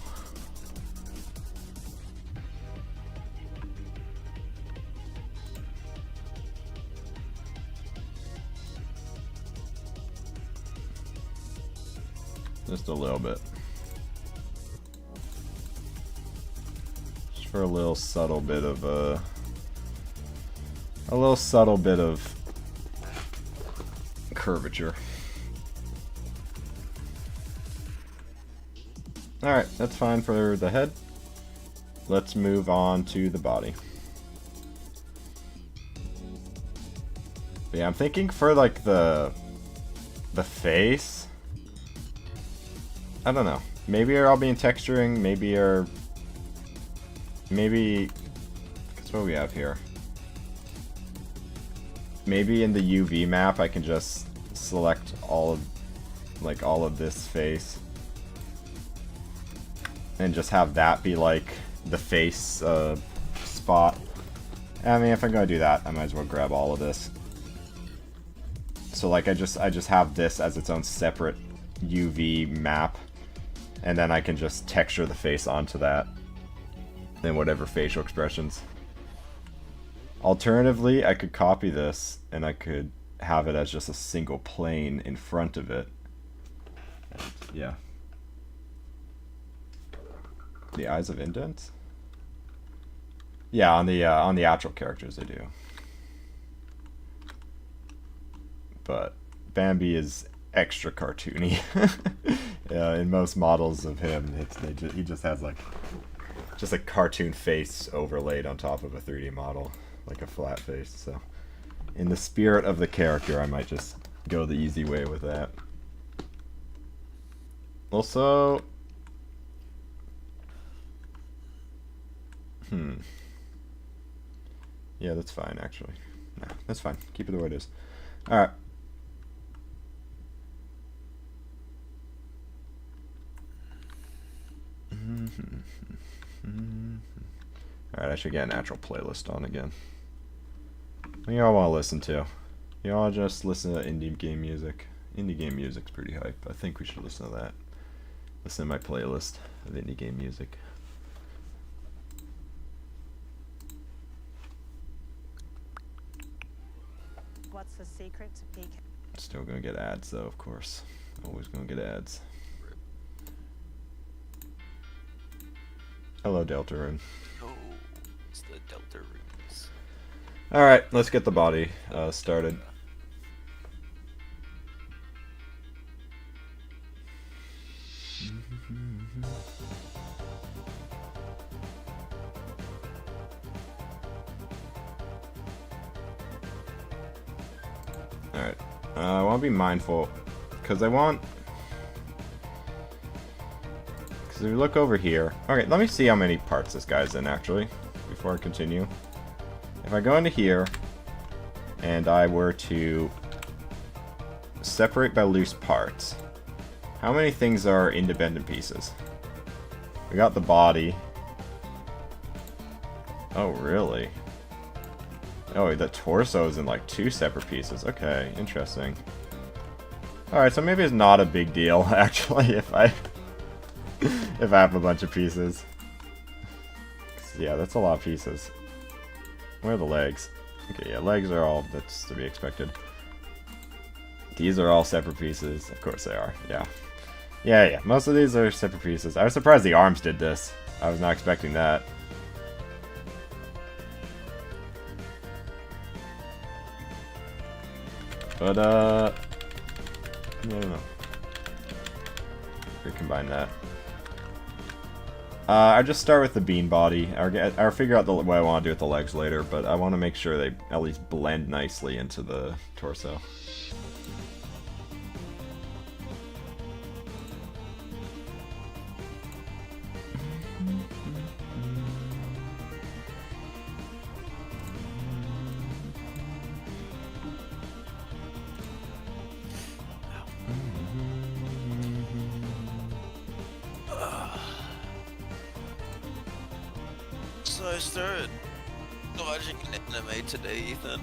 Just a little bit. Just for a little subtle bit of curvature. Alright, that's fine for the head. Let's move on to the body. But yeah, I'm thinking for like the face. I don't know. Maybe I'll be in texturing, maybe that's what we have here. Maybe in the UV map I can just select all of this face and just have that be like the face spot. I mean, if I'm gonna do that, I might as well grab all of this. So like I just have this as its own separate UV map, and then I can just texture the face onto that and whatever facial expressions. Alternatively, I could copy this and I could have it as just a single plane in front of it. And, yeah. The eyes of indents? Yeah, on the actual characters they do. But Bambi is extra cartoony. In most models of him, he just has like just a cartoon face overlaid on top of a 3D model, like a flat face. So, in the spirit of the character, I might just go the easy way with that. Also, yeah, that's fine actually. No, that's fine. Keep it the way it is. All right. Alright, I should get an actual playlist on again. What do y'all want to listen to? Y'all just listen to indie game music. Indie game music's pretty hype. I think we should listen to that. Listen to my playlist of indie game music. What's the secret to peak? Still gonna get ads though, of course. Always gonna get ads. Hello, Deltarune. Oh, it's the Deltarunes. Alright, let's get the body started. Alright, I want to be mindful, because if you look over here... Okay, let me see how many parts this guy's in, actually, before I continue. If I go into here, and I were to separate by loose parts, how many things are independent pieces? We got the body. Oh, really? Oh, the torso is in like 2 separate pieces. Okay, interesting. Alright, so maybe it's not a big deal, actually, if I have a bunch of pieces. Yeah, that's a lot of pieces. Where are the legs? Okay, yeah, legs are all, that's to be expected. These are all separate pieces. Of course they are, yeah. Yeah, most of these are separate pieces. I was surprised the arms did this. I was not expecting that. But, I don't know. Recombine that. I just start with the bean body. I'll figure out what I want to do with the legs later, but I want to make sure they at least blend nicely into the torso. So I started watching an anime today, Ethan.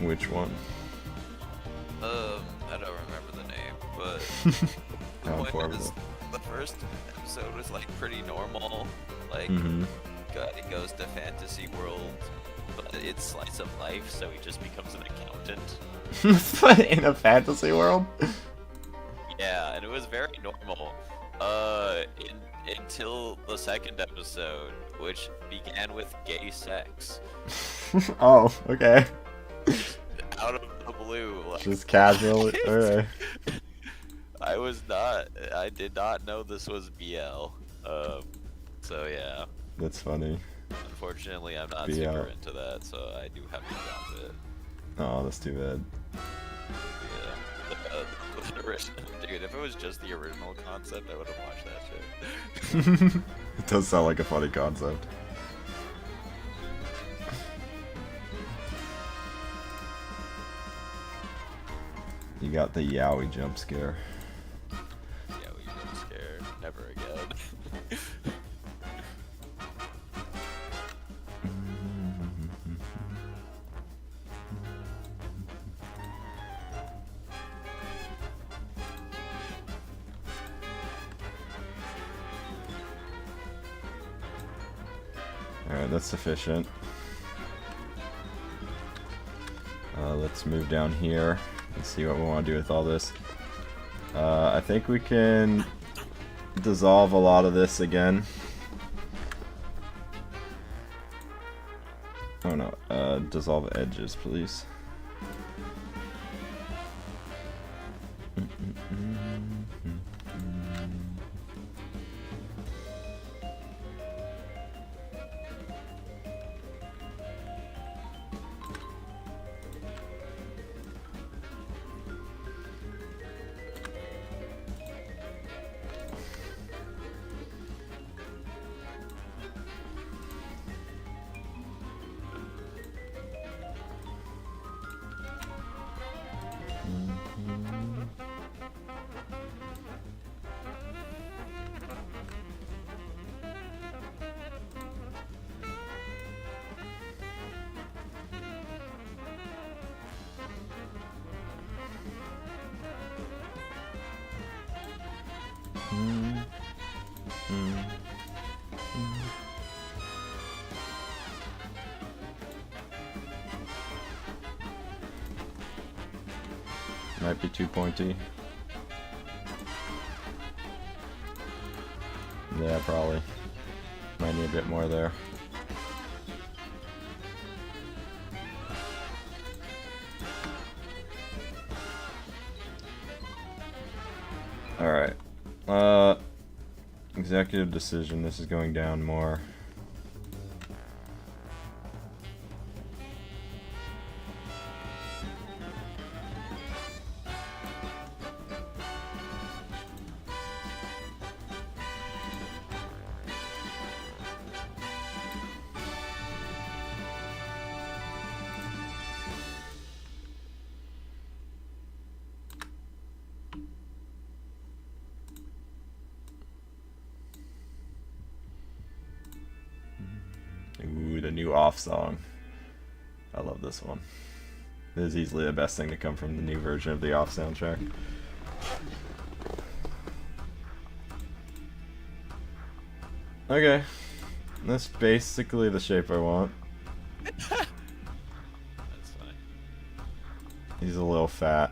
Which one? I don't remember the name, but the How point informative. is, the first episode was like pretty normal. Like, he goes to fantasy world, but it's slice of life, so he just becomes an accountant. In a fantasy world? Yeah, and it was very normal. Until the second episode, which began with gay sex. Oh, okay. Out of the blue. Like, Just casually. Alright. I did not know this was BL. So yeah. That's funny. Unfortunately, I'm not BL. super into that, so I do have to drop it. Oh, that's too bad. Yeah. The original, dude, if it was just the original concept, I would have watched that shit. It does sound like a funny concept. You got the Yowie jump scare. Yeah, we don't scare. Never again. Alright, that's sufficient. Let's move down here and see what we want to do with all this. I think we can dissolve a lot of this again. Oh no, dissolve edges, please. Might be too pointy. Yeah, probably. Might need a bit more there. Alright. Executive decision. This is going down more. Ooh, the new off song. I love this one. This is easily the best thing to come from the new version of the off soundtrack. Okay. That's basically the shape I want. That's funny. He's a little fat.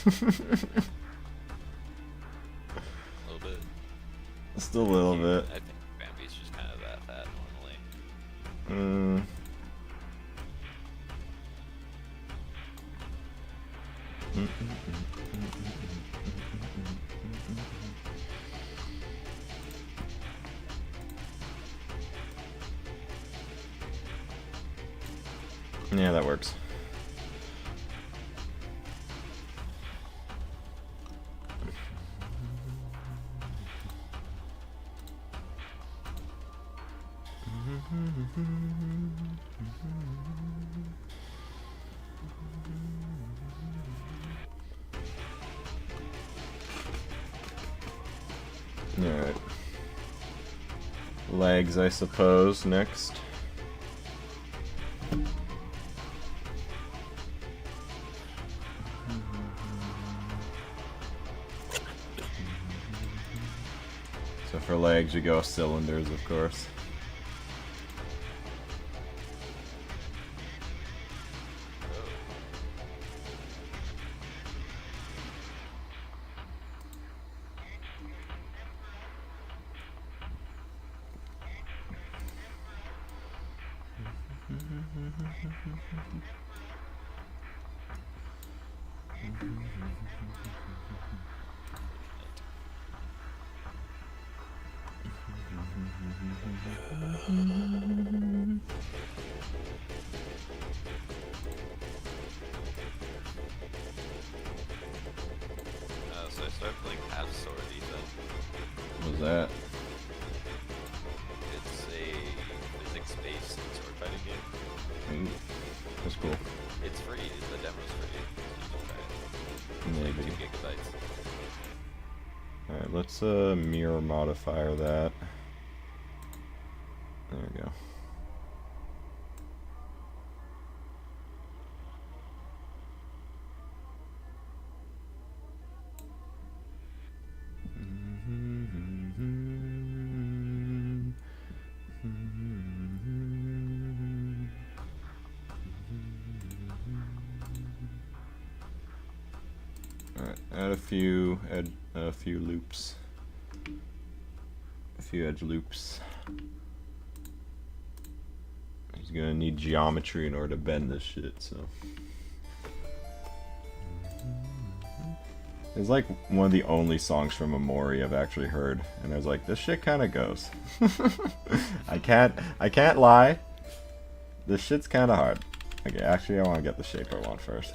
A little bit. Just a little bit. I think Bambi's just kind of that fat normally. Yeah, that works. Alright. Legs, I suppose, next. So for legs, you go cylinders, of course. So I started playing Half Sword Ethan. What's that? It's a physics-based sword fighting game. Ooh, that's cool. It's free. The demo's free. So you can try it. Maybe. It's like 2 gigabytes. Alright, let's mirror modifier that. There we go. Alright, add a few loops. A few edge loops. He's gonna need geometry in order to bend this shit, so. It's like one of the only songs from Amori I've actually heard, and I was like, this shit kinda goes. I can't lie. This shit's kinda hard. Okay, actually I wanna get the shape I want first.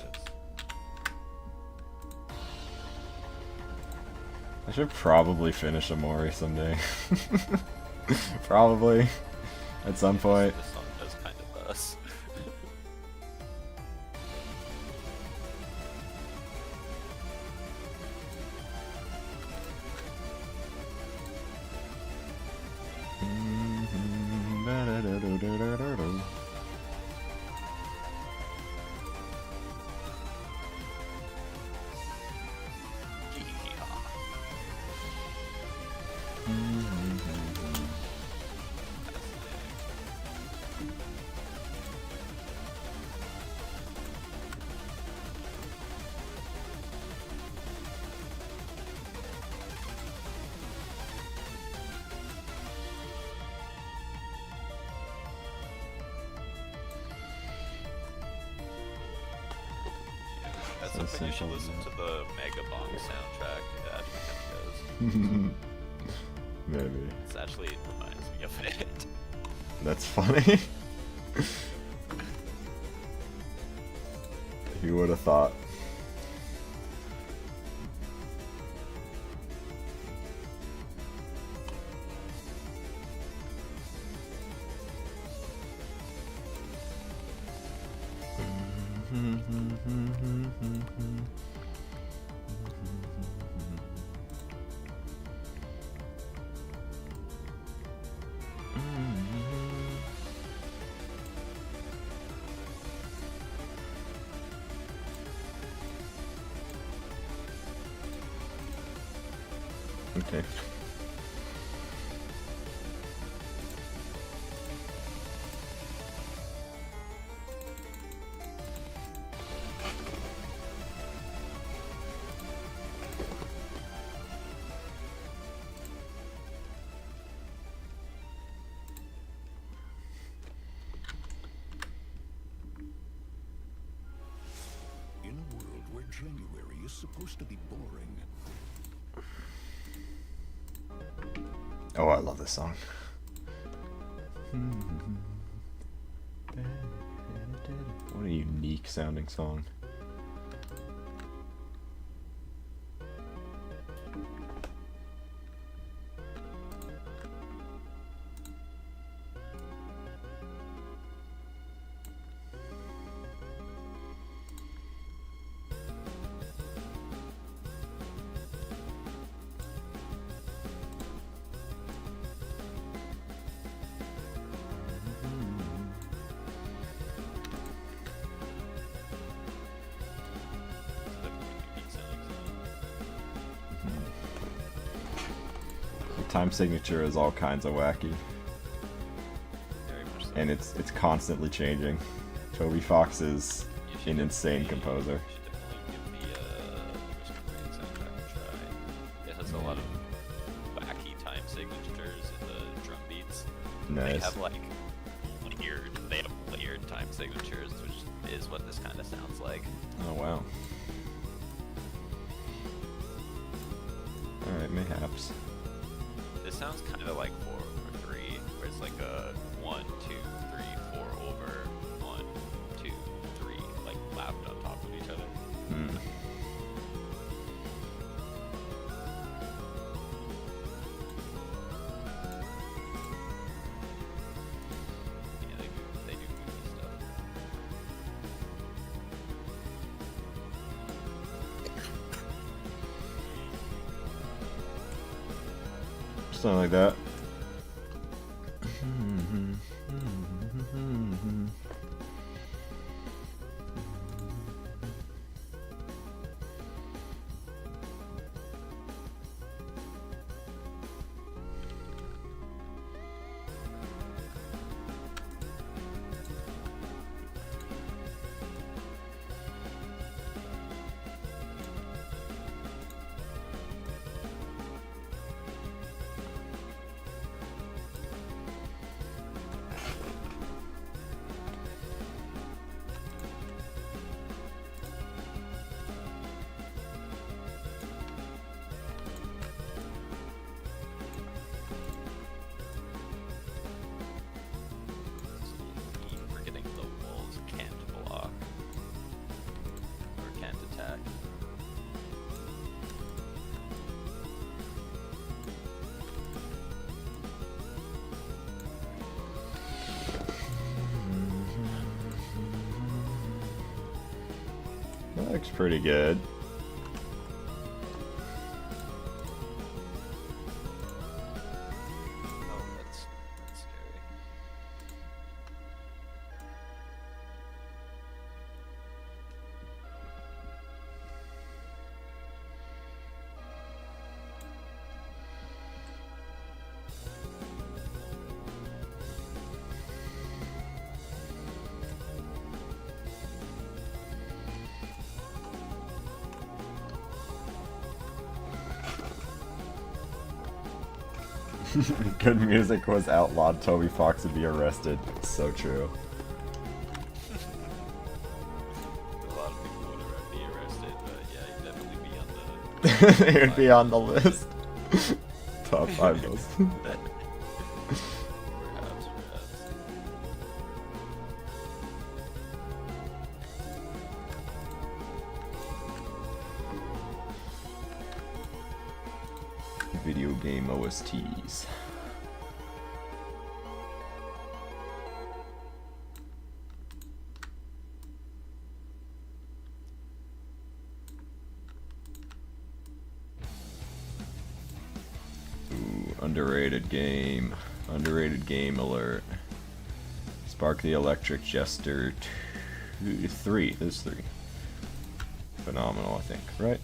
I should probably finish Amori someday. Probably. At some point. This song does kind of buzz. That's something you should listen to the Mega Bong soundtrack. It actually kind of goes. Maybe. It actually reminds me of it. That's funny. You would have thought. Okay. In a world where January is supposed to be boring, Oh, I love this song. What a unique sounding song. Time signature is all kinds of wacky, Very much so. and it's constantly changing. Toby Fox is You should an insane definitely- composer. You should definitely give the Mr. Brain soundtrack a try. It has a lot of wacky time signatures in the drum beats. They Nice. have like layered time signatures. this kind of sounds like. Oh wow. Alright, mayhaps. This sounds kind of like 4 over 3, where it's like a 1, 2, 3, 4 over 1, 2, 3, like lapped on top of each other. Hmm. Yeah, they do goofy stuff. Something like that. Forgetting the walls can't block or can't attack. That looks pretty good. Oh, that's scary. Good music was outlawed. Toby Fox would be arrested. So true. A lot of people would be arrested, but yeah, you'd definitely be on the. It would be on the list. Top 5 most. Perhaps, perhaps. Video game OSTs. Ooh, underrated game. Underrated game alert. Spark the Electric Jester 3. There's 3. Phenomenal, I think. Right?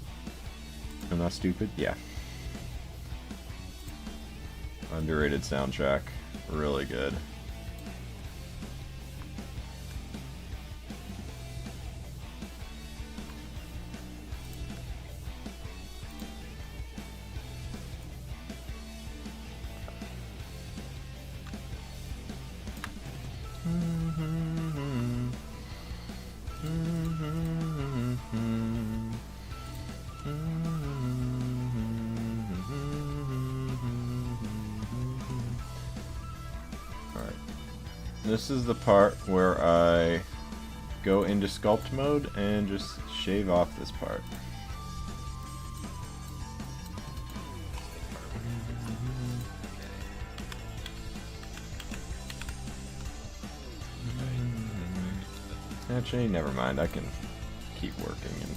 I'm not stupid? Yeah. Underrated soundtrack. Really good. This is the part where I go into sculpt mode and just shave off this part. Actually, never mind. I can keep working and.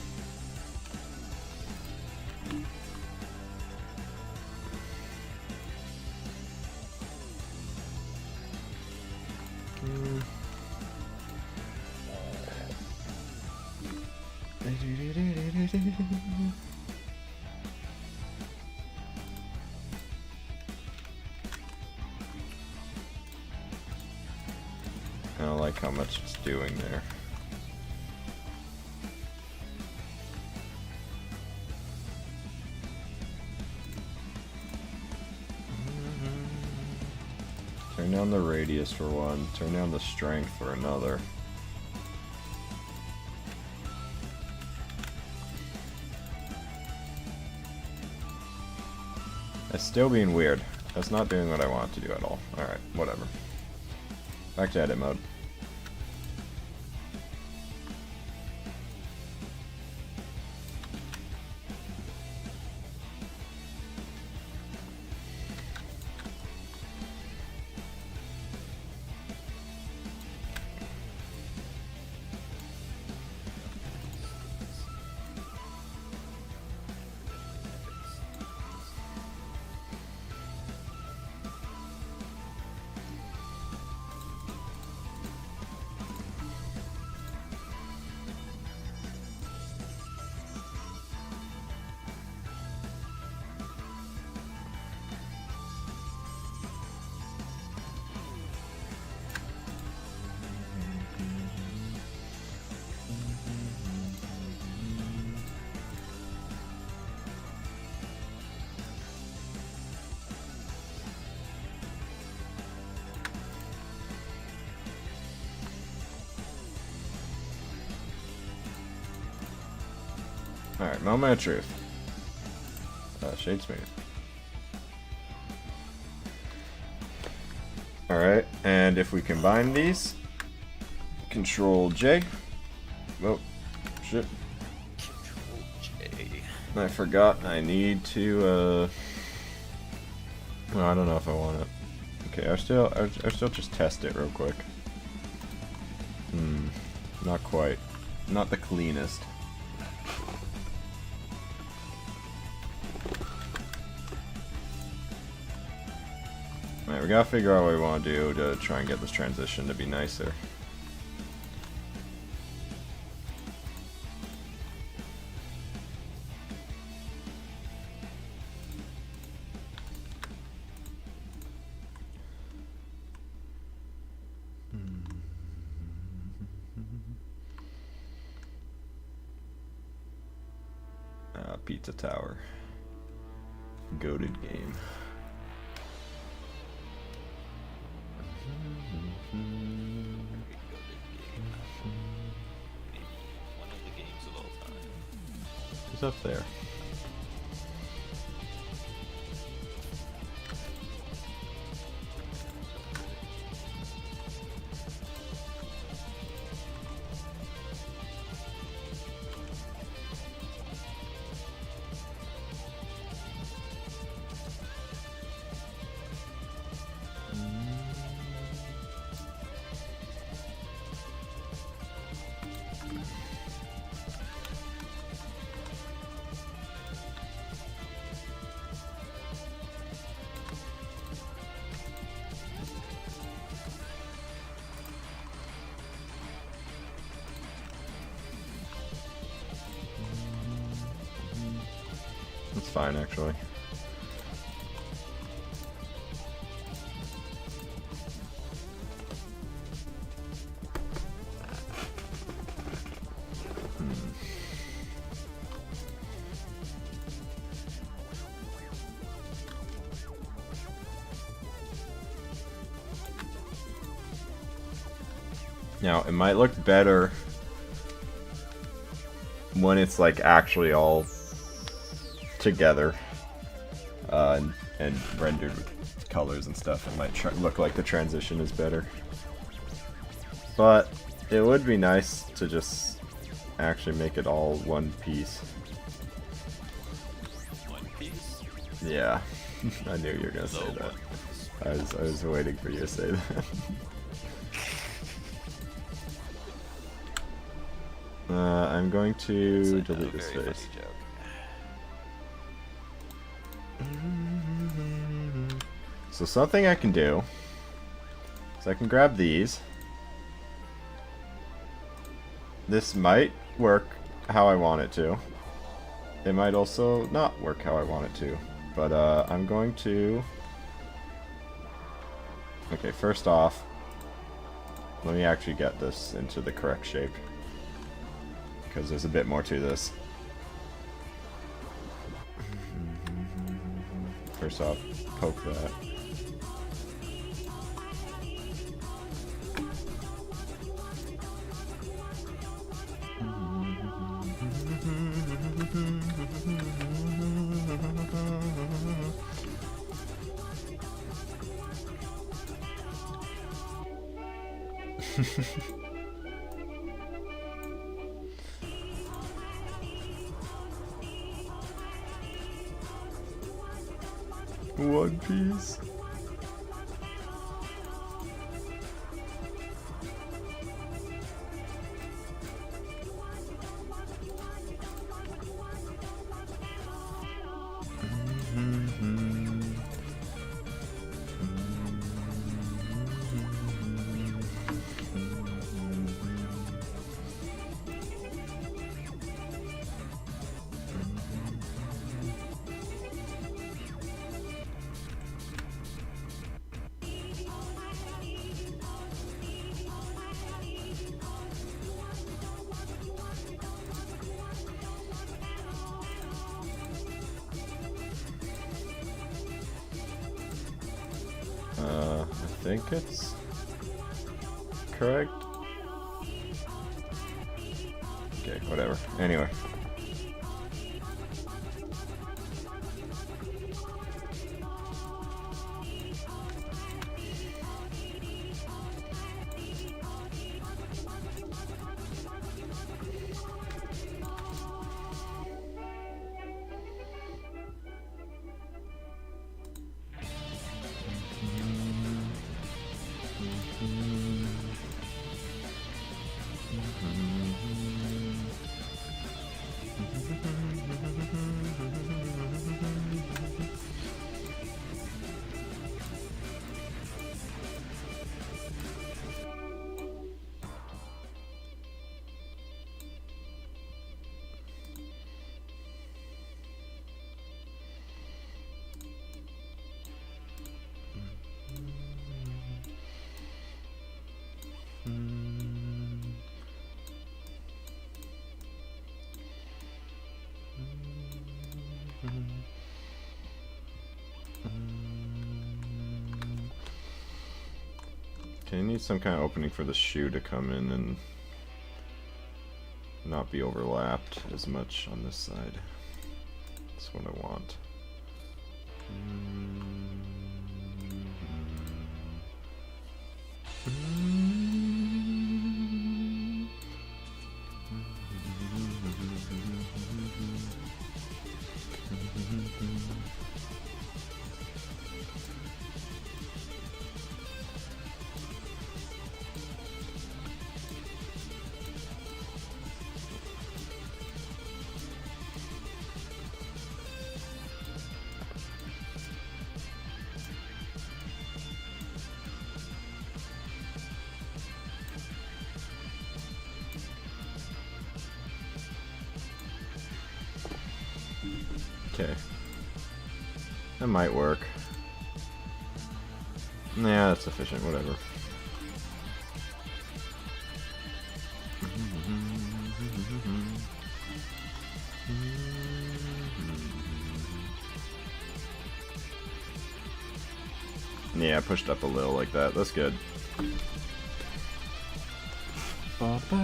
I don't like how much it's doing there. Turn down the radius for one, turn down the strength for another. It's still being weird. That's not doing what I want it to do at all. Alright, whatever. Back to edit mode. Alright, moment of truth. Shade smooth. Alright, and if we combine these, Control J. Oh, shit. Control J. I forgot I need to, well, I don't know if I want it. Okay, I'll still just test it real quick. Not quite. Not the cleanest. Alright, we gotta figure out what we want to do to try and get this transition to be nicer. Pizza Tower. Goated game. One of the games of all time. Who's up there? It's fine, actually. Now, it might look better when it's like actually all together and rendered with colors and stuff. It might look like the transition is better, but it would be nice to just actually make it all one piece. One Piece? Yeah. I knew you were gonna say that. I was waiting for you to say that. I'm going to delete this face. So something I can do is I can grab these. This might work how I want it to. It might also not work how I want it to. But I'm going to... Okay, first off, let me actually get this into the correct shape, because there's a bit more to this. First off, poke that. One Piece. I think it's correct. Okay, whatever. Anyway. Okay, you need some kind of opening for the shoe to come in and not be overlapped as much on this side. That's what I want. Okay. That might work. Yeah, that's sufficient, whatever. Yeah, pushed up a little like that. That's good. Alright.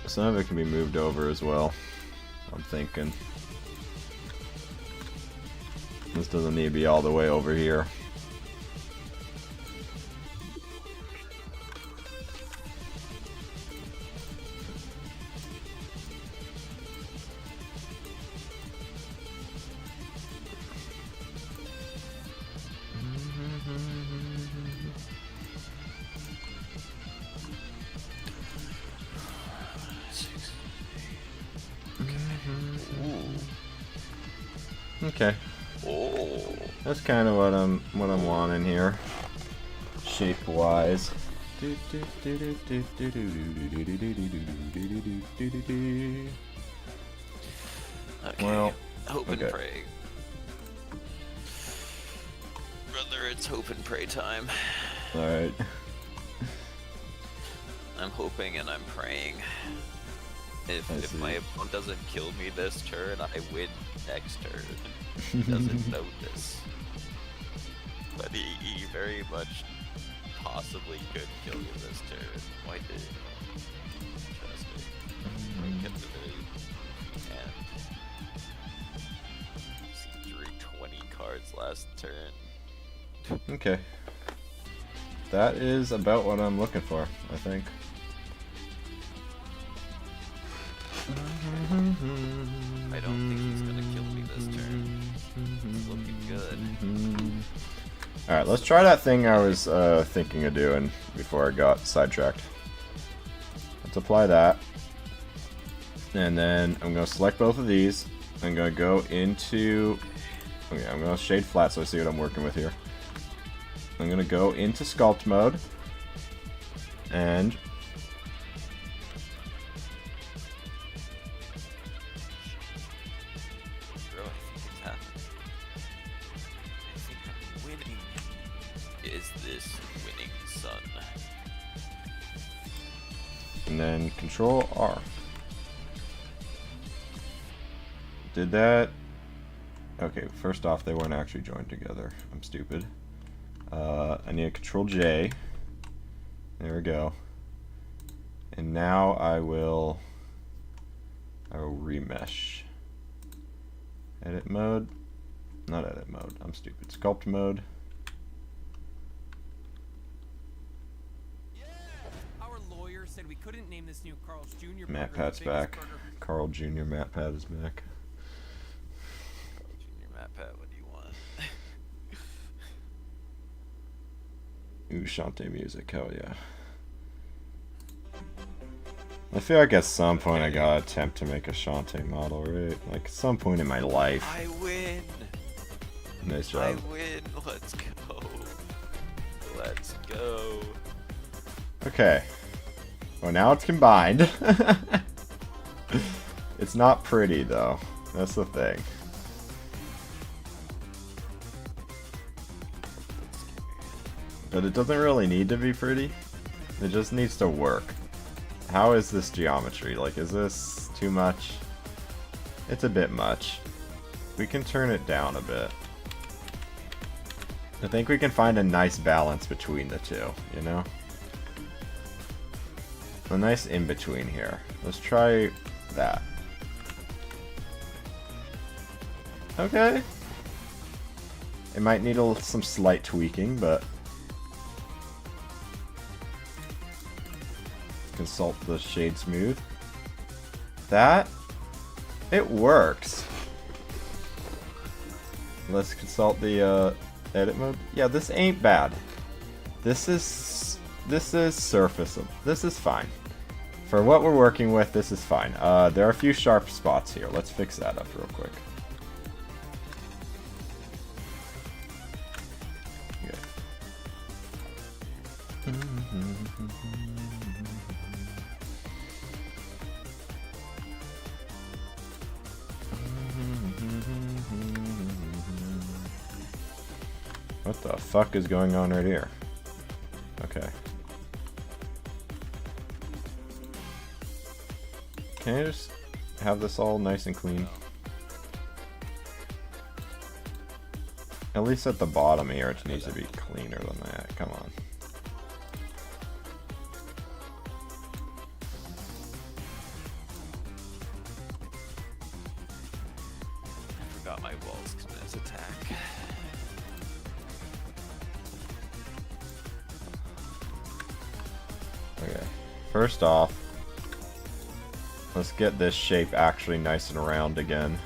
Some of it can be moved over as well, I'm thinking. This doesn't need to be all the way over here. Okay. Oh. That's kind of what I'm wanting here, shape wise. Okay. Well, hope and okay. pray. Brother, it's hope and pray time. All right. I'm hoping and I'm praying. I If see. my opponent doesn't kill me this turn, I win next turn. He doesn't know this. But he very much possibly could kill you this turn. Why did it? Interesting. Kept it and he drew 20 cards last turn. Okay. That is about what I'm looking for, I think. I don't think he's gonna kill me this turn. It's looking good. Alright, let's try that thing I was thinking of doing before I got sidetracked. Let's apply that. And then I'm going to select both of these. I'm going to go into... Okay, I'm going to shade flat so I see what I'm working with here. I'm going to go into sculpt mode. And... Bro, I think it's happening. I think I'm winning. Is this winning, son? And then Control R. Did that... Okay, first off, they weren't actually joined together. I'm stupid. I need a Control J. There we go. And now I will remesh. Edit mode. Not edit mode. I'm stupid. Sculpt mode. Our lawyer said we couldn't name this new Carl's Jr. Matt burger Pat's the biggest back. burger. Carl Jr. Matt Pat is back. Junior Matt Pat, what do you want? Ooh, Shantae music. Hell yeah. I feel like at some point I gotta attempt to make a Shantae model, right? Like, at some point in my life. I win! Nice I job. win! Let's go! Let's go! Okay. Well, now it's combined. It's not pretty, though. That's the thing. But it doesn't really need to be pretty. It just needs to work. How is this geometry? Like, is this too much? It's a bit much. We can turn it down a bit. I think we can find a nice balance between the two, you know? A nice in-between here. Let's try that. Okay. It might need some slight tweaking, but... Consult the shade smooth. That? It works. Let's consult the edit mode. Yeah, this ain't bad. This is surfaceable. This is fine. For what we're working with, this is fine. There are a few sharp spots here. Let's fix that up real quick. Okay. What the fuck is going on right here? Okay. Can I just have this all nice and clean? At least at the bottom here, it needs to be cleaner than that. Come on. I forgot my walls because attack. Okay. First off, let's get this shape actually nice and round again.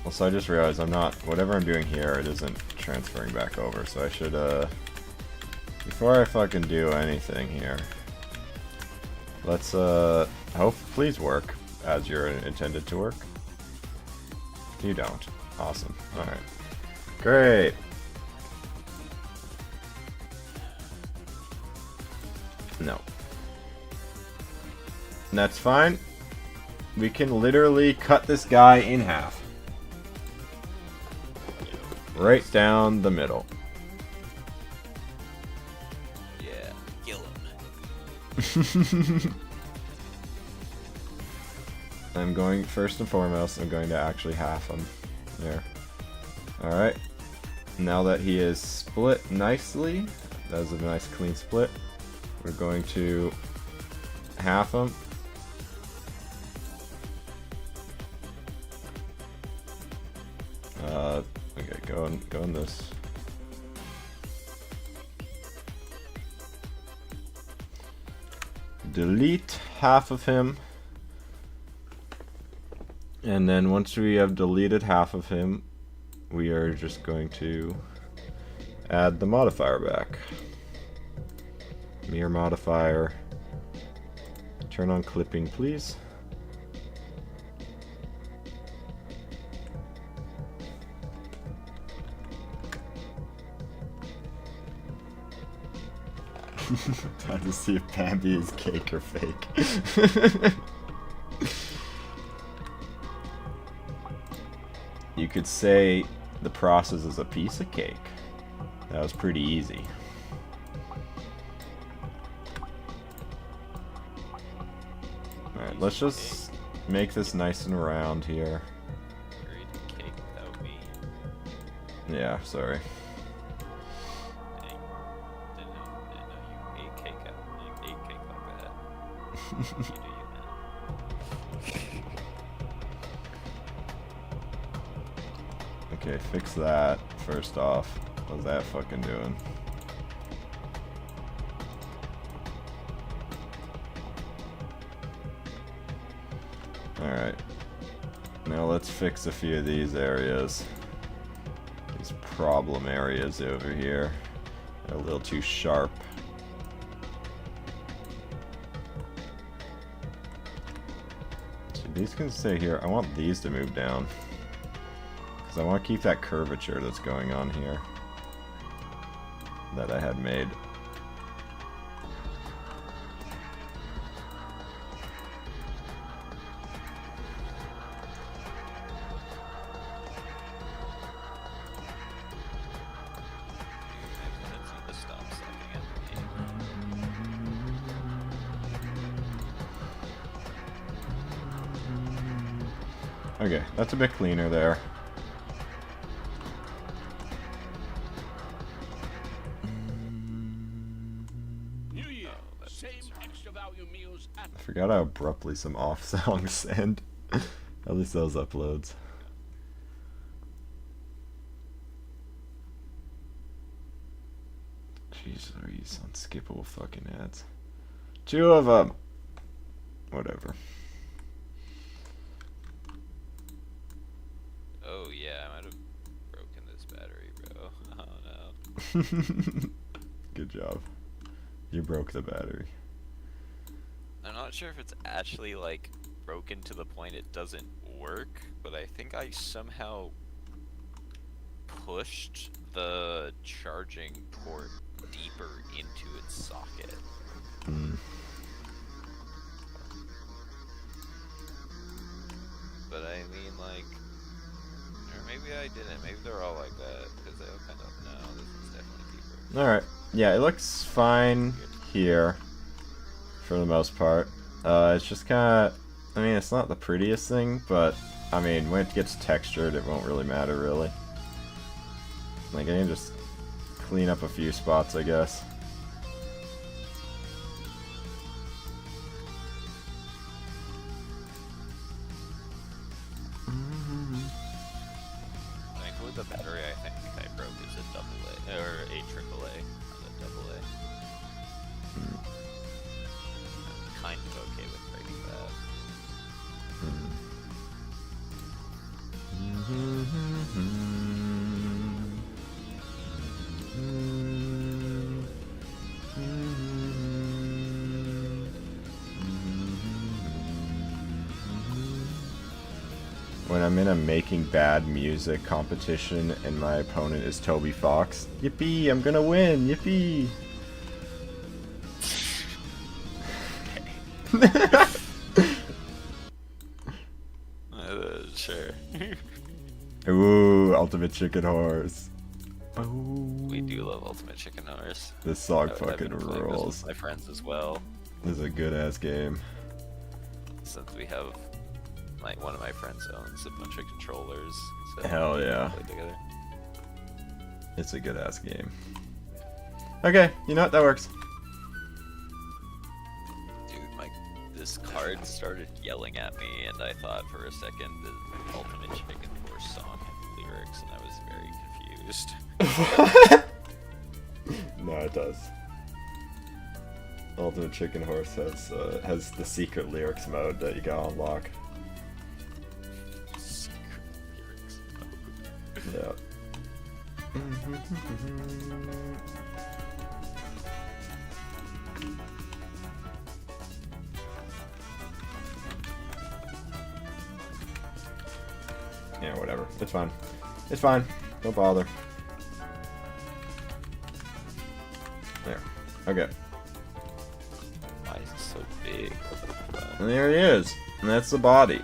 Also, I just realized whatever I'm doing here, it isn't transferring back over, so I should, before I fucking do anything here, let's, please work as you're intended to work. You don't. Awesome. Alright. Great! No. And that's fine. We can literally cut this guy in half. Right down the middle. Yeah, kill him. I'm going, first and foremost, I'm going to actually half him. There. Alright. Now that he is split nicely, That was a nice clean split. We're going to half them. Okay, go on this. Delete half of him. And then once we have deleted half of him, we are just going to add the modifier back. Mirror modifier. Turn on clipping, please. Time to see if Bambi is cake or fake. You could say the process is a piece of cake. That was pretty easy. Alright, let's just make this nice and round here. You're eating cake without me. Yeah, sorry. Didn't know you ate cake like that. You do you, man. Okay, fix that first off. What's that fucking doing? Alright. Now let's fix a few of these areas. These problem areas over here. They're a little too sharp. So these can stay here. I want these to move down. Because I want to keep that curvature that's going on here. That I had made. Okay, that's a bit cleaner there. New Year, same extra value meals at I forgot how abruptly some off songs end. At least those uploads. Jeez, are these unskippable fucking ads? 2 of them. Whatever. Oh yeah, I might have broken this battery, bro. Oh no. Good job. You broke the battery. I'm not sure if it's actually like broken to the point it doesn't work, but I think I somehow pushed the charging port deeper into its socket. Hmm. But I mean, like, or maybe I didn't. Maybe they're all like that because they all kind of. No, this is definitely deeper. All right. Yeah, it looks fine here for the most part. It's just kind of. I mean, it's not the prettiest thing, but I mean, when it gets textured, it won't really matter, really. Like, I can just clean up a few spots, I guess. Thankfully, the battery I think I broke is a AA or a AAA, not a AA. I'm kind of okay with breaking that. When I'm in a making bad music competition and my opponent is Toby Fox, yippee, I'm gonna win, yippee! Sure. Ooh, Ultimate Chicken Horse. We do love Ultimate Chicken Horse. This song I've fucking been playing this rules. with my friends as well. This is a good ass game. Since we have, like, one of my friends owns a bunch of controllers. So Hell we yeah. play together. It's a good ass game. Okay, you know what? That works. Dude, this card started yelling at me, and I thought for a second the Ultimate Chicken Horse song had lyrics, and I was very confused. No, it does. Ultimate Chicken Horse has the secret lyrics mode that you gotta unlock. Secret lyrics mode. Yeah. Yeah, whatever. It's fine. It's fine. Don't bother. There. Okay. Why is it so big? And there he is. And that's the body.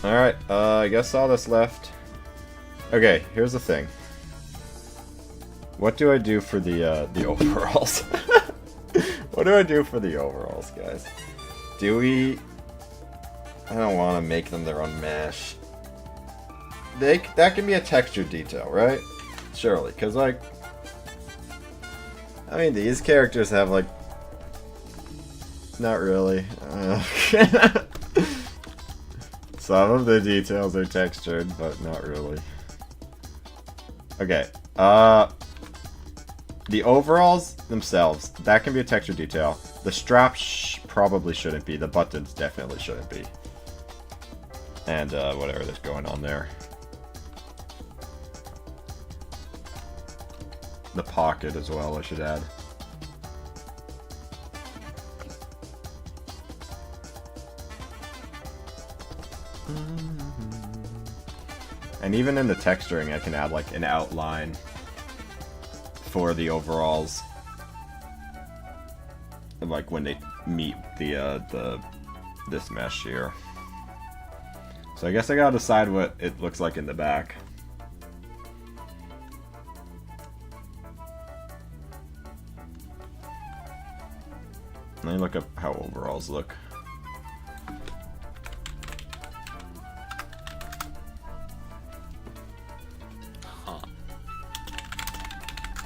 Alright, I guess all that's left. Okay, here's the thing. What do I do for the overalls? What do I do for the overalls, guys? Do we... I don't want to make them their own mesh. That can be a texture detail, right? Surely, because, like... I mean, these characters have, like... Not really. Some of the details are textured, but not really. Okay, the overalls themselves, that can be a texture detail. The straps probably shouldn't be. The buttons definitely shouldn't be. And, whatever is going on there. The pocket as well, I should add. And even in the texturing, I can add like an outline for the overalls, like when they meet this mesh here. So I guess I gotta decide what it looks like in the back. Let me look up how overalls look.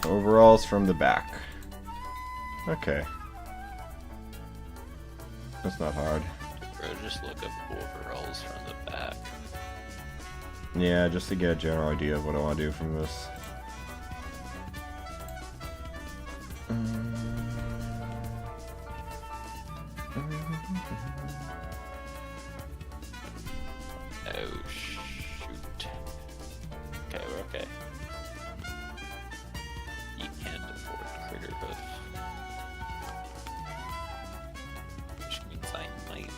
Overalls from the back. Okay. That's not hard. Bro, just look up overalls from the back. Yeah, just to get a general idea of what I want to do from this. Oh, shoot. Okay, we're okay. You can't afford critter hoof. Which means I might win.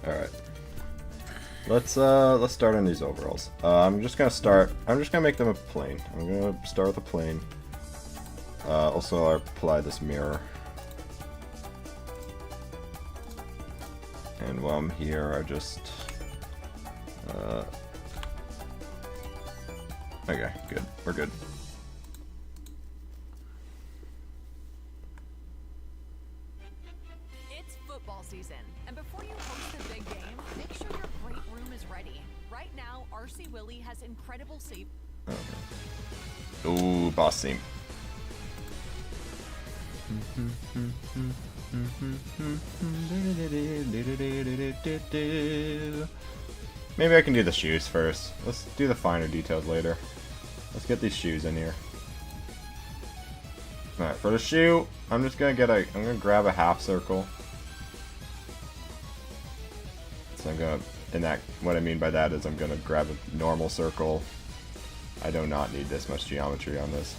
Alright. Let's start on these overalls. I'm just gonna make them a plane. I'm gonna start with a plane. Also I'll apply this mirror. And while I'm here, I just... okay, good. We're good. It's football season, and before you host the big game, make sure your great room is ready. Right now, RC Willie has incredible safe. Okay. Ooh, boss theme. Maybe I can do the shoes first. Let's do the finer details later. Let's get these shoes in here. Alright, for the shoe, I'm just gonna I'm gonna grab a half circle. So I'm gonna, what I mean by that is I'm gonna grab a normal circle. I do not need this much geometry on this.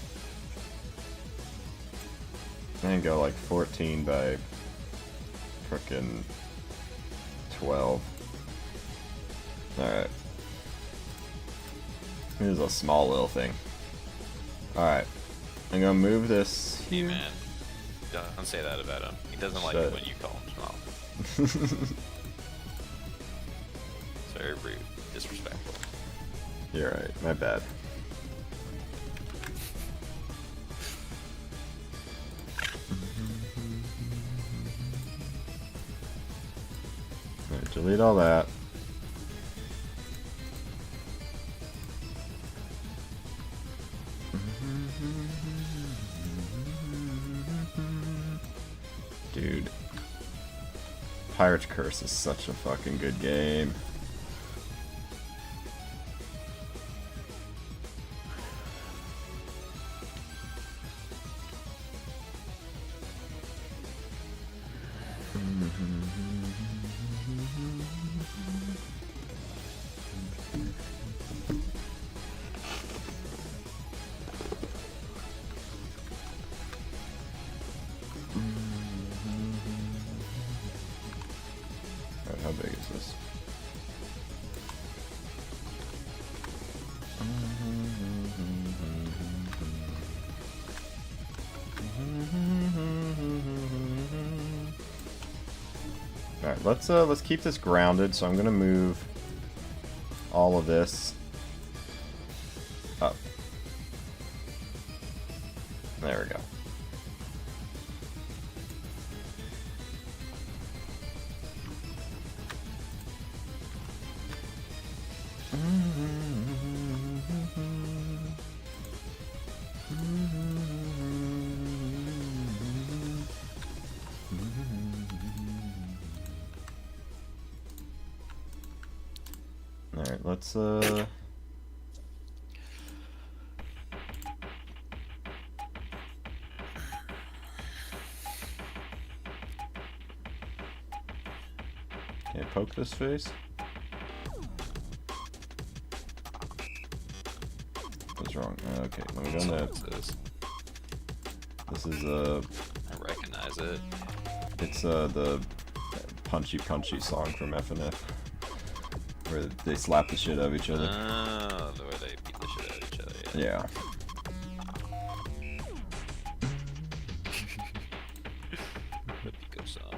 And go like 14 by frickin' 12. Alright. This is a small little thing. Alright. I'm gonna move this here. Man, don't say that about him. He doesn't like it when you call him small. It's very rude. Disrespectful. You're right. My bad. Alright, delete all that. Dude. Pirate's Curse is such a fucking good game. Alright, how big is this? Alright, let's keep this grounded, so I'm gonna move all of this up. There we go. Alright, let's can't poke this face. What's wrong? Okay, let me go on that. This is I recognize it. it's the punchy song from FNATI, where they slap the shit out of each other. Oh, the way they beat the shit out of each other. Yeah. The Pico song.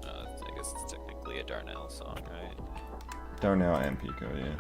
I guess it's technically a Darnell song, right? Darnell and Pico, yeah.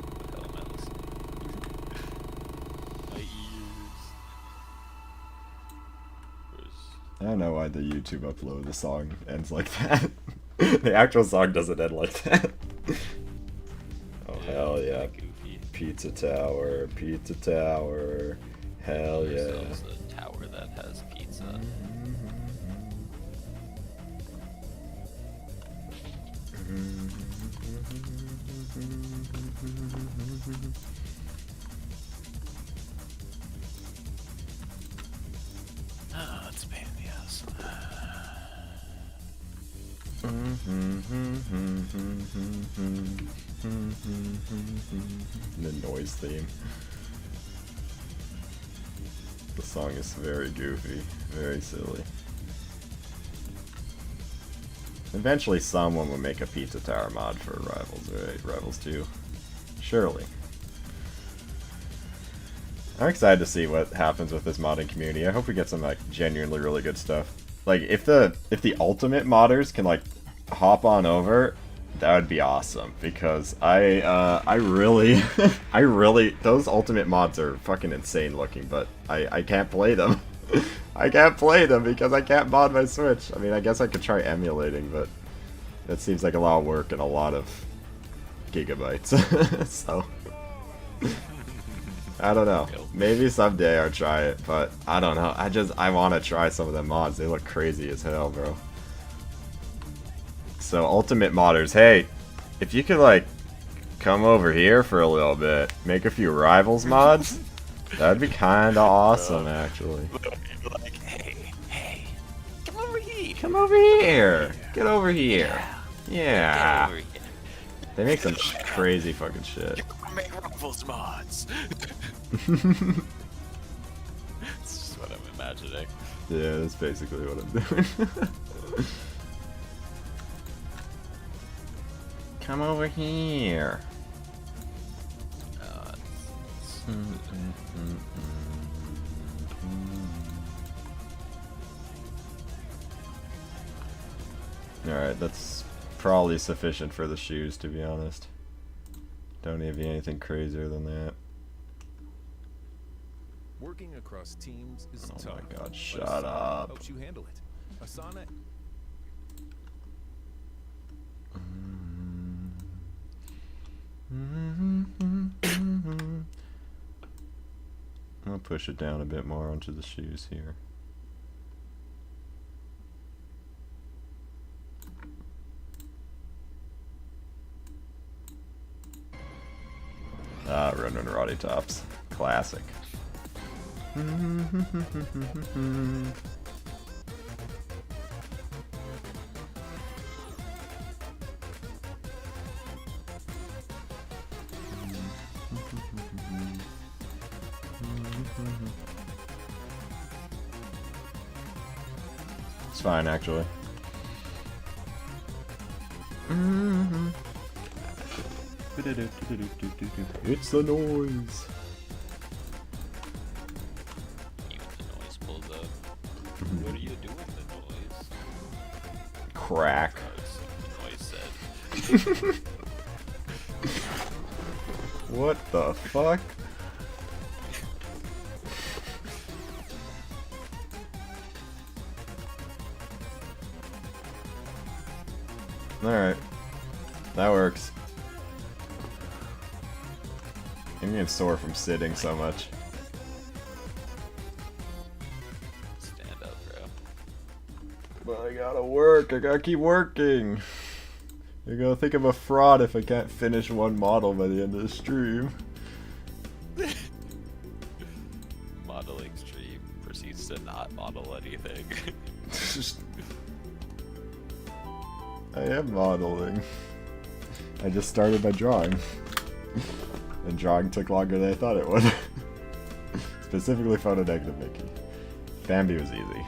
What the hell am I listening? My ears. I don't know why the YouTube upload of the song ends like that. The actual song doesn't end like that. Oh hell yeah. Goofy. Pizza Tower, Pizza Tower. Hell yeah. Ourselves a tower that has pizza. Oh, it's a pain in the ass. The noise theme. The song is very goofy, very silly. Eventually someone will make a Pizza Tower mod for Rivals, right? Rivals 2. Surely. I'm excited to see what happens with this modding community. I hope we get some like genuinely really good stuff. Like if the ultimate modders can like hop on over, that would be awesome, because I really I really, those ultimate mods are fucking insane looking, but I can't play them. I can't play them because I can't mod my Switch. I mean, I guess I could try emulating, but that seems like a lot of work and a lot of gigabytes. So I don't know. Maybe someday I'll try it, but I don't know. I want to try some of the mods. They look crazy as hell, bro. So, Ultimate Modders, hey, if you could, like, come over here for a little bit, make a few Rivals mods, that'd be kinda awesome, actually. Like, hey, come over here. Come over here. Get over here. Yeah. Get over here. They make some crazy fucking shit. Make Rivals mods. It's just what I'm imagining. Yeah, that's basically what I'm doing. Come over here. Alright, that's probably sufficient for the shoes, to be honest. Don't need anything crazier than that. Working across teams is Oh tough. my god, but shut Asana up. helps you handle it. Asana. I'll push it down a bit more onto the shoes here. Ah, Ronin Roddy Tops. Classic. It's fine, actually. It's the noise. Even the noise pulls up. What are you doing, the noise? Crack. Oh, it's the noise said. What the fuck? Alright. That works. I'm getting sore from sitting so much. Stand up, bro. But I gotta work. I gotta keep working. You're gonna think I'm a fraud if I can't finish one model by the end of the stream. Modeling stream proceeds to not model anything. I am modeling. I just started by drawing. And drawing took longer than I thought it would. Specifically photonegative making. Bambi was easy.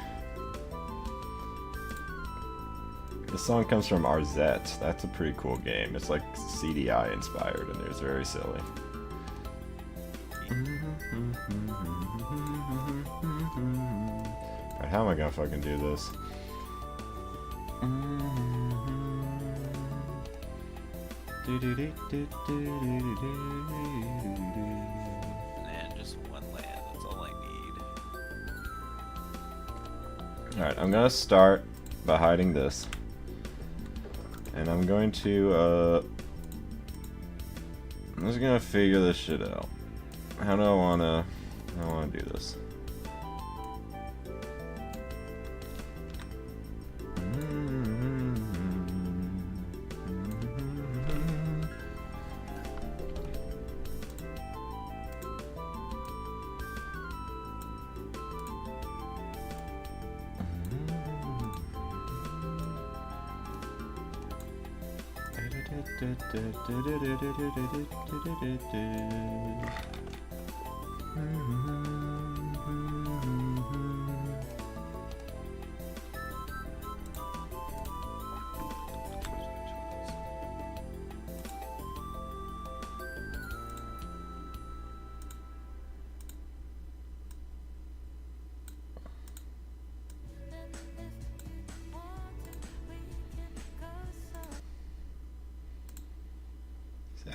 The song comes from Arzette. That's a pretty cool game. It's like CDI inspired and it's very silly. Alright, how am I gonna fucking do this? Man, just one land, that's all I need. Alright, I'm gonna start by hiding this. And I'm going to, I'm just gonna figure this shit out. How do I wanna do this?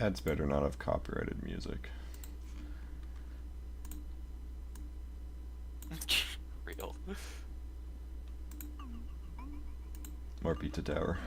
Ads better not have copyrighted music. Real. More Pizza Tower.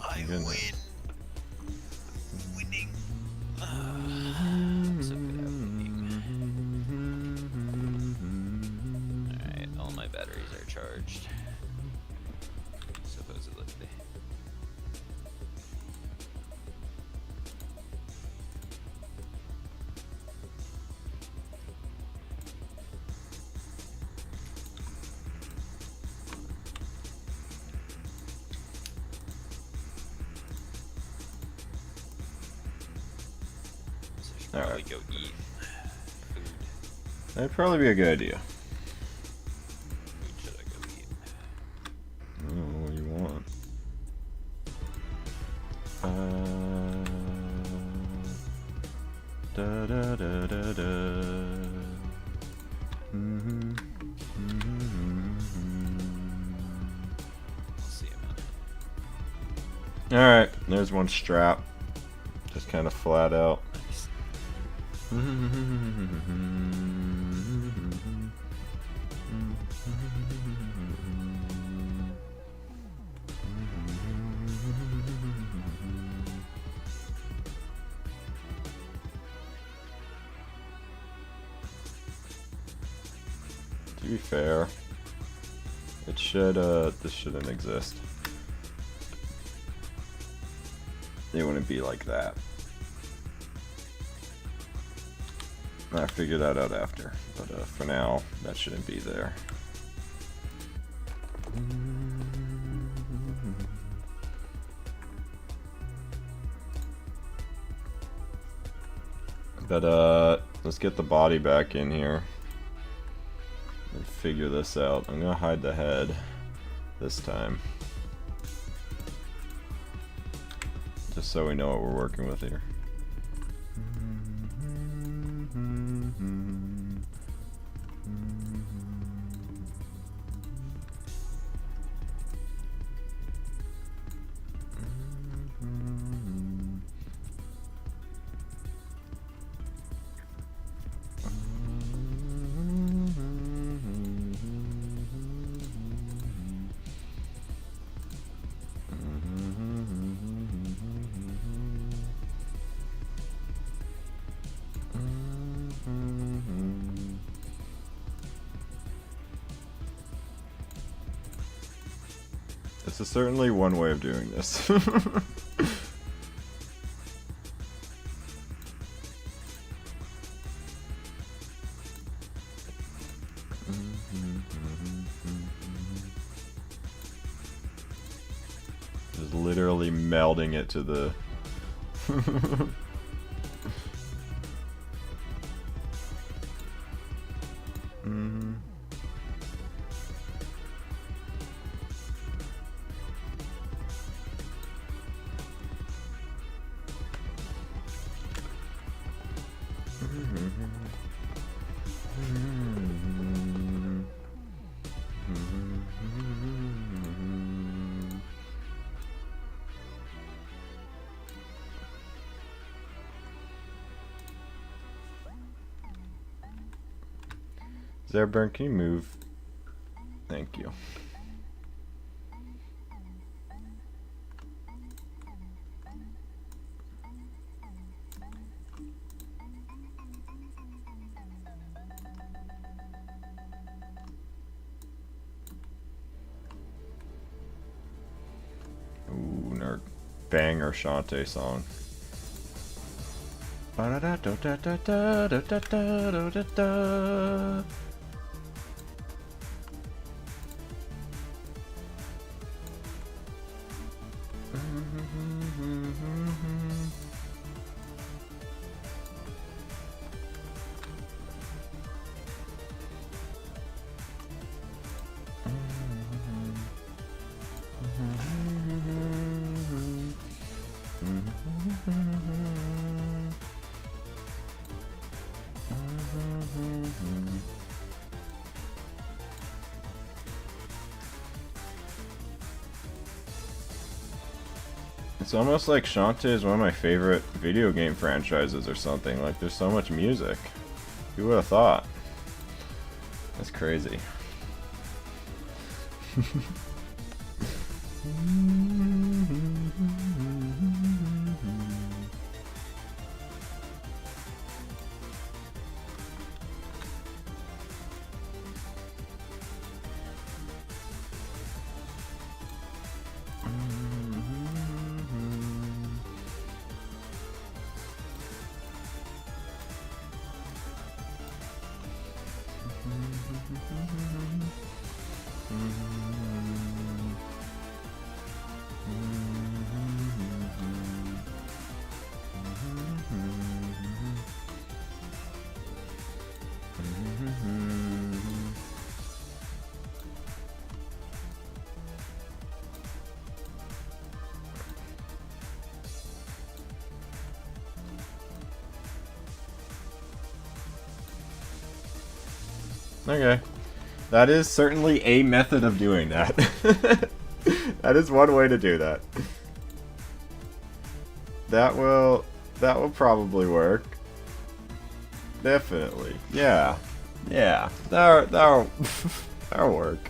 I win. Winning. I'm so good at winning. Alright, all my batteries are charged. Supposedly. Probably go eat food. That'd probably be a good idea. Food should I go eat? Oh, what do you want? Da da da da da. I'll see him out. Alright, there's one strap. Just kind of flat out. Nice. To be fair, it should, this shouldn't exist. It wouldn't be like that. I figured that out after, but for now, that shouldn't be there. But let's get the body back in here and figure this out. I'm gonna hide the head this time, just so we know what we're working with here. This is certainly one way of doing this. Just literally melding it to the... Zerburn, can you move? Thank you. Ooh, nerd banger Shantae song. It's almost like Shantae is one of my favorite video game franchises or something. Like, there's so much music. Who would have thought? That's crazy. Okay. That is certainly a method of doing that. That is one way to do that. That will probably work. Definitely. Yeah. Yeah. That'll work.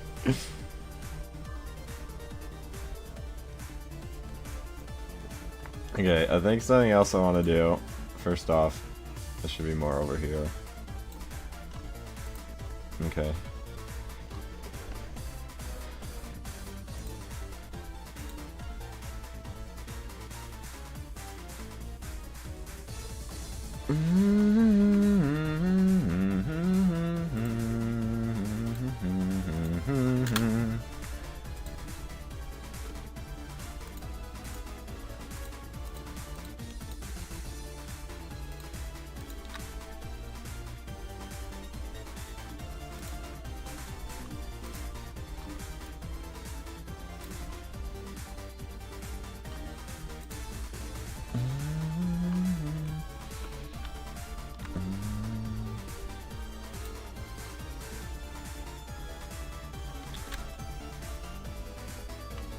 Okay, I think something else I want to do. First off, there should be more over here. Okay.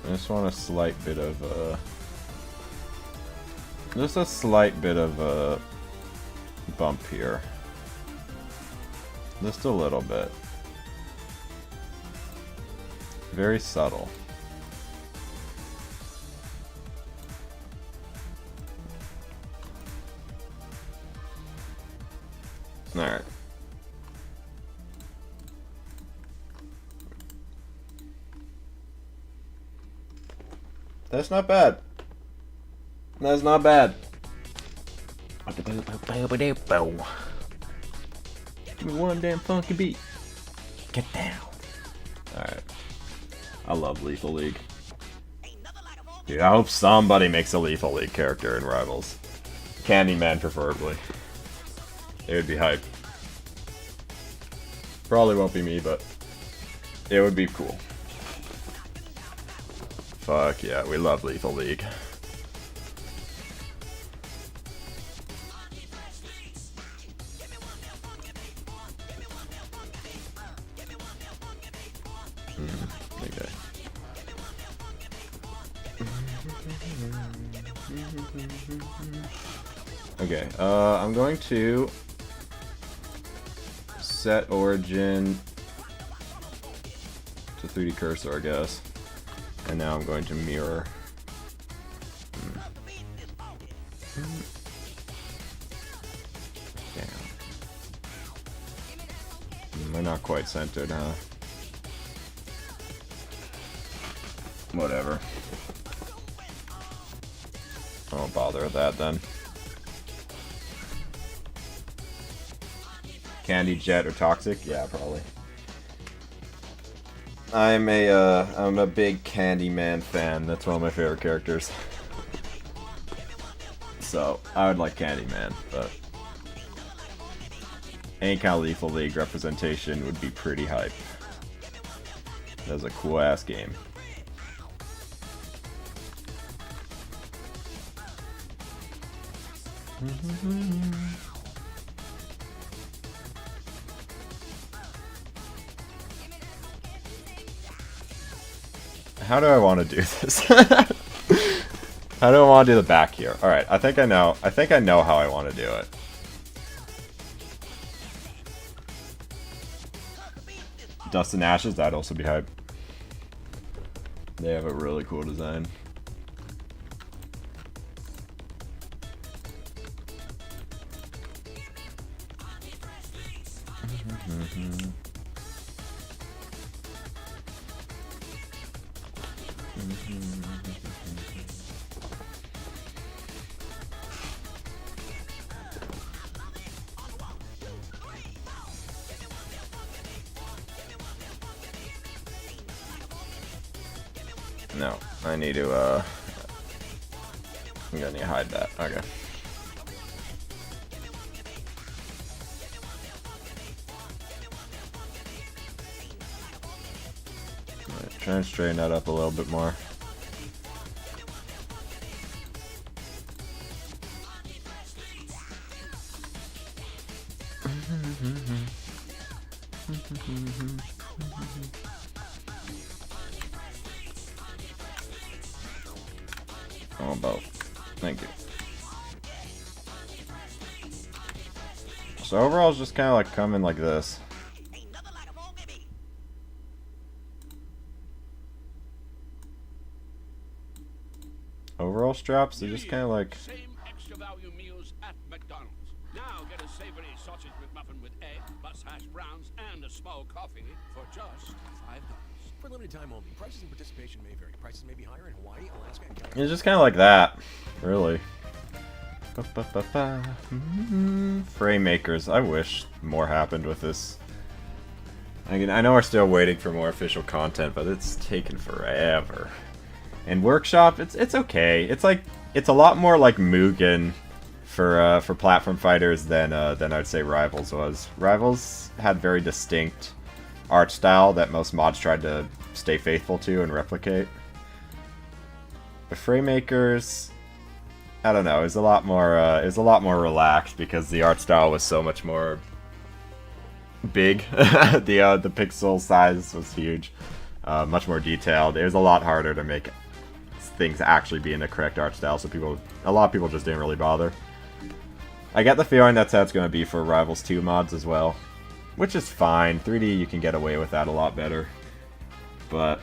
I just want a slight bit of just a slight bit of a bump here. Just a little bit. Very subtle. Alright. That's not bad. That's not bad. Give me one damn funky beat. Get down. Alright. I love Lethal League. Dude, I hope somebody makes a Lethal League character in Rivals. Candyman, preferably. It would be hype. Probably won't be me, but it would be cool. Fuck yeah, we love Lethal League. Okay. Okay, I'm going to set origin to 3D cursor, I guess. And now I'm going to mirror. Damn. We're not quite centered, huh? Whatever. I won't bother with that then. Candy, Jet, or Toxic? Yeah, probably. I'm a big Candyman fan. That's one of my favorite characters. So, I would like Candyman, but any kind of Lethal League representation would be pretty hype. That's a cool ass game. How do I want to do this? How do I want to do the back here? Alright, I think I know. I think I know how I want to do it. Dust and Ashes, that'd also be hype. They have a really cool design. No, I need to, I'm gonna need to hide that. Okay. Alright, try and straighten that up a little bit more. Oh, both. Thank you. So overall, it's just kind of like coming like this. Overall straps, they're just kind of like. Same extra value meals at McDonald's. Now get a savory sausage McMuffin with egg, plus hash browns, and a small coffee for just $5. For limited time only. Prices and participation may vary. Prices may be higher in Hawaii, Alaska, and California. It's just kind of like that, really. Frame makers. I wish more happened with this. I know we're still waiting for more official content, but it's taken forever. And Workshop, it's okay. It's like it's a lot more like Mugen for platform fighters than I'd say Rivals was. Rivals had very distinct art style that most mods tried to stay faithful to and replicate. The Frame makers, I don't know, it was a lot more relaxed because the art style was so much more big. The pixel size was huge, much more detailed. It was a lot harder to make things actually be in the correct art style, so a lot of people just didn't really bother. I get the feeling that's how it's going to be for Rivals 2 mods as well, which is fine. 3D, you can get away with that a lot better, but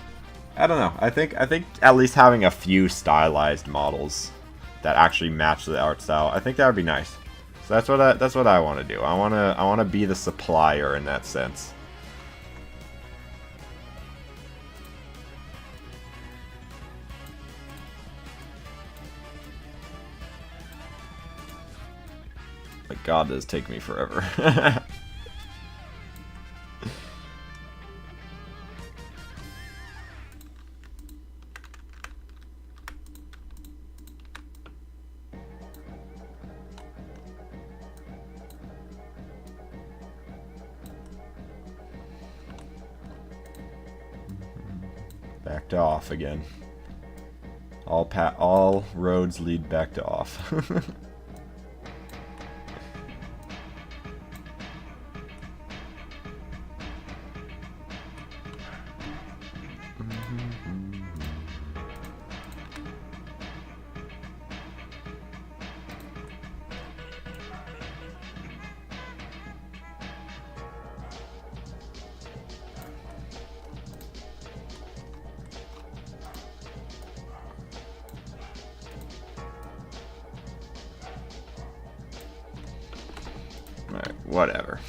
I don't know. I think at least having a few stylized models that actually match the art style, I think that would be nice. So that's what I want to do. I want to be the supplier in that sense. Like, God, does take me forever. Back to off again. All roads lead back to off. Alright, whatever.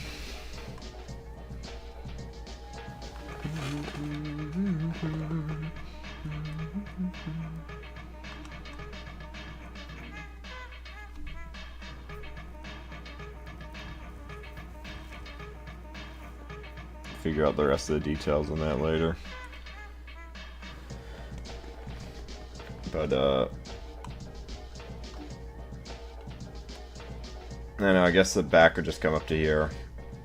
Figure out the rest of the details on that later. But, I know, I guess the back would just come up to here,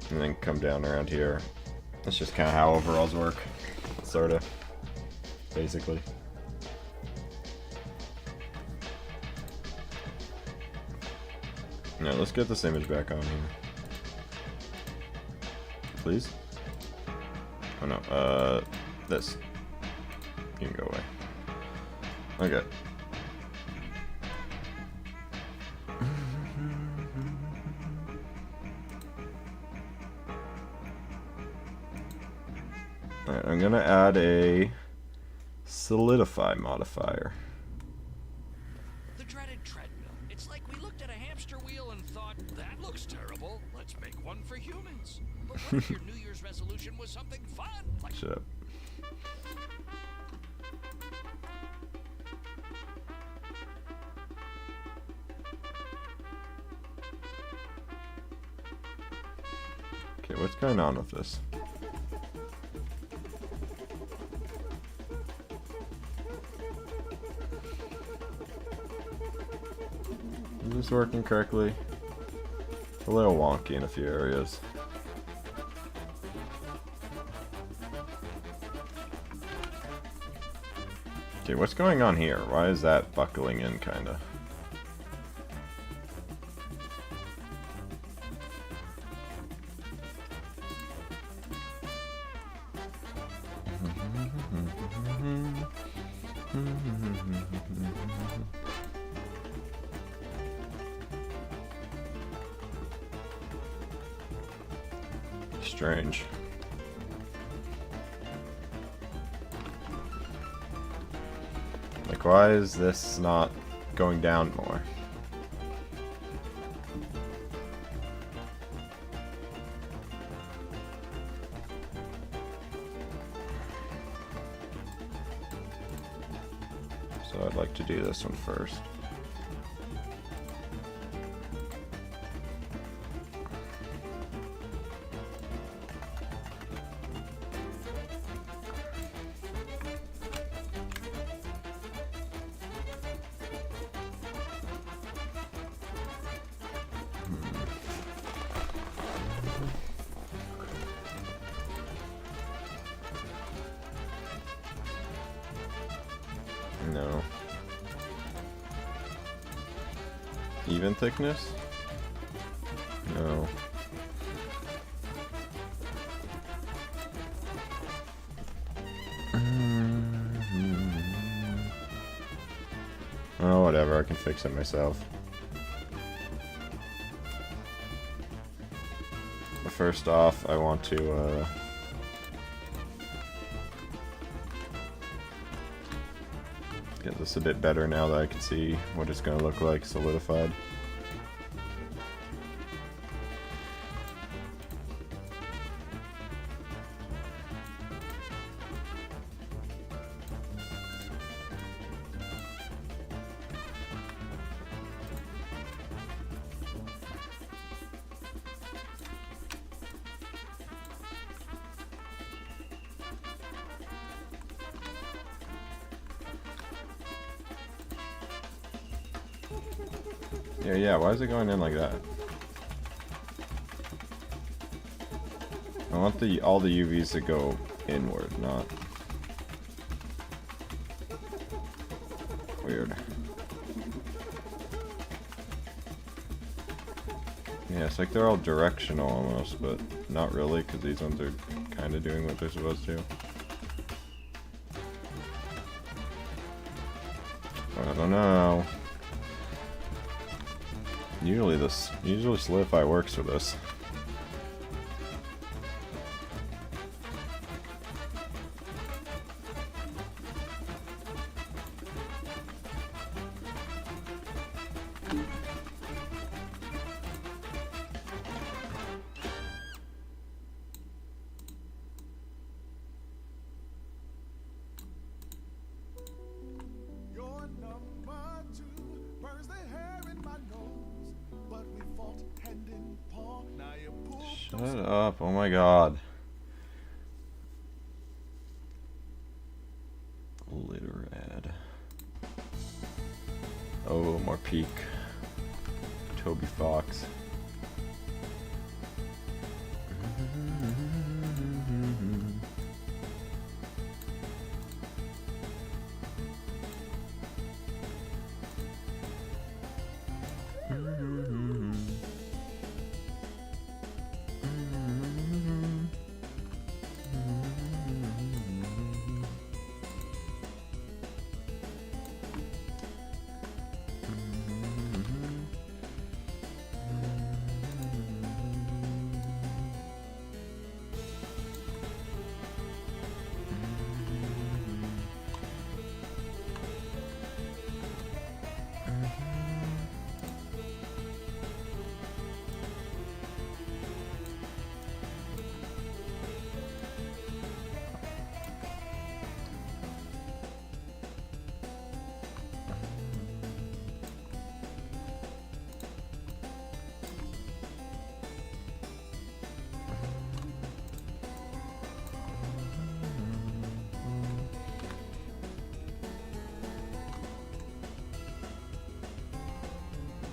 and then come down around here. That's just kind of how overalls work, sort of, basically. Now, let's get this image back on here. Please? Oh no, this. You can go away. Okay. Alright, I'm gonna add a solidify modifier. The dreaded treadmill. It's like we looked at a hamster wheel and thought, that looks terrible. Let's make one for humans. But what if your New Year's resolution was something fun? Like Shut up. Okay, what's going on with this? Is this working correctly? A little wonky in a few areas. Okay, what's going on here? Why is that buckling in, kinda? Strange. Like, why is this not going down more? So I'd like to do this one first. No. Even thickness? No. Oh, whatever, I can fix it myself. First off, I want to, get this a bit better now that I can see what it's going to look like solidified. Yeah, why is it going in like that? I want all the UVs to go inward, not... Weird. Yeah, it's like they're all directional almost, but not really, because these ones are kind of doing what they're supposed to. I don't know. Usually solidify works for this. Shut up, oh my god. Litter ad. Oh, more peak. Toby Fox.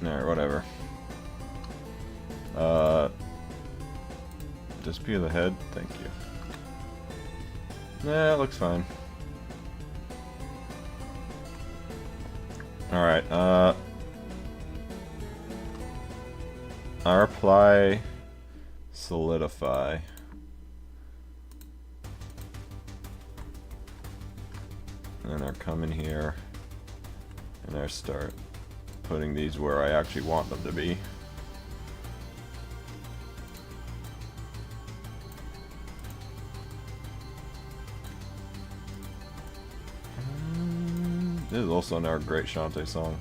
Alright, whatever. Disappear the head? Thank you. Nah, it looks fine. Alright, apply, solidify. And then I come in here and I start putting these where I actually want them to be. This is also another great Shantae song.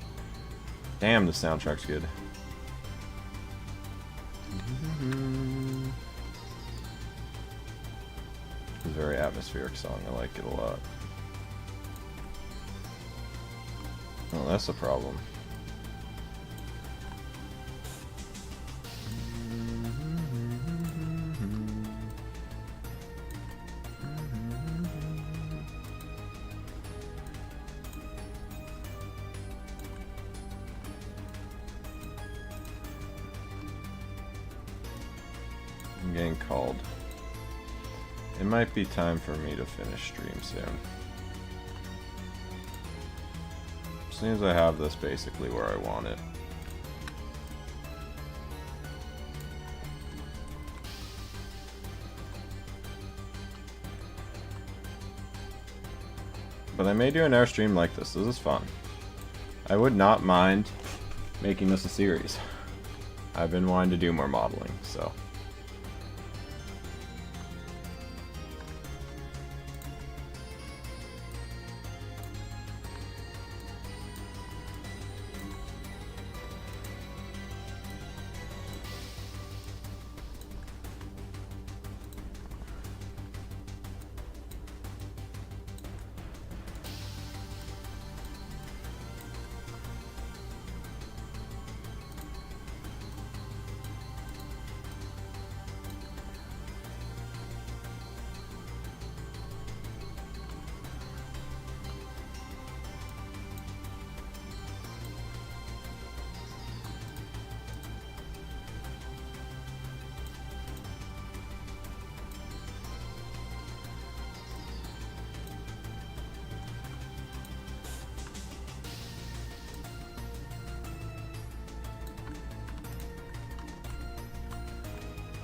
Damn, the soundtrack's good. It's a very atmospheric song. I like it a lot. Oh, that's a problem. I'm getting called. It might be time for me to finish stream soon. As soon as I have this basically where I want it. But I may do an air stream like this. This is fun. I would not mind making this a series. I've been wanting to do more modeling, so.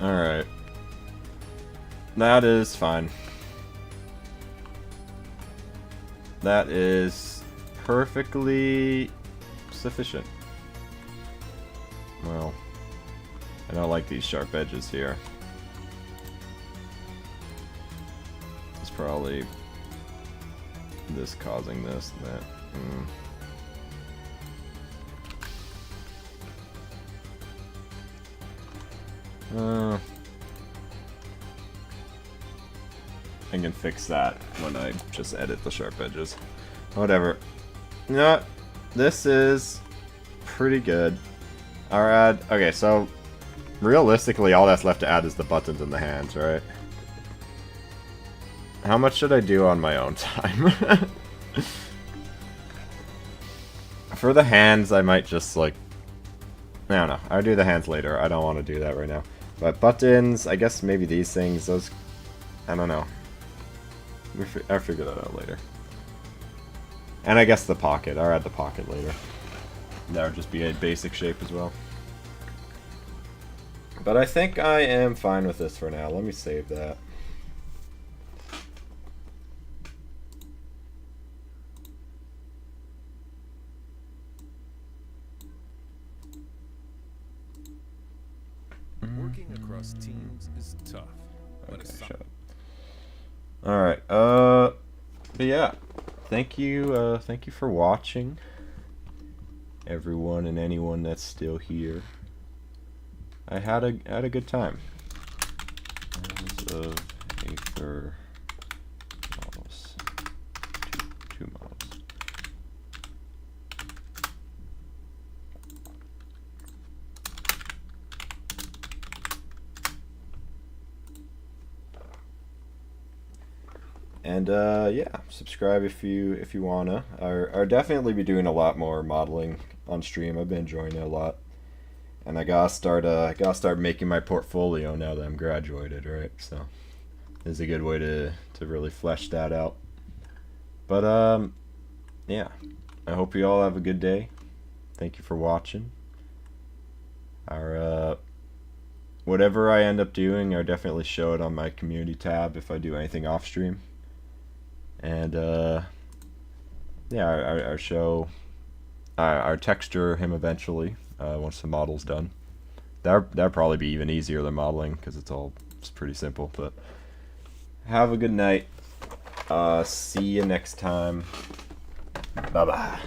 Alright. That is fine. That is perfectly sufficient. Well, I don't like these sharp edges here. It's probably this causing this and that. I can fix that when I just edit the sharp edges. Whatever. You know what? This is pretty good. Alright, okay, so realistically all that's left to add is the buttons and the hands, right? How much should I do on my own time? For the hands, I might just like... I don't know. I'll do the hands later. I don't want to do that right now. But buttons, I guess maybe these things, those... I don't know. I'll figure that out later. And I guess the pocket. I'll add the pocket later. That would just be a basic shape as well. But I think I am fine with this for now. Let me save that. Working across teams is tough. But it's shut up. Alright, but yeah. Thank you for watching. Everyone and anyone that's still here. I had a good time. Rivals of Aether models. Two models. And yeah, subscribe if you wanna. I'll definitely be doing a lot more modeling on stream. I've been enjoying it a lot, and I gotta start making my portfolio now that I'm graduated, right? So this is a good way to really flesh that out. But yeah, I hope you all have a good day. Thank you for watching. Our whatever I end up doing, I'll definitely show it on my community tab if I do anything off stream. And yeah, our texture him eventually once the model's done. That'll probably be even easier than modeling because it's pretty simple. But have a good night. See you next time. Bye bye.